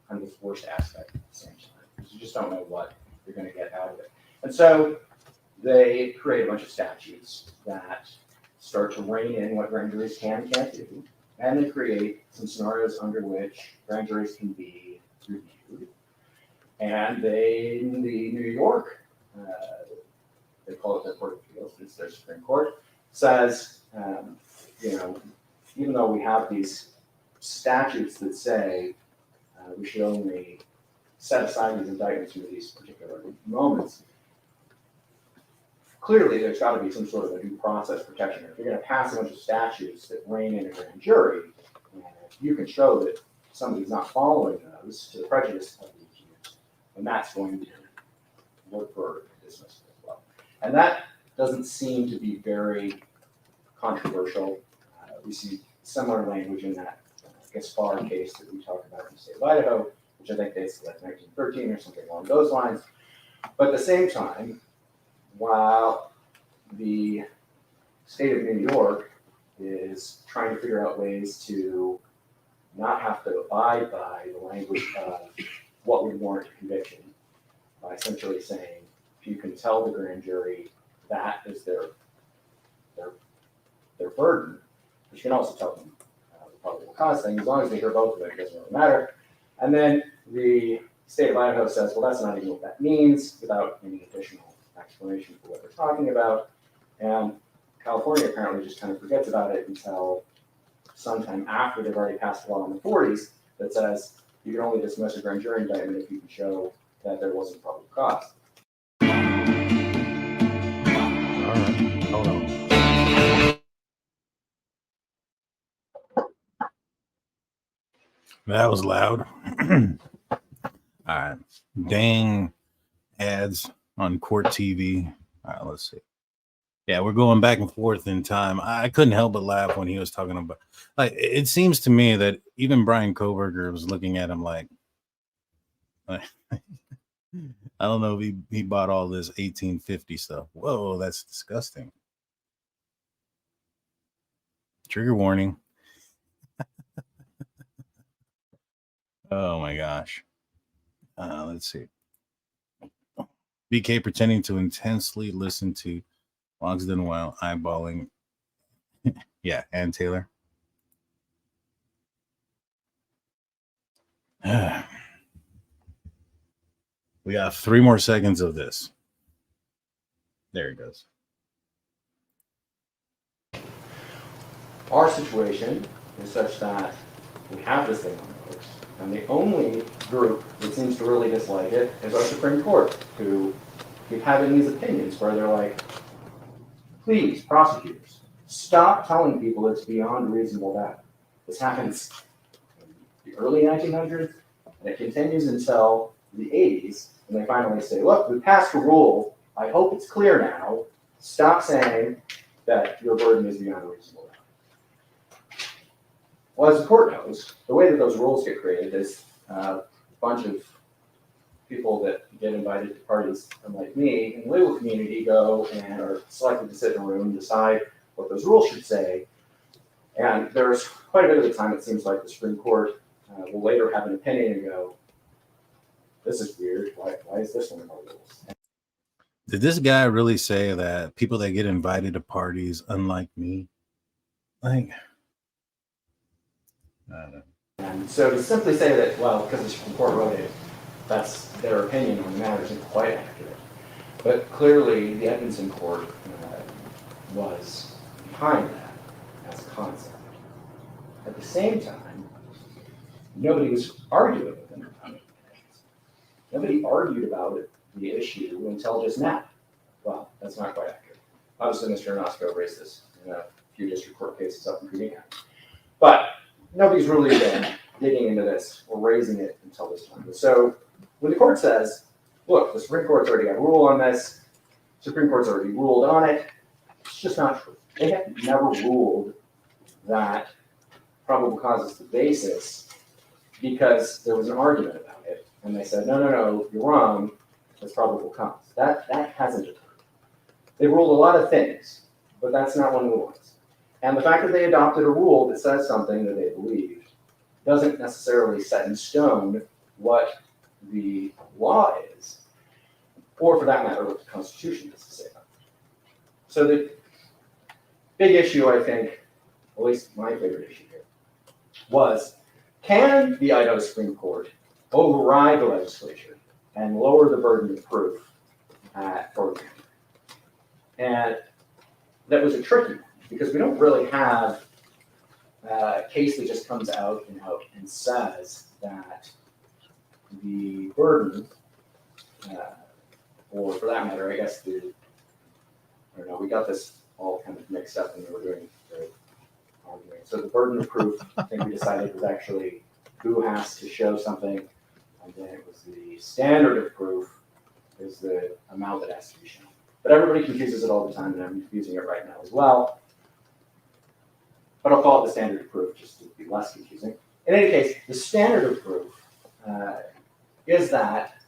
kind of its worst aspect at the same time. Because you just don't know what you're going to get out of it. And so they create a bunch of statutes that start to rein in what grand juries can and can't do. And they create some scenarios under which grand juries can be reviewed. And they, in the New York, they call it their Court of Appeals, it's their Supreme Court, says, even though we have these statutes that say we should only set aside these indictments for these particular moments, clearly there's got to be some sort of a due process protection. If you're going to pass a bunch of statutes that rein in a grand jury, if you can show that somebody's not following those to the prejudice of the accused, then that's going to work for dismissal as well. And that doesn't seem to be very controversial. We see similar language in that Gaspar case that we talked about in the state of Idaho, which I think dates to like 1913 or something along those lines. But at the same time, while the state of New York is trying to figure out ways to not have to abide by the language of what would warrant a conviction, by essentially saying, if you can tell the grand jury that is their burden, but you can also tell them the probable cause thing, as long as they hear both of it, it doesn't really matter. And then the state of Idaho says, well, that's not even what that means, without any additional explanation for what they're talking about. And California apparently just kind of forgets about it until sometime after they've already passed a law in the 40s that says you can only dismiss a grand jury indictment if you can show that there wasn't probable cause. All right, hold on. That was loud. All right. Dang ads on court TV. All right, let's see. Yeah, we're going back and forth in time. I couldn't help but laugh when he was talking about, like, it seems to me that even Bryan Kohberger was looking at him like I don't know if he bought all this 1850 stuff. Whoa, that's disgusting. Trigger warning. Oh my gosh. Let's see. BK pretending to intensely listen to Logsden while eyeballing. Yeah, Ann Taylor. We got 3 more seconds of this. There it goes. Our situation is such that we have this thing on the books, and the only group that seems to really dislike it is our Supreme Court, who keep having these opinions where they're like, please, prosecutors, stop telling people it's beyond reasonable doubt. This happens in the early 1900s, and it continues until the 80s, and they finally say, look, we passed a rule. I hope it's clear now. Stop saying that your burden is beyond reasonable doubt. Well, as the court knows, the way that those rules get created is a bunch of people that get invited to parties, unlike me, in the legal community go and are selected to sit in a room and decide what those rules should say. And there's quite a bit of the time it seems like the Supreme Court will later have an opinion and go, this is weird, why is this one of our rules? Did this guy really say that people that get invited to parties, unlike me? Like, I don't know. And so to simply say that, well, because the Supreme Court wrote it, that's their opinion on the matter isn't quite accurate. But clearly, the Edmonton court was behind that as a concept. At the same time, nobody was arguing with them about it. Nobody argued about it, the issue, until just now. Well, that's not quite accurate. Obviously, Mr. Moscow raised this in a few district court cases up in Green County. But nobody's really been digging into this or raising it until this time. So when the court says, look, the Supreme Court's already got a rule on this, Supreme Court's already ruled on it, it's just not true. They have never ruled that probable cause is the basis because there was an argument about it. And they said, no, you're wrong, it's probable cause. That hasn't occurred. They ruled a lot of things, but that's not one of the ones. And the fact that they adopted a rule that says something that they believed doesn't necessarily set in stone what the law is, or for that matter, what the Constitution has to say about it. So the big issue, I think, at least my favorite issue here, was can the Idaho Supreme Court override the legislature and lower the burden of proof for example? And that was a tricky one because we don't really have a case that just comes out and says that the burden, or for that matter, I guess I don't know, we got this all kind of mixed up when we were doing the arguing. So the burden of proof, I think we decided was actually who has to show something, and then it was the standard of proof is the amount that has to be shown. But everybody confuses it all the time, and I'm confusing it right now as well. But I'll call it the standard of proof just to be less confusing. In any case, the standard of proof is that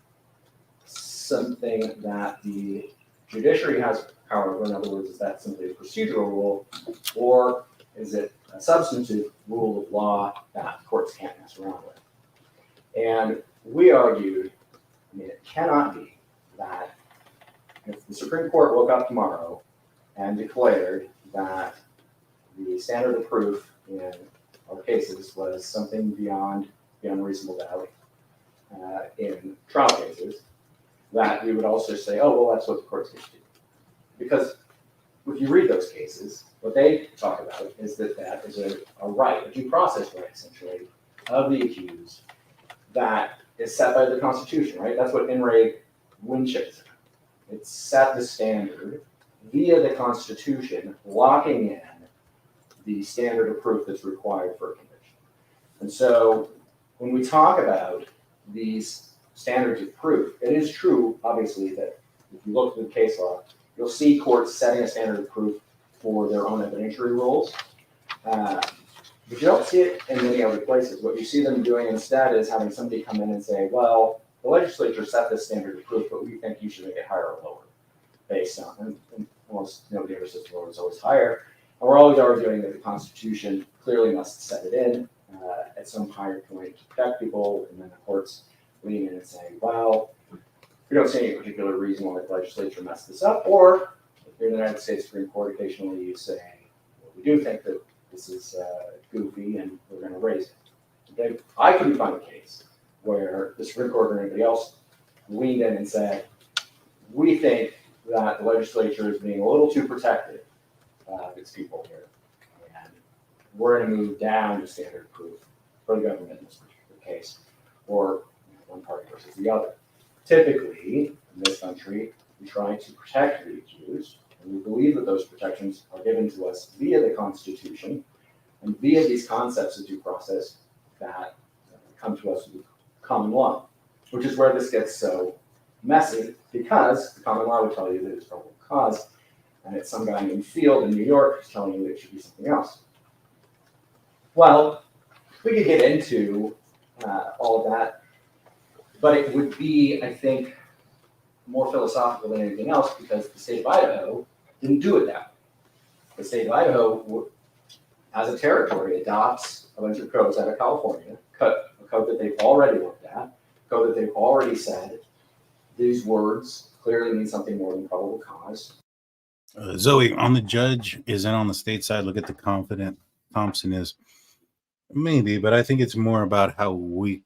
something that the judiciary has power over? In other words, is that simply a procedural rule, or is it a substantive rule of law that courts can't mess around with? And we argued, it cannot be that if the Supreme Court woke up tomorrow and declared that the standard of proof in our cases was something beyond the unreasonable doubt in trial cases, that we would also say, oh, well, that's what the courts get to do. Because if you read those cases, what they talk about is that that is a right, a due process right, essentially, of the accused that is set by the Constitution, right? That's what In re Winship is. It set the standard via the Constitution, locking in the standard of proof that's required for a conviction. And so when we talk about these standards of proof, it is true, obviously, that if you look at the case law, you'll see courts setting a standard of proof for their own evidentiary rules. But you don't see it in many other places. What you see them doing instead is having somebody come in and say, well, the legislature set this standard of proof, but we think you should make it higher or lower based on, and almost nobody ever says lower is always higher. And we're always arguing that the Constitution clearly must set it in at some higher point to protect people, and then the courts lean in and say, well, we don't see any particular reason why the legislature messed this up, or if you're in the United States Supreme Court, occasionally you say, well, we do think that this is goofy and we're going to raise it. Okay? I couldn't find a case where the Supreme Court or anybody else leaned in and said, we think that the legislature is being a little too protective of its people here, and we're going to move down to standard proof for the government in this particular case, or one party versus the other. Typically, in this country, we try to protect the accused, and we believe that those protections are given to us via the Constitution and via these concepts of due process that come to us with common law, which is where this gets so messy, because the common law would tell you that it's probable cause, and it's some guy named Field in New York who's telling you that it should be something else. Well, we could get into all of that, But it would be, I think, more philosophical than anything else because the state of Idaho didn't do it that way. The state of Idaho, as a territory, adopts a bunch of codes out of California, a code that they've already looked at, a code that they've already said, these words clearly mean something more than probable cause. Zoe, on the judge is in on the state side. Look at the confident Thompson is. Maybe, but I think it's more about how weak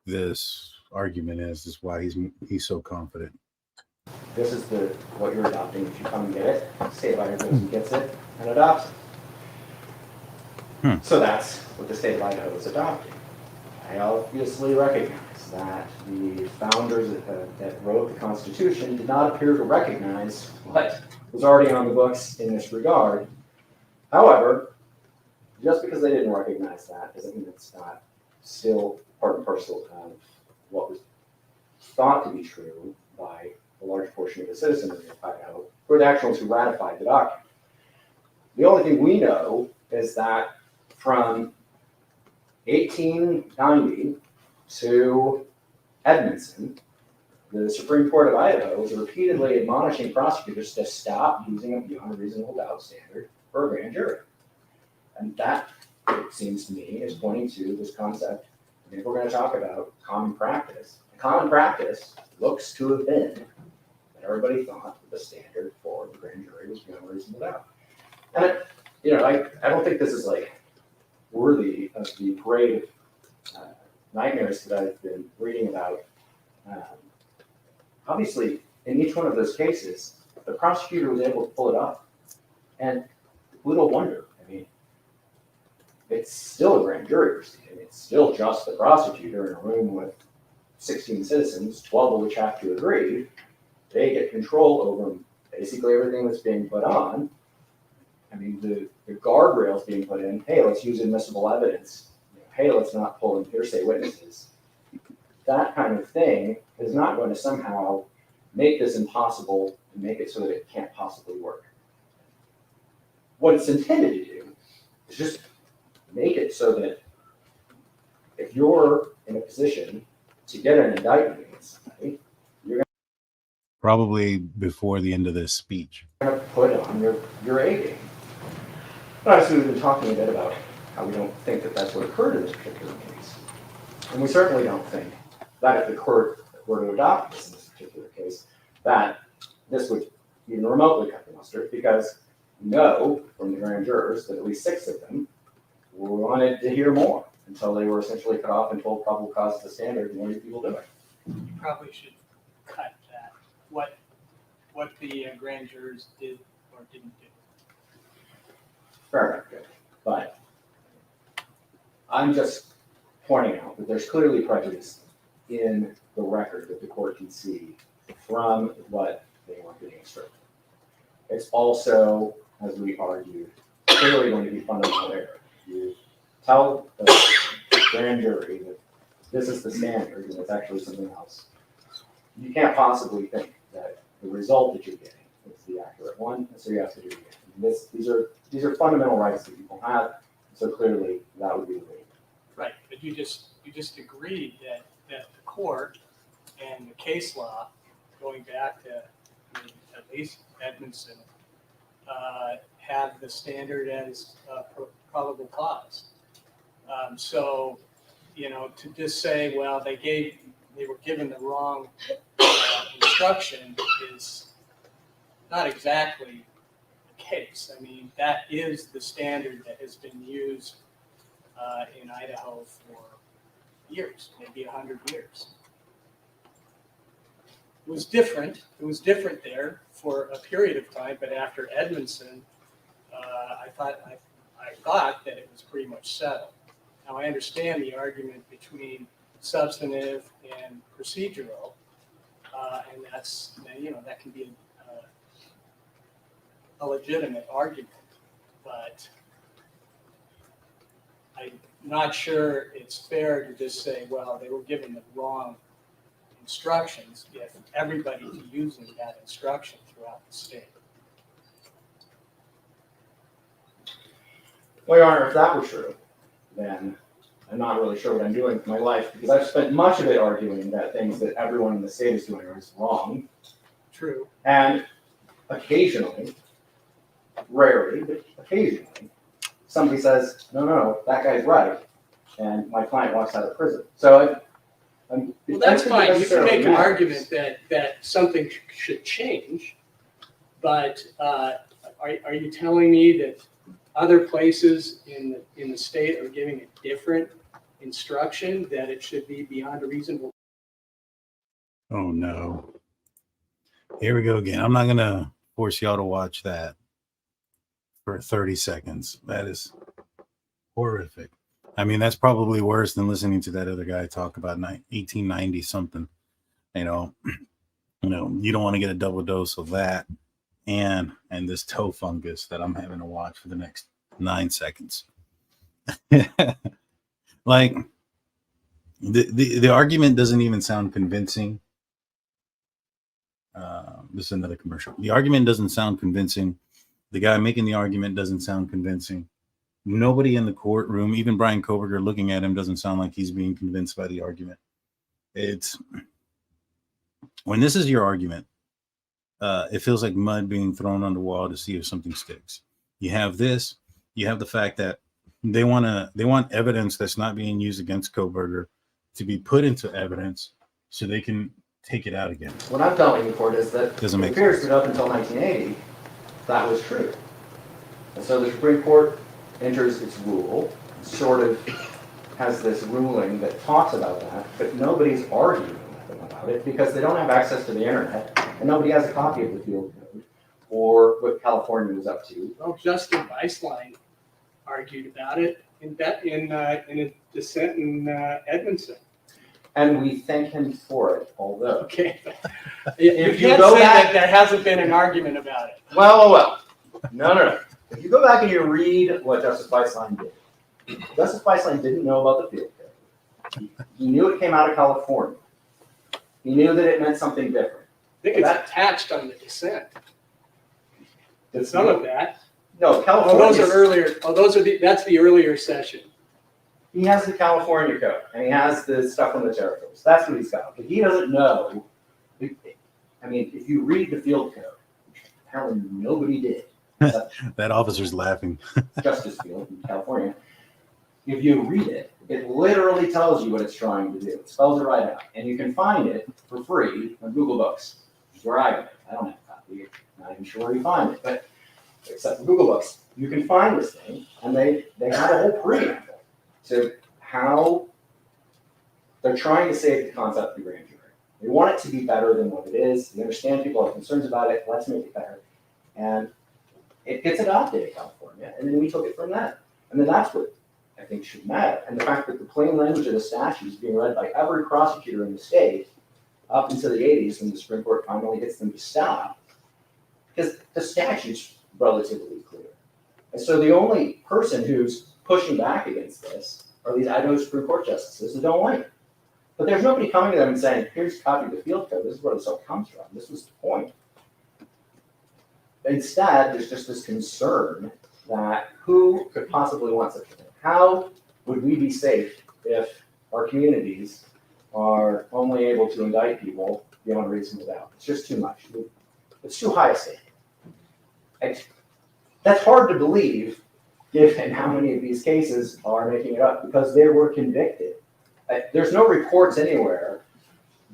this argument is why he's so confident. This is what you're adopting if you come and get it. The state of Idaho goes and gets it and adopts it. So that's what the state of Idaho is adopting. I obviously recognize that the founders that wrote the Constitution did not appear to recognize what was already on the books in this regard. However, just because they didn't recognize that doesn't mean it's not still part and parcel of what was thought to be true by a large portion of the citizenry of Idaho, who are the actual ones who ratified the document. The only thing we know is that from 1890 to Edmondson, the Supreme Court of Idaho was repeatedly admonishing prosecutors to stop using a beyond a reasonable doubt standard for a grand jury. And that, it seems to me, is pointing to this concept. I think we're going to talk about common practice. Common practice looks to have been that everybody thought that the standard for the grand jury was beyond a reasonable doubt. And I don't think this is like worthy of the grave nightmares that I've been reading about. Obviously, in each one of those cases, the prosecutor was able to pull it off. And little wonder, I mean, it's still a grand jury proceeding. It's still just the prosecutor in a room with 16 citizens, 12 of which have to agree. They get control over basically everything that's being put on. I mean, the guardrails being put in, hey, let's use admissible evidence. Hey, let's not pull in hearsay witnesses. That kind of thing is not going to somehow make this impossible and make it so that it can't possibly work. What it's intended to do is just make it so that if you're in a position to get an indictment against somebody, you're Probably before the end of this speech. going to put on your A game. Obviously, we've been talking a bit about how we don't think that that's what occurred in this particular case. And we certainly don't think that if the court were to adopt this in this particular case, that this would even remotely cut the mustard, because we know from the grand jurors that at least 6 of them wanted to hear more until they were essentially cut off and told probable cause is the standard and what are you people doing? You probably should cut that, what the grand jurors did or didn't do. Fair enough, good. But I'm just pointing out that there's clearly prejudice in the record that the court can see from what they want to instruct. It's also, as we argued, clearly going to be fundamental error. You tell the grand jury that this is the standard and it's actually something else. You can't possibly think that the result that you're getting is the accurate one, and so you have to do it again. These are fundamental rights that people have, so clearly that would be the way. Right, but you just agreed that the court and the case law, going back to at least Edmondson, have the standard as probable cause. So, to just say, well, they were given the wrong instruction is not exactly the case. I mean, that is the standard that has been used in Idaho for years, maybe 100 years. It was different. It was different there for a period of time, but after Edmondson, I thought that it was pretty much settled. Now I understand the argument between substantive and procedural, and that's that can be a legitimate argument, but I'm not sure it's fair to just say, well, they were given the wrong instructions if everybody's using that instruction throughout the state. Well, Your Honor, if that were true, then I'm not really sure what I'm doing with my life because I've spent much of it arguing that things that everyone in the state is doing is wrong. True. And occasionally, rarely, but occasionally, somebody says, no, that guy's right. And my client walks out of prison. So Well, that's fine. You can make an argument that something should change, but are you telling me that other places in the state are giving a different instruction that it should be beyond a reasonable? Oh no. Here we go again. I'm not gonna force y'all to watch that for 30 seconds. That is horrific. I mean, that's probably worse than listening to that other guy talk about 1890 something. You know, you don't want to get a double dose of that and this toe fungus that I'm having to watch for the next 9 seconds. Like the argument doesn't even sound convincing. This is another commercial. The argument doesn't sound convincing. The guy making the argument doesn't sound convincing. Nobody in the courtroom, even Bryan Kohberger looking at him, doesn't sound like he's being convinced by the argument. It's when this is your argument, it feels like mud being thrown on the wall to see if something sticks. You have this, you have the fact that they want evidence that's not being used against Kohberger to be put into evidence so they can take it out again. What I'm telling you, Court, is that it Doesn't make appears that up until 1980, that was true. And so the Supreme Court enters its rule, sort of has this ruling that talks about that, but nobody's arguing with them about it because they don't have access to the internet and nobody has a copy of the field code or what California was up to. Well, Justin Weisslein argued about it in a dissent in Edmondson. And we thank him for it, although. Okay. If you you can't go say back, that there hasn't been an argument about it. well. No. If you go back and you read what Justice Weisslein did, Justice Weisslein didn't know about the field code. He knew it came out of California. He knew that it meant something different. I think it's attached on the dissent. Some of that. No, California. Oh, those are earlier. Oh, that's the earlier session. He has the California code, and he has the stuff from the territories. That's what he's got. But he doesn't know. I mean, if you read the field code, apparently nobody did. That officer's laughing. Justice Field in California. If you read it, it literally tells you what it's trying to do. It spells it right out. And you can find it for free on Google Books, which is where I got it. I don't have a copy. I'm not even sure where you find it, but except for Google Books. You can find this thing, and they have a whole preamble to how they're trying to save the concept of the grand jury. They want it to be better than what it is. They understand people have concerns about it. Let's make it better. And it gets adopted in California, and then we took it from that. And then that's what I think should matter. And the fact that the plain language of the statute is being read by every prosecutor in the state up into the 80s when the Supreme Court finally gets them to stop, because the statute's relatively clear. And so the only person who's pushing back against this are these Idaho Supreme Court justices who don't like it. But there's nobody coming to them and saying, here's a copy of the field code. This is where this all comes from. This was the point. Instead, there's just this concern that who could possibly want such a thing? How would we be safe if our communities are only able to indict people beyond reasonable doubt? It's just too much. It's too high a stake. That's hard to believe given how many of these cases are making it up because they were convicted. There's no reports anywhere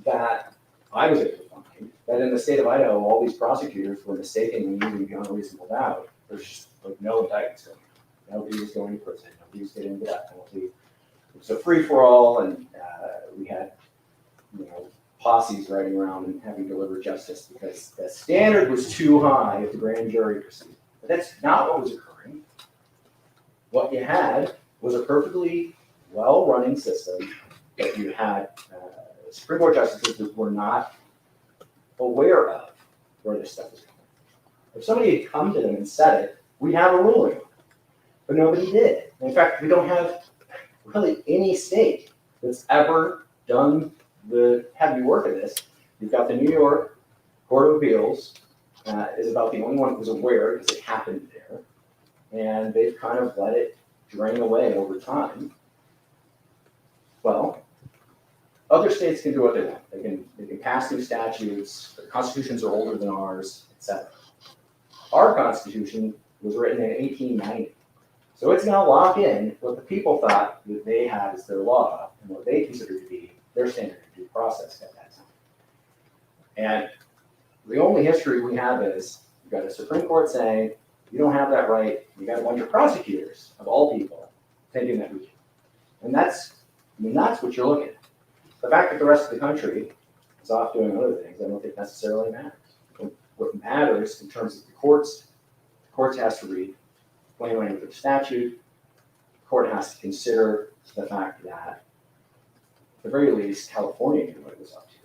that I was able to find that in the state of Idaho, all these prosecutors were mistakenly using beyond a reasonable doubt. There's just like no indictments going on. Nobody was going to prison. Nobody was getting the death penalty. It was a free-for-all, and we had, posses riding around and having to deliver justice because the standard was too high of the grand jury proceeding. But that's not what was occurring. What you had was a perfectly well-running system that you had Supreme Court justices that were not aware of where this stuff was coming. If somebody had come to them and said it, we have a ruling. But nobody did. In fact, we don't have really any state that's ever done the heavy work of this. You've got the New York Court of Appeals is about the only one that was aware because it happened there. And they've kind of let it drain away over time. Well, other states can do what they want. They can pass new statutes. Their constitutions are older than ours, etc. Our Constitution was written in 1890. So it's going to lock in what the people thought that they had as their law and what they considered to be their standard of due process at that time. And the only history we have is you've got a Supreme Court saying, you don't have that right. You got a bunch of prosecutors, of all people, thinking that we do. And that's what you're looking at. The fact that the rest of the country is off doing other things, I don't think necessarily matters. What matters in terms of the courts has to read plain language of the statute. The court has to consider the fact that, at the very least, California knew what it was up to,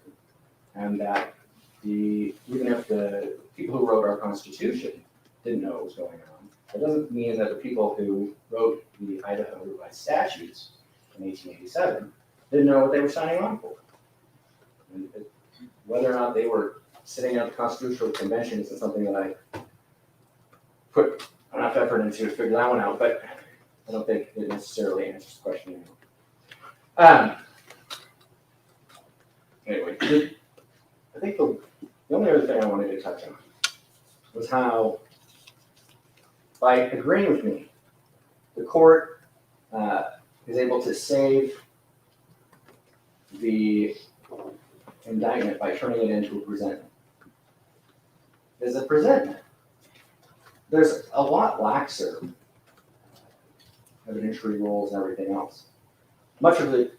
and that even if the people who wrote our Constitution didn't know what was going on, that doesn't mean that the people who wrote the Idaho revised statutes in 1887 didn't know what they were signing on for. And whether or not they were sitting at the Constitutional Convention isn't something that I put enough effort into to figure that one out, but I don't think it necessarily answers the question anyway. I think the only other thing I wanted to touch on was how, by agreeing with me, the court is able to save the indictment by turning it into a presentment. As a presentment, there's a lot laxer evidentiary rules and everything else. Much of the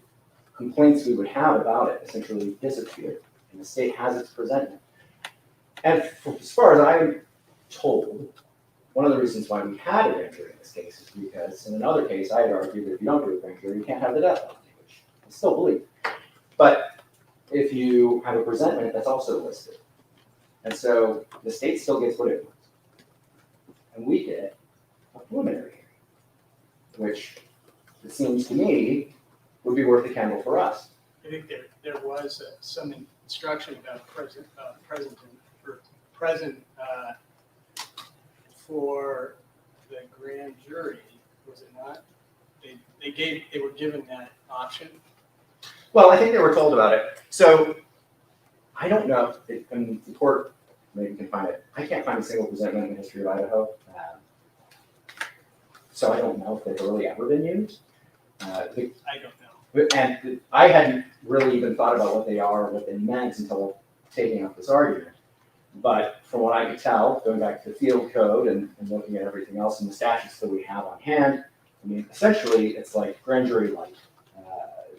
complaints we would have about it essentially disappear, and the state has its presentment. And as far as I'm told, one of the reasons why we had a grand jury in this case is because in another case, I had argued that if you don't do a grand jury, you can't have the death penalty, which I still believe. But if you have a presentment, that's also listed. And so the state still gets what it wants. And we get a preliminary hearing, which it seems to me would be worth the candle for us. I think there was some instruction about present for the grand jury, was it not? They were given that option. Well, I think they were told about it. So I don't know if the court maybe can find it. I can't find a single presentment in the history of Idaho. So I don't know if they've really ever been used. I don't know. And I hadn't really even thought about what they are, what they meant until taking up this argument. But from what I could tell, going back to the field code and looking at everything else in the statutes that we have on hand, I mean, essentially it's like grand jury light.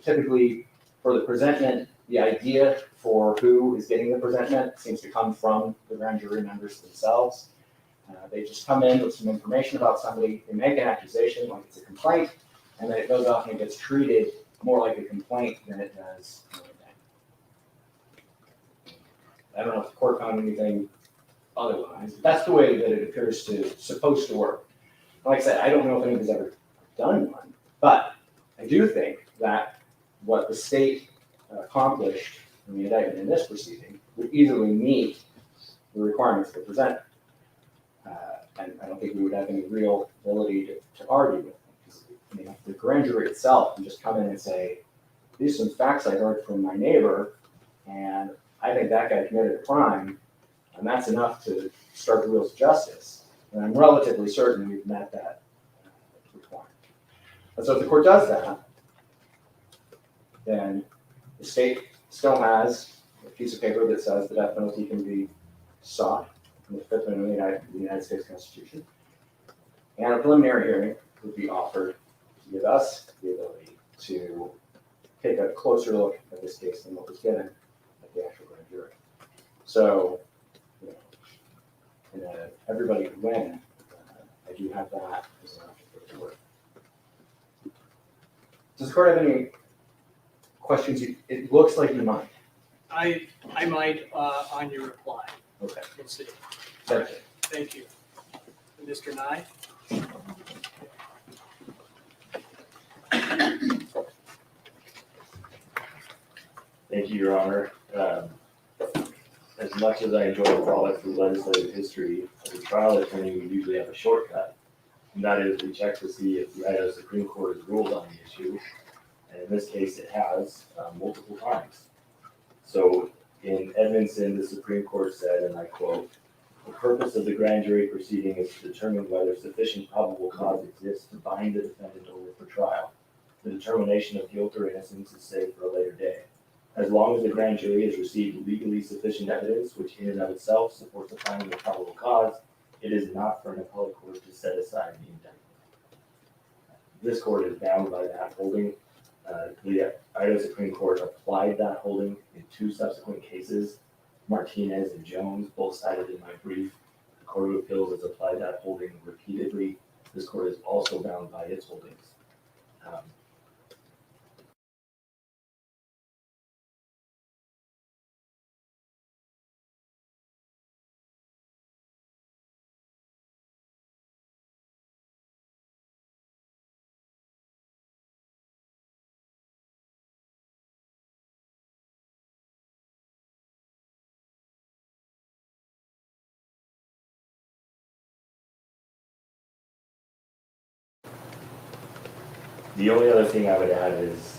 Typically for the presentment, the idea for who is getting the presentment seems to come from the grand jury members themselves. They just come in with some information about somebody, they make an accusation like it's a complaint, and then it goes off and it gets treated more like a complaint than it does anything. I don't know if the court found anything otherwise. That's the way that it appears supposed to work. Like I said, I don't know if anybody's ever done one, but I do think that what the state accomplished in the indictment in this proceeding would easily meet the requirements for presentment. And I don't think we would have any real ability to argue with them. I mean, the grand jury itself can just come in and say, these are some facts I heard from my neighbor, and I think that guy committed a crime, and that's enough to start the wheels of justice. And I'm relatively certain we've met that requirement. And so if the court does that, then the state still has a piece of paper that says the death penalty can be sought in the Fifth Amendment of the United States Constitution. And a preliminary hearing would be offered to give us the ability to take a closer look at this case than what was given at the actual grand jury. So, you know, everybody could win. I do have that as an option for the court. Does the court have any questions? It looks like you might. I might on your reply. Okay. We'll see. Thank you. Thank you. Mr. Nye? Thank you, Your Honor. As much as I enjoy the frolic through legislative history, as a trial attorney, we usually have a shortcut. And that is we check to see if the Idaho Supreme Court has ruled on the issue. And In this case, it has multiple times. So in Edmondson, the Supreme Court said, and I quote, "The purpose of the grand jury proceeding is to determine whether sufficient probable cause exists to bind the defendant over for trial. The determination of guilt or innocence is saved for a later day. As long as the grand jury has received legally sufficient evidence, which in and of itself supports a finding of probable cause, it is not for an appellate court to set aside the indictment." This court is bound by that holding. The Idaho Supreme Court applied that holding in 2 subsequent cases, Martinez and Jones, both cited in my brief. The Court of Appeals has applied that holding repeatedly. This court is also bound by its holdings. The only other thing I would add is,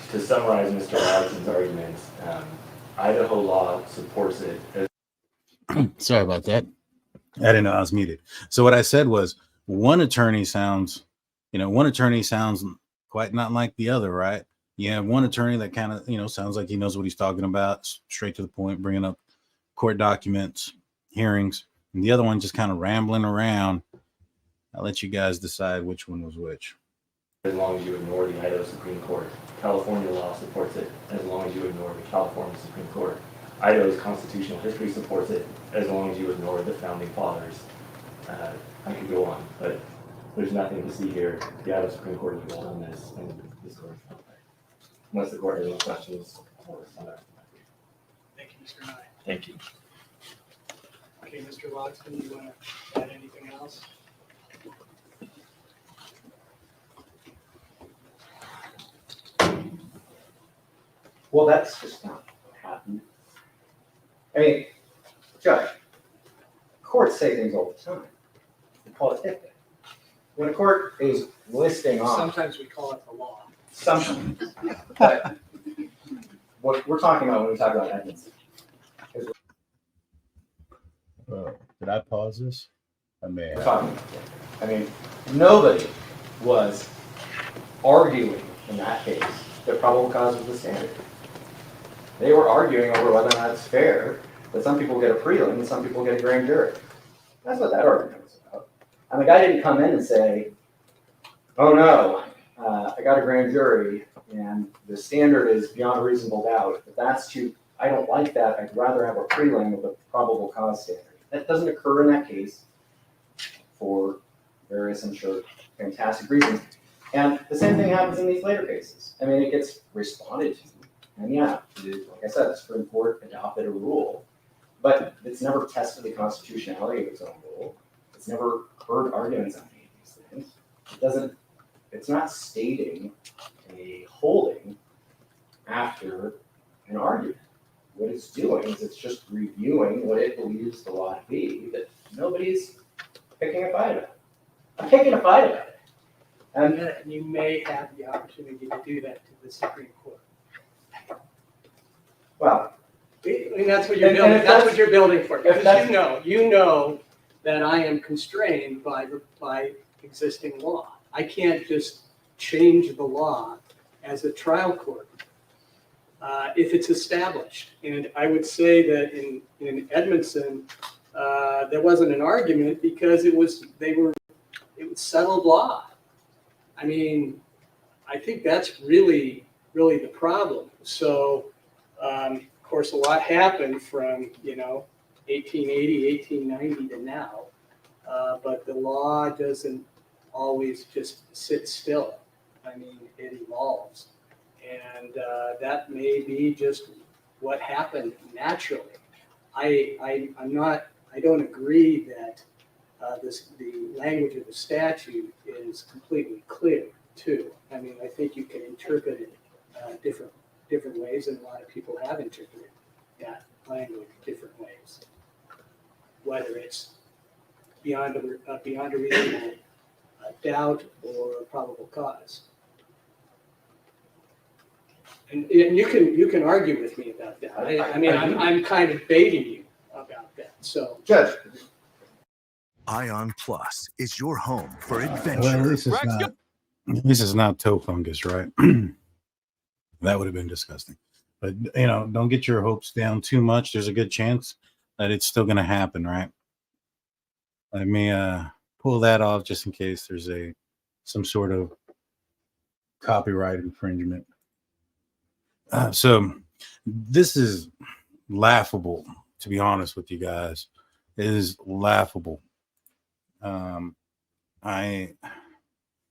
to summarize Mr. Allison's arguments, Idaho law supports it. Sorry about that. I didn't know I was muted. So what I said was one attorney sounds quite not like the other, right? You have one attorney that kind of, sounds like he knows what he's talking about, straight to the point, bringing up court documents, hearings, and the other one just kind of rambling around. I'll let you guys decide which one was which. As long as you ignore the Idaho Supreme Court. California law supports it as long as you ignore the California Supreme Court. Idaho's constitutional history supports it as long as you ignore the founding fathers. I could go on, but there's nothing to see here. The Idaho Supreme Court has ruled on this, and this court is not. Unless the court has any questions. Thank you, Mr. Nye. Thank you. Okay, Mr. Logston, you want to add anything else? Well, that's just not what happened. I mean, Judge, courts say things all the time. We call it dicta. When a court is listing off, Sometimes we call it the law. sometimes, but what we're talking about when we talk about evidence. Did I pause this? I may have. I mean, nobody was arguing in that case that probable cause was the standard. They were arguing over whether or not it's fair that some people get a prelim and some people get a grand jury. That's what that argument was about. And the guy didn't come in and say, "Oh no, I got a grand jury and the standard is beyond a reasonable doubt. But I don't like that. I'd rather have a prelim with a probable cause standard." That doesn't occur in that case for various, I'm sure, fantastic reasons. And the same thing happens in these later cases. I mean, it gets responded to. And yeah, like I said, the Supreme Court adopted a rule, but it's never tested the constitutionality of its own rule. It's never heard arguments on any of these things. It's not stating a holding after an argument. What it's doing is it's just reviewing what it believes the law to be that nobody's picking a fight about. I'm picking a fight about it. And you may have the opportunity to do that to the Supreme Court. Well, I mean, that's what you're building. That's what you're building for. Because you know that I am constrained by existing law. I can't just change the law as a trial court if it's established. And I would say that in Edmondson, there wasn't an argument because it was settled law. I mean, I think that's really the problem. So, of course, a lot happened from 1880, 1890 to now, but the law doesn't always just sit still. I mean, it evolves, and that may be just what happened naturally. I don't agree that the language of the statute is completely clear too. I mean, I think you can interpret it different ways, and a lot of people have interpreted that language different ways. Whether it's beyond a reasonable doubt or probable cause. And you can argue with me about that. I mean, I'm kind of baiting you about that, so. Judge, Ion Plus is your home for Well, adventure. at least it's not toe fungus, right? That would have been disgusting. But don't get your hopes down too much. There's a good chance that it's still going to happen, right? Let me pull that off just in case there's some sort of copyright infringement. So this is laughable, to be honest with you guys. It is laughable.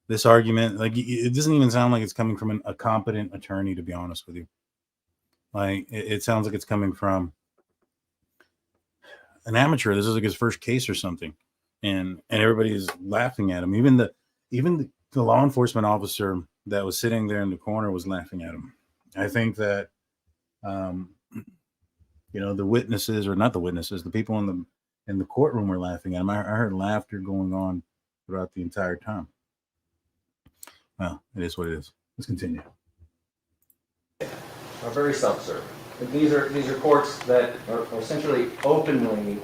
This argument, like, it doesn't even sound like it's coming from a competent attorney, to be honest with you. Like, it sounds like it's coming from an amateur. This is like his first case or something, and everybody's laughing at him. Even the law enforcement officer that was sitting there in the corner was laughing at him. I think that the witnesses, or not the witnesses, the people in the courtroom were laughing at him. I heard laughter going on throughout the entire time. Well, it is what it is. Let's continue. are very self-serving. These are courts that are essentially openly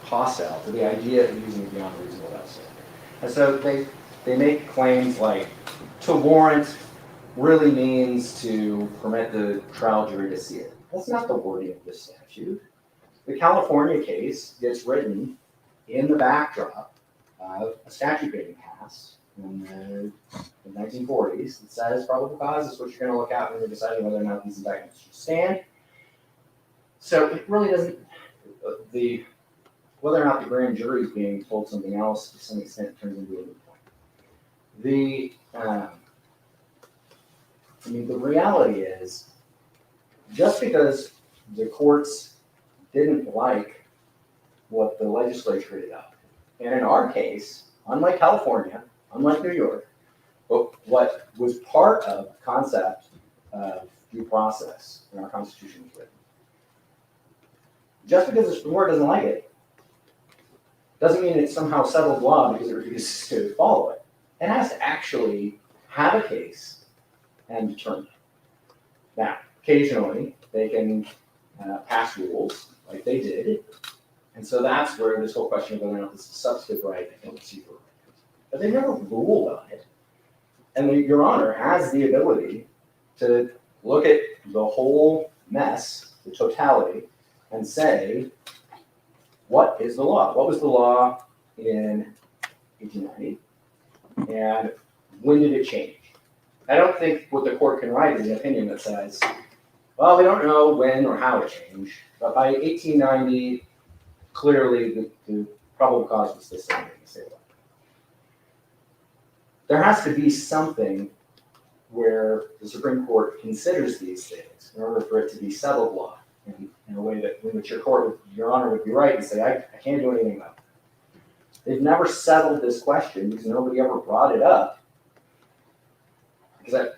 hostile to the idea of using beyond reasonable doubt standard. And so they make claims like to warrant really means to permit the trial jury to see it. That's not the wording of this statute. The California case gets written in the backdrop of a statute being passed in the 1940s that says probable cause is what you're going to look at when you're deciding whether or not these indictments should stand. So it really doesn't, whether or not the grand jury is being told something else to some extent turns into a moot point. The reality is, just because the courts didn't like what the legislature did up, and in our case, unlike California, unlike New York, but what was part of the concept of due process in our Constitution was written. Just because the Supreme Court doesn't like it, doesn't mean it's somehow settled law because it refuses to follow it. It has to actually have a case and determine. Now, occasionally, they can pass rules like they did, and so that's where this whole question of whether or not this is a substantive right and a procedural right. But they never ruled on it. And Your Honor has the ability to look at the whole mess, the totality, and say, what is the law? What was the law in 1890? And when did it change? I don't think what the court can write is an opinion that says, well, we don't know when or how it changed, but by 1890, clearly the probable cause was the same in the state law. There has to be something where the Supreme Court considers these things in order for it to be settled law in a way that in which Your Honor would be right and say, I can't do anything about it. They've never settled this question because nobody ever brought it up. Because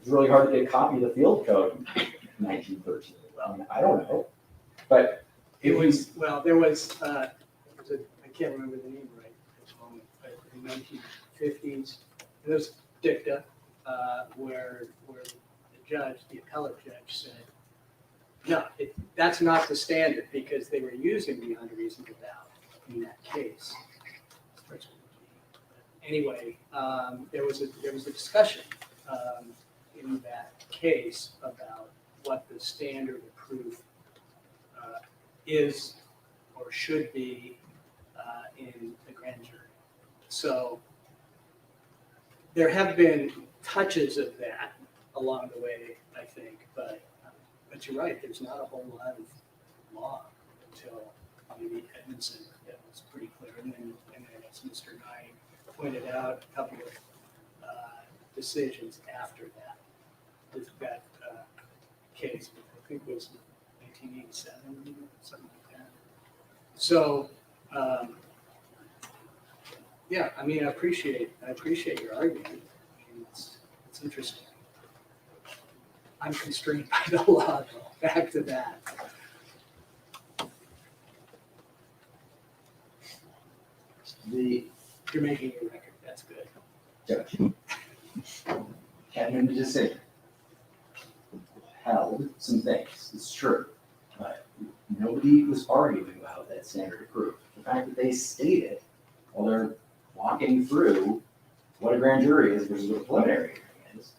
it's really hard to get a copy of the field code in 1913. Well, I don't know. But There was, I can't remember the name right at this moment, but in the 1950s, there was dicta where the appellate judge said, no, that's not the standard because they were using beyond a reasonable doubt in that case. Anyway, there was a discussion in that case about what the standard of proof is or should be in the grand jury. So there have been touches of that along the way, I think, but you're right, there's not a whole lot of law until maybe Edmondson that was pretty clear. And then as Mr. Nye pointed out, a couple of decisions after that. With that case, I think it was 1987, something like that. So, yeah, I appreciate your argument. It's interesting. I'm constrained by the law, though. Back to that. You're making a record. That's good. Judge, can't make a decision. withheld some things. It's true. But nobody was arguing about that standard of proof. The fact that they stated while they're walking through what a grand jury is versus what a preliminary hearing is,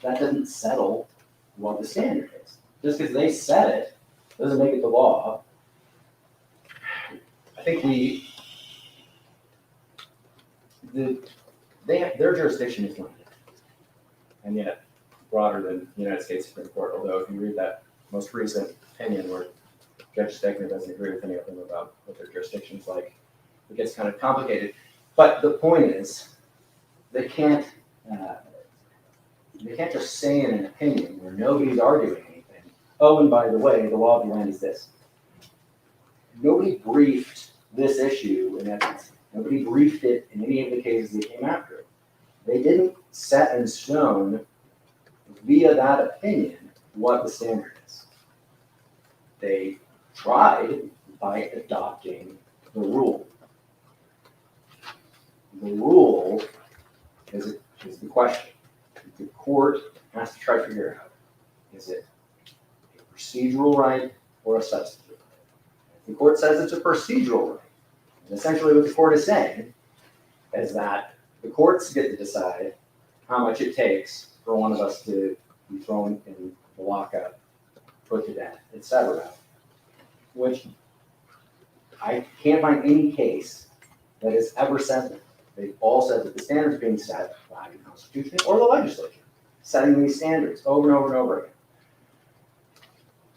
that doesn't settle what the standard is. Just because they said it doesn't make it the law. I think their jurisdiction is limited, and yet broader than the United States Supreme Court. Although if you read that most recent opinion where Judge Stegner doesn't agree with any of them about what their jurisdiction is like, it gets kind of complicated. But the point is, they can't just say in an opinion where nobody's arguing anything, oh, and by the way, the law of the land is this. Nobody briefed this issue in essence. Nobody briefed it in any of the cases that came after it. They didn't set in stone via that opinion what the standard is. They tried by adopting the rule. The rule is the question. The court has to try to figure out, is it a procedural right or a substantive right? If the court says it's a procedural right, and essentially what the court is saying is that the courts get to decide how much it takes for one of us to be thrown in the lockup, put to death, etc. Which I can't find any case that has ever said that. They've all said that the standards being set by the Constitution or the legislature, setting these standards over and over and over again.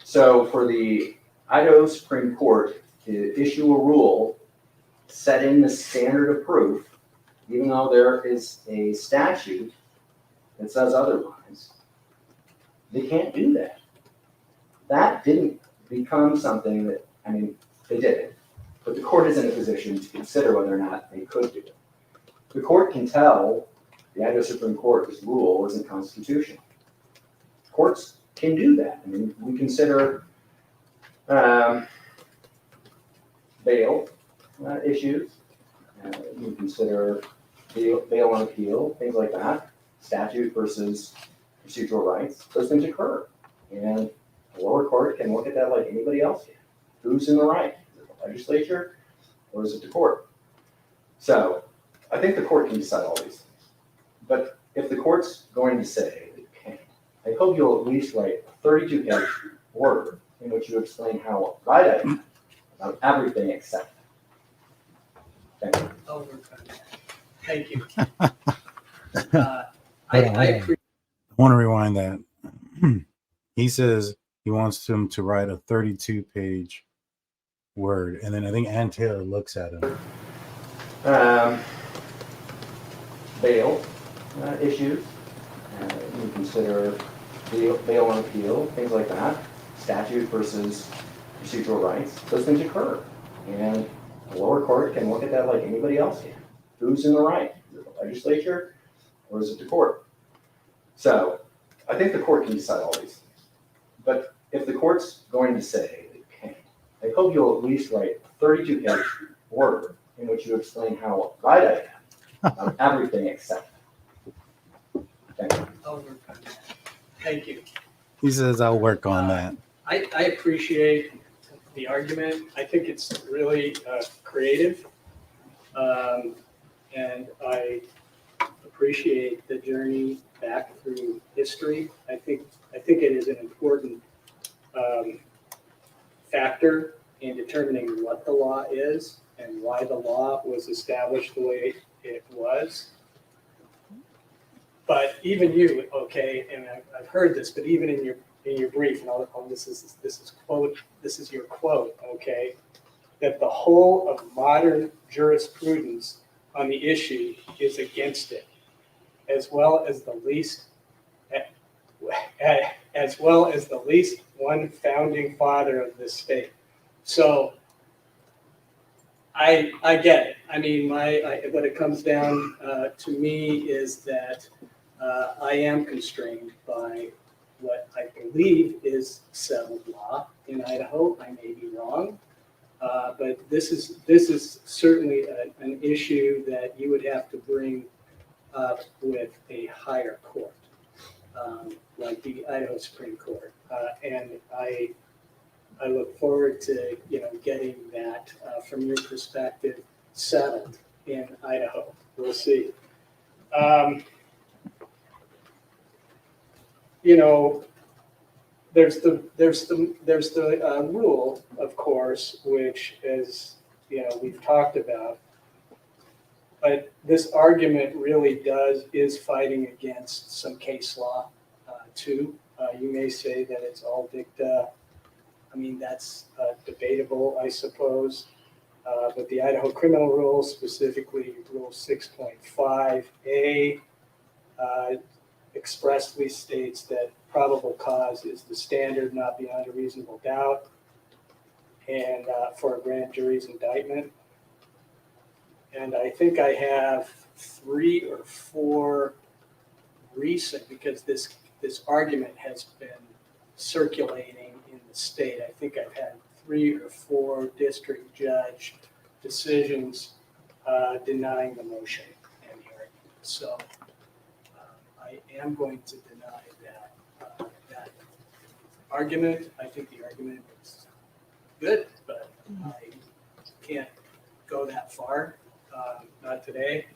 So for the Idaho Supreme Court to issue a rule setting the standard of proof, even though there is a statute that says otherwise, they can't do that. That didn't become something that, they did it, but the court is in a position to consider whether or not they could do it. The court can tell the Idaho Supreme Court this rule isn't constitutional. Courts can do that. We consider bail issues. We consider bail on appeal, things like that. Statute versus procedural rights. Those things occur. And the lower court can look at that like anybody else can. Who's in the right? Is it the legislature or is it the court? So I think the court can decide all these things. But if the court's going to say it can't, I hope you'll at least write a 32-page order in which you explain how right I am about everything except that. Thank you. I'll work on that. Thank you. I want to rewind that. He says he wants him to write a 32-page word, and then I think Ann Taylor looks at him. Bail issues. We consider bail on appeal, things like that. Statute versus procedural rights. Those things occur. And the lower court can look at that like anybody else can. Who's in the right? Is it the legislature or is it the court? So I think the court can decide all these things. But if the court's going to say it can't, I hope you'll at least write a 32-page order in which you explain how right I am about everything except that. Thank you. I'll work on that. Thank you. He says I'll work on that. I appreciate the argument. I think it's really creative. And I appreciate the journey back through history. I think it is an important factor in determining what the law is and why the law was established the way it was. But even you, okay, and I've heard this, but even in your brief, and this is your quote, okay, that the whole of modern jurisprudence on the issue is against it, as well as the least one founding father of this state. So I get it. I mean, what it comes down to me is that I am constrained by what I believe is settled law in Idaho. I may be wrong, but this is certainly an issue that you would have to bring up with a higher court. like the Idaho Supreme Court. And I look forward to, getting that from your perspective settled in Idaho. We'll see. There's the rule, of course, which is, we've talked about. But this argument really is fighting against some case law, too. You may say that it's all dicta. I mean, that's debatable, I suppose. But the Idaho criminal rules, specifically Rule 6.5A, expressly states that probable cause is the standard, not beyond a reasonable doubt, and for a grand jury's indictment. And I think I have 3 or 4 recent, because this argument has been circulating in the state. I think I've had 3 or 4 district judge decisions denying the motion and the argument. So I am going to deny that argument. I think the argument is good, but I can't go that far. Not today.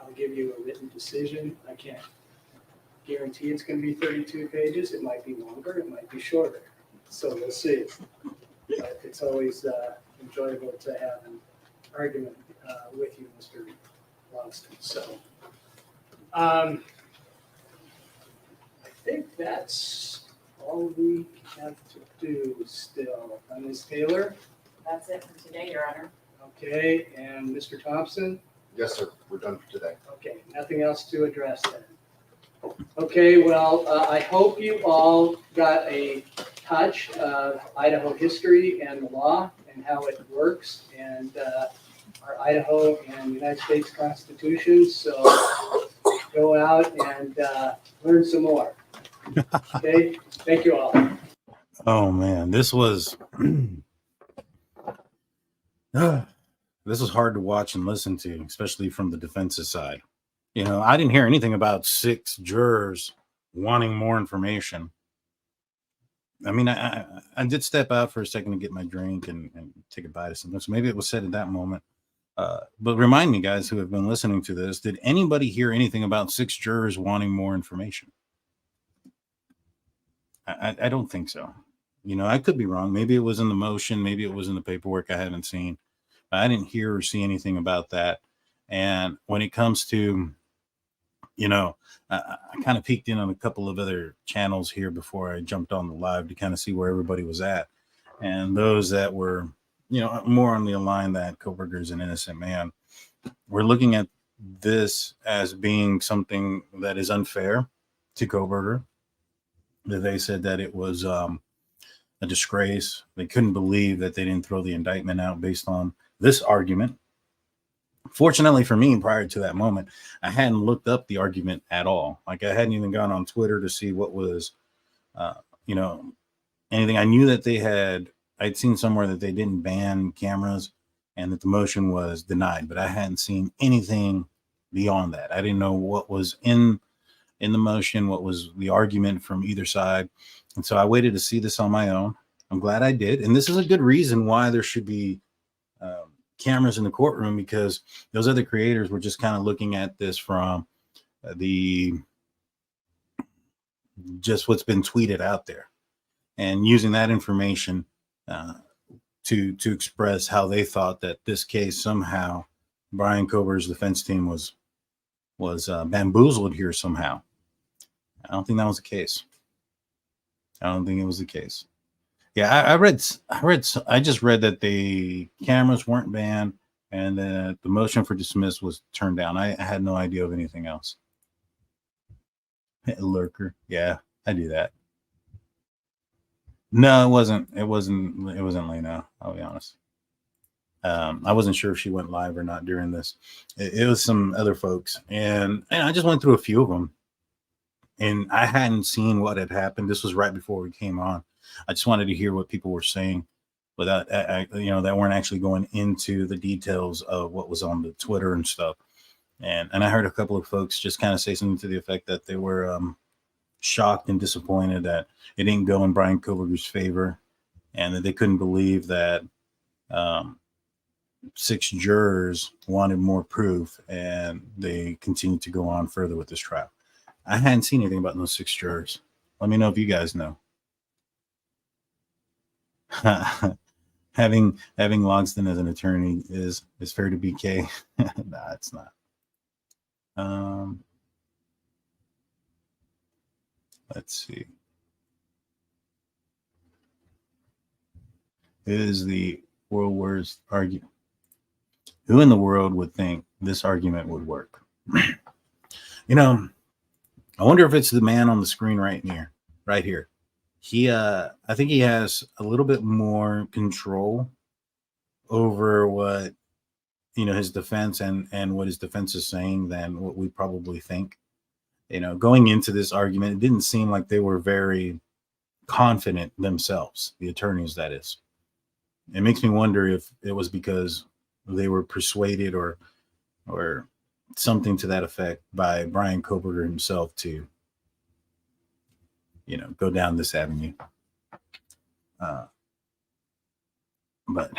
I'll give you a written decision. I can't guarantee it's going to be 32 pages. It might be longer. It might be shorter. So we'll see. But it's always enjoyable to have an argument with you, Mr. Longston. So I think that's all we have to do still. Ms. Taylor? That's it for today, Your Honor. Okay, and Mr. Thompson? Yes, sir. We're done for today. Okay, nothing else to address then. Okay, well, I hope you all got a touch of Idaho history and the law and how it works and our Idaho and United States Constitution. So go out and learn some more. Okay, thank you all. Oh man, this was this was hard to watch and listen to, especially from the defense's side. I didn't hear anything about 6 jurors wanting more information. I mean, I did step out for a second to get my drink and take a bite of something. So maybe it was said at that moment. But remind me, guys who have been listening to this, did anybody hear anything about 6 jurors wanting more information? I don't think so. I could be wrong. Maybe it was in the motion. Maybe it was in the paperwork I haven't seen. I didn't hear or see anything about that. And when it comes to, I kind of peeked in on a couple of other channels here before I jumped on the live to kind of see where everybody was at. And those that were, more on the line that Kohberger is an innocent man, we're looking at this as being something that is unfair to Kohberger. They said that it was a disgrace. They couldn't believe that they didn't throw the indictment out based on this argument. Fortunately for me, prior to that moment, I hadn't looked up the argument at all. Like I hadn't even gone on Twitter to see what was, anything. I knew that I'd seen somewhere that they didn't ban cameras and that the motion was denied, but I hadn't seen anything beyond that. I didn't know what was in the motion, what was the argument from either side. And so I waited to see this on my own. I'm glad I did. And this is a good reason why there should be cameras in the courtroom, because those other creators were just kind of looking at this from just what's been tweeted out there and using that information to express how they thought that this case somehow Bryan Kohberger's defense team was bamboozled here somehow. I don't think that was the case. I don't think it was the case. Yeah, I just read that the cameras weren't banned and that the motion for dismiss was turned down. I had no idea of anything else. Lurker. Yeah, I do that. No, it wasn't Lena. I'll be honest. I wasn't sure if she went live or not during this. It was some other folks, and I just went through a few of them, and I hadn't seen what had happened. This was right before we came on. I just wanted to hear what people were saying without, that weren't actually going into the details of what was on the Twitter and stuff. And I heard a couple of folks just kind of say something to the effect that they were shocked and disappointed that it didn't go in Bryan Kohberger's favor, and that they couldn't believe that 6 jurors wanted more proof, and they continued to go on further with this trial. I hadn't seen anything about those 6 jurors. Let me know if you guys know. having Logston as an attorney is fair to BK. Nah, it's not. Let's see. Is the world worst argument? Who in the world would think this argument would work? You know, I wonder if it's the man on the screen right here. He, I think he has a little bit more control over what, his defense and what his defense is saying than what we probably think. Going into this argument, it didn't seem like they were very confident themselves, the attorneys, that is. It makes me wonder if it was because they were persuaded or something to that effect by Bryan Kohberger himself to, go down this avenue. But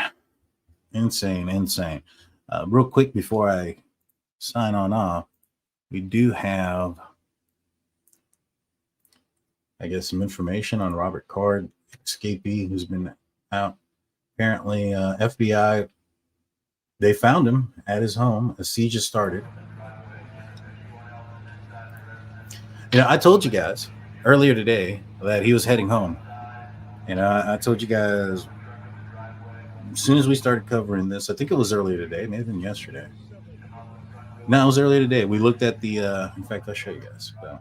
insane. Real quick before I sign on off, we do have, I guess, some information on Robert Card, escapee who's been out. Apparently, FBI, they found him at his home. A siege has started. I told you guys earlier today that he was heading home. I told you guys as soon as we started covering this, I think it was earlier today, maybe even yesterday. No, it was earlier today. We looked at the, in fact, I'll show you guys. So,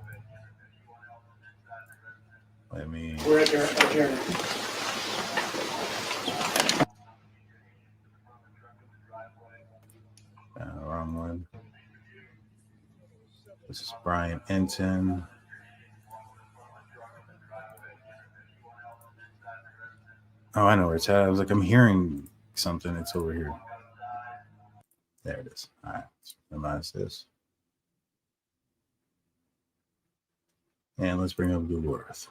We're adjourned. Wrong one. This is Brian Enton. Oh, I know where it's at. I was like, I'm hearing something. It's over here. There it is. All right. Let's minimize this. And let's bring up Google Earth.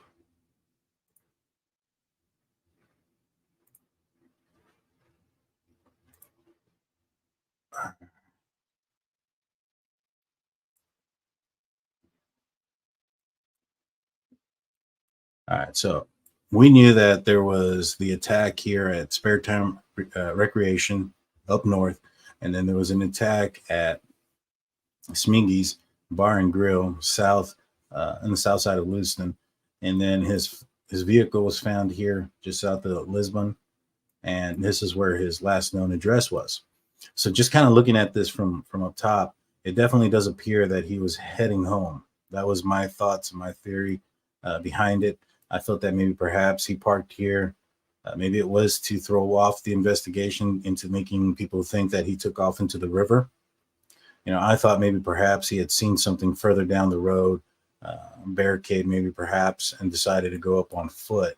All right, so we knew that there was the attack here at Spare Time Recreation up north, and then there was an attack at Smingy's Bar and Grill south, on the south side of Lewiston, and then his vehicle was found here just south of Lisbon, and this is where his last known address was. So just kind of looking at this from up top, it definitely does appear that he was heading home. That was my thoughts and my theory behind it. I thought that maybe perhaps he parked here. Maybe it was to throw off the investigation into making people think that he took off into the river. I thought maybe perhaps he had seen something further down the road, barricade maybe perhaps, and decided to go up on foot.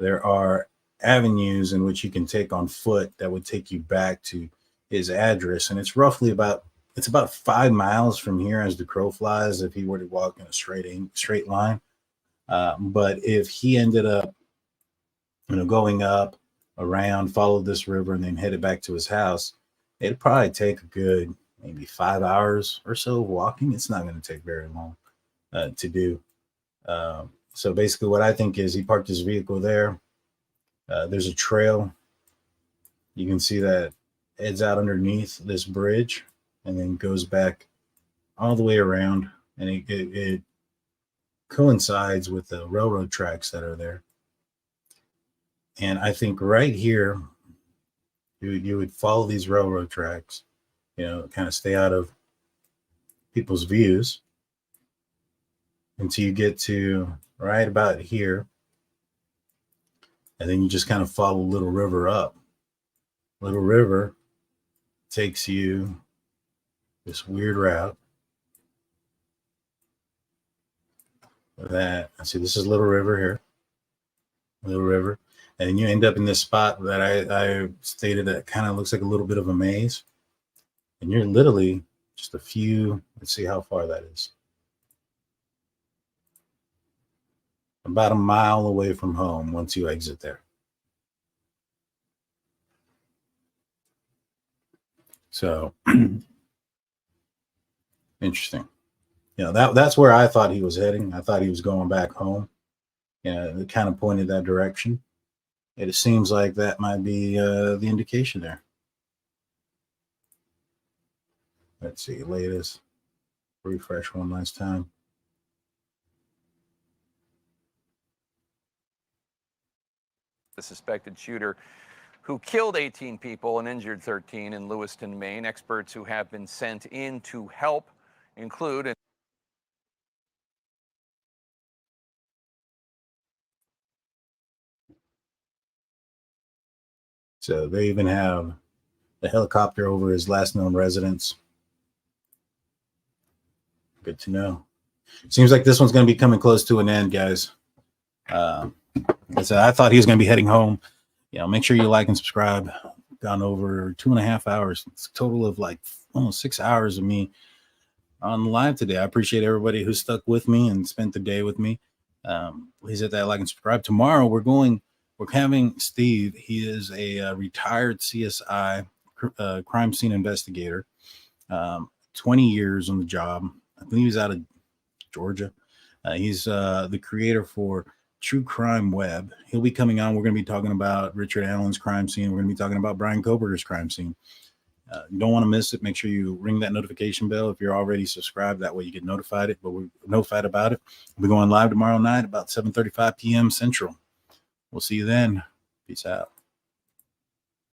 There are avenues in which you can take on foot that would take you back to his address. And it's roughly about 5 miles from here as the crow flies if he were to walk in a straight line. But if he ended up, going up, around, followed this river, and then headed back to his house, it'd probably take a good maybe 5 hours or so of walking. It's not going to take very long to do. So basically what I think is he parked his vehicle there. There's a trail. You can see that heads out underneath this bridge and then goes back all the way around. And it coincides with the railroad tracks that are there. And I think right here, you would follow these railroad tracks, kind of stay out of people's views until you get to right about here. And then you just kind of follow Little River up. Little River takes you this weird route. See, this is Little River here. Little River. And then you end up in this spot that I stated that kind of looks like a little bit of a maze. And you're literally just a few, let's see how far that is. about a mile away from home once you exit there. So interesting. That's where I thought he was heading. I thought he was going back home. It kind of pointed that direction. It seems like that might be the indication there. Let's see, latest. Refresh one last time. The suspected shooter who killed 18 people and injured 13 in Lewiston, Maine. Experts who have been sent in to help include So they even have the helicopter over his last known residence. Good to know. Seems like this one's going to be coming close to an end, guys. I thought he was going to be heading home. Make sure you like and subscribe. Gone over 2.5 hours. It's a total of like almost 6 hours of me on live today. I appreciate everybody who stuck with me and spent the day with me. Please hit that like and subscribe. Tomorrow we're having Steve. He is a retired CSI crime scene investigator. 20 years on the job. I believe he's out of Georgia. He's the creator for True Crime Web. He'll be coming on. We're going to be talking about Richard Allen's crime scene. We're going to be talking about Bryan Kohberger's crime scene. You don't want to miss it. Make sure you ring that notification bell if you're already subscribed. That way you get notified. But we're notified about it. We'll be going live tomorrow night about 7:35 p.m. Central. We'll see you then. Peace out.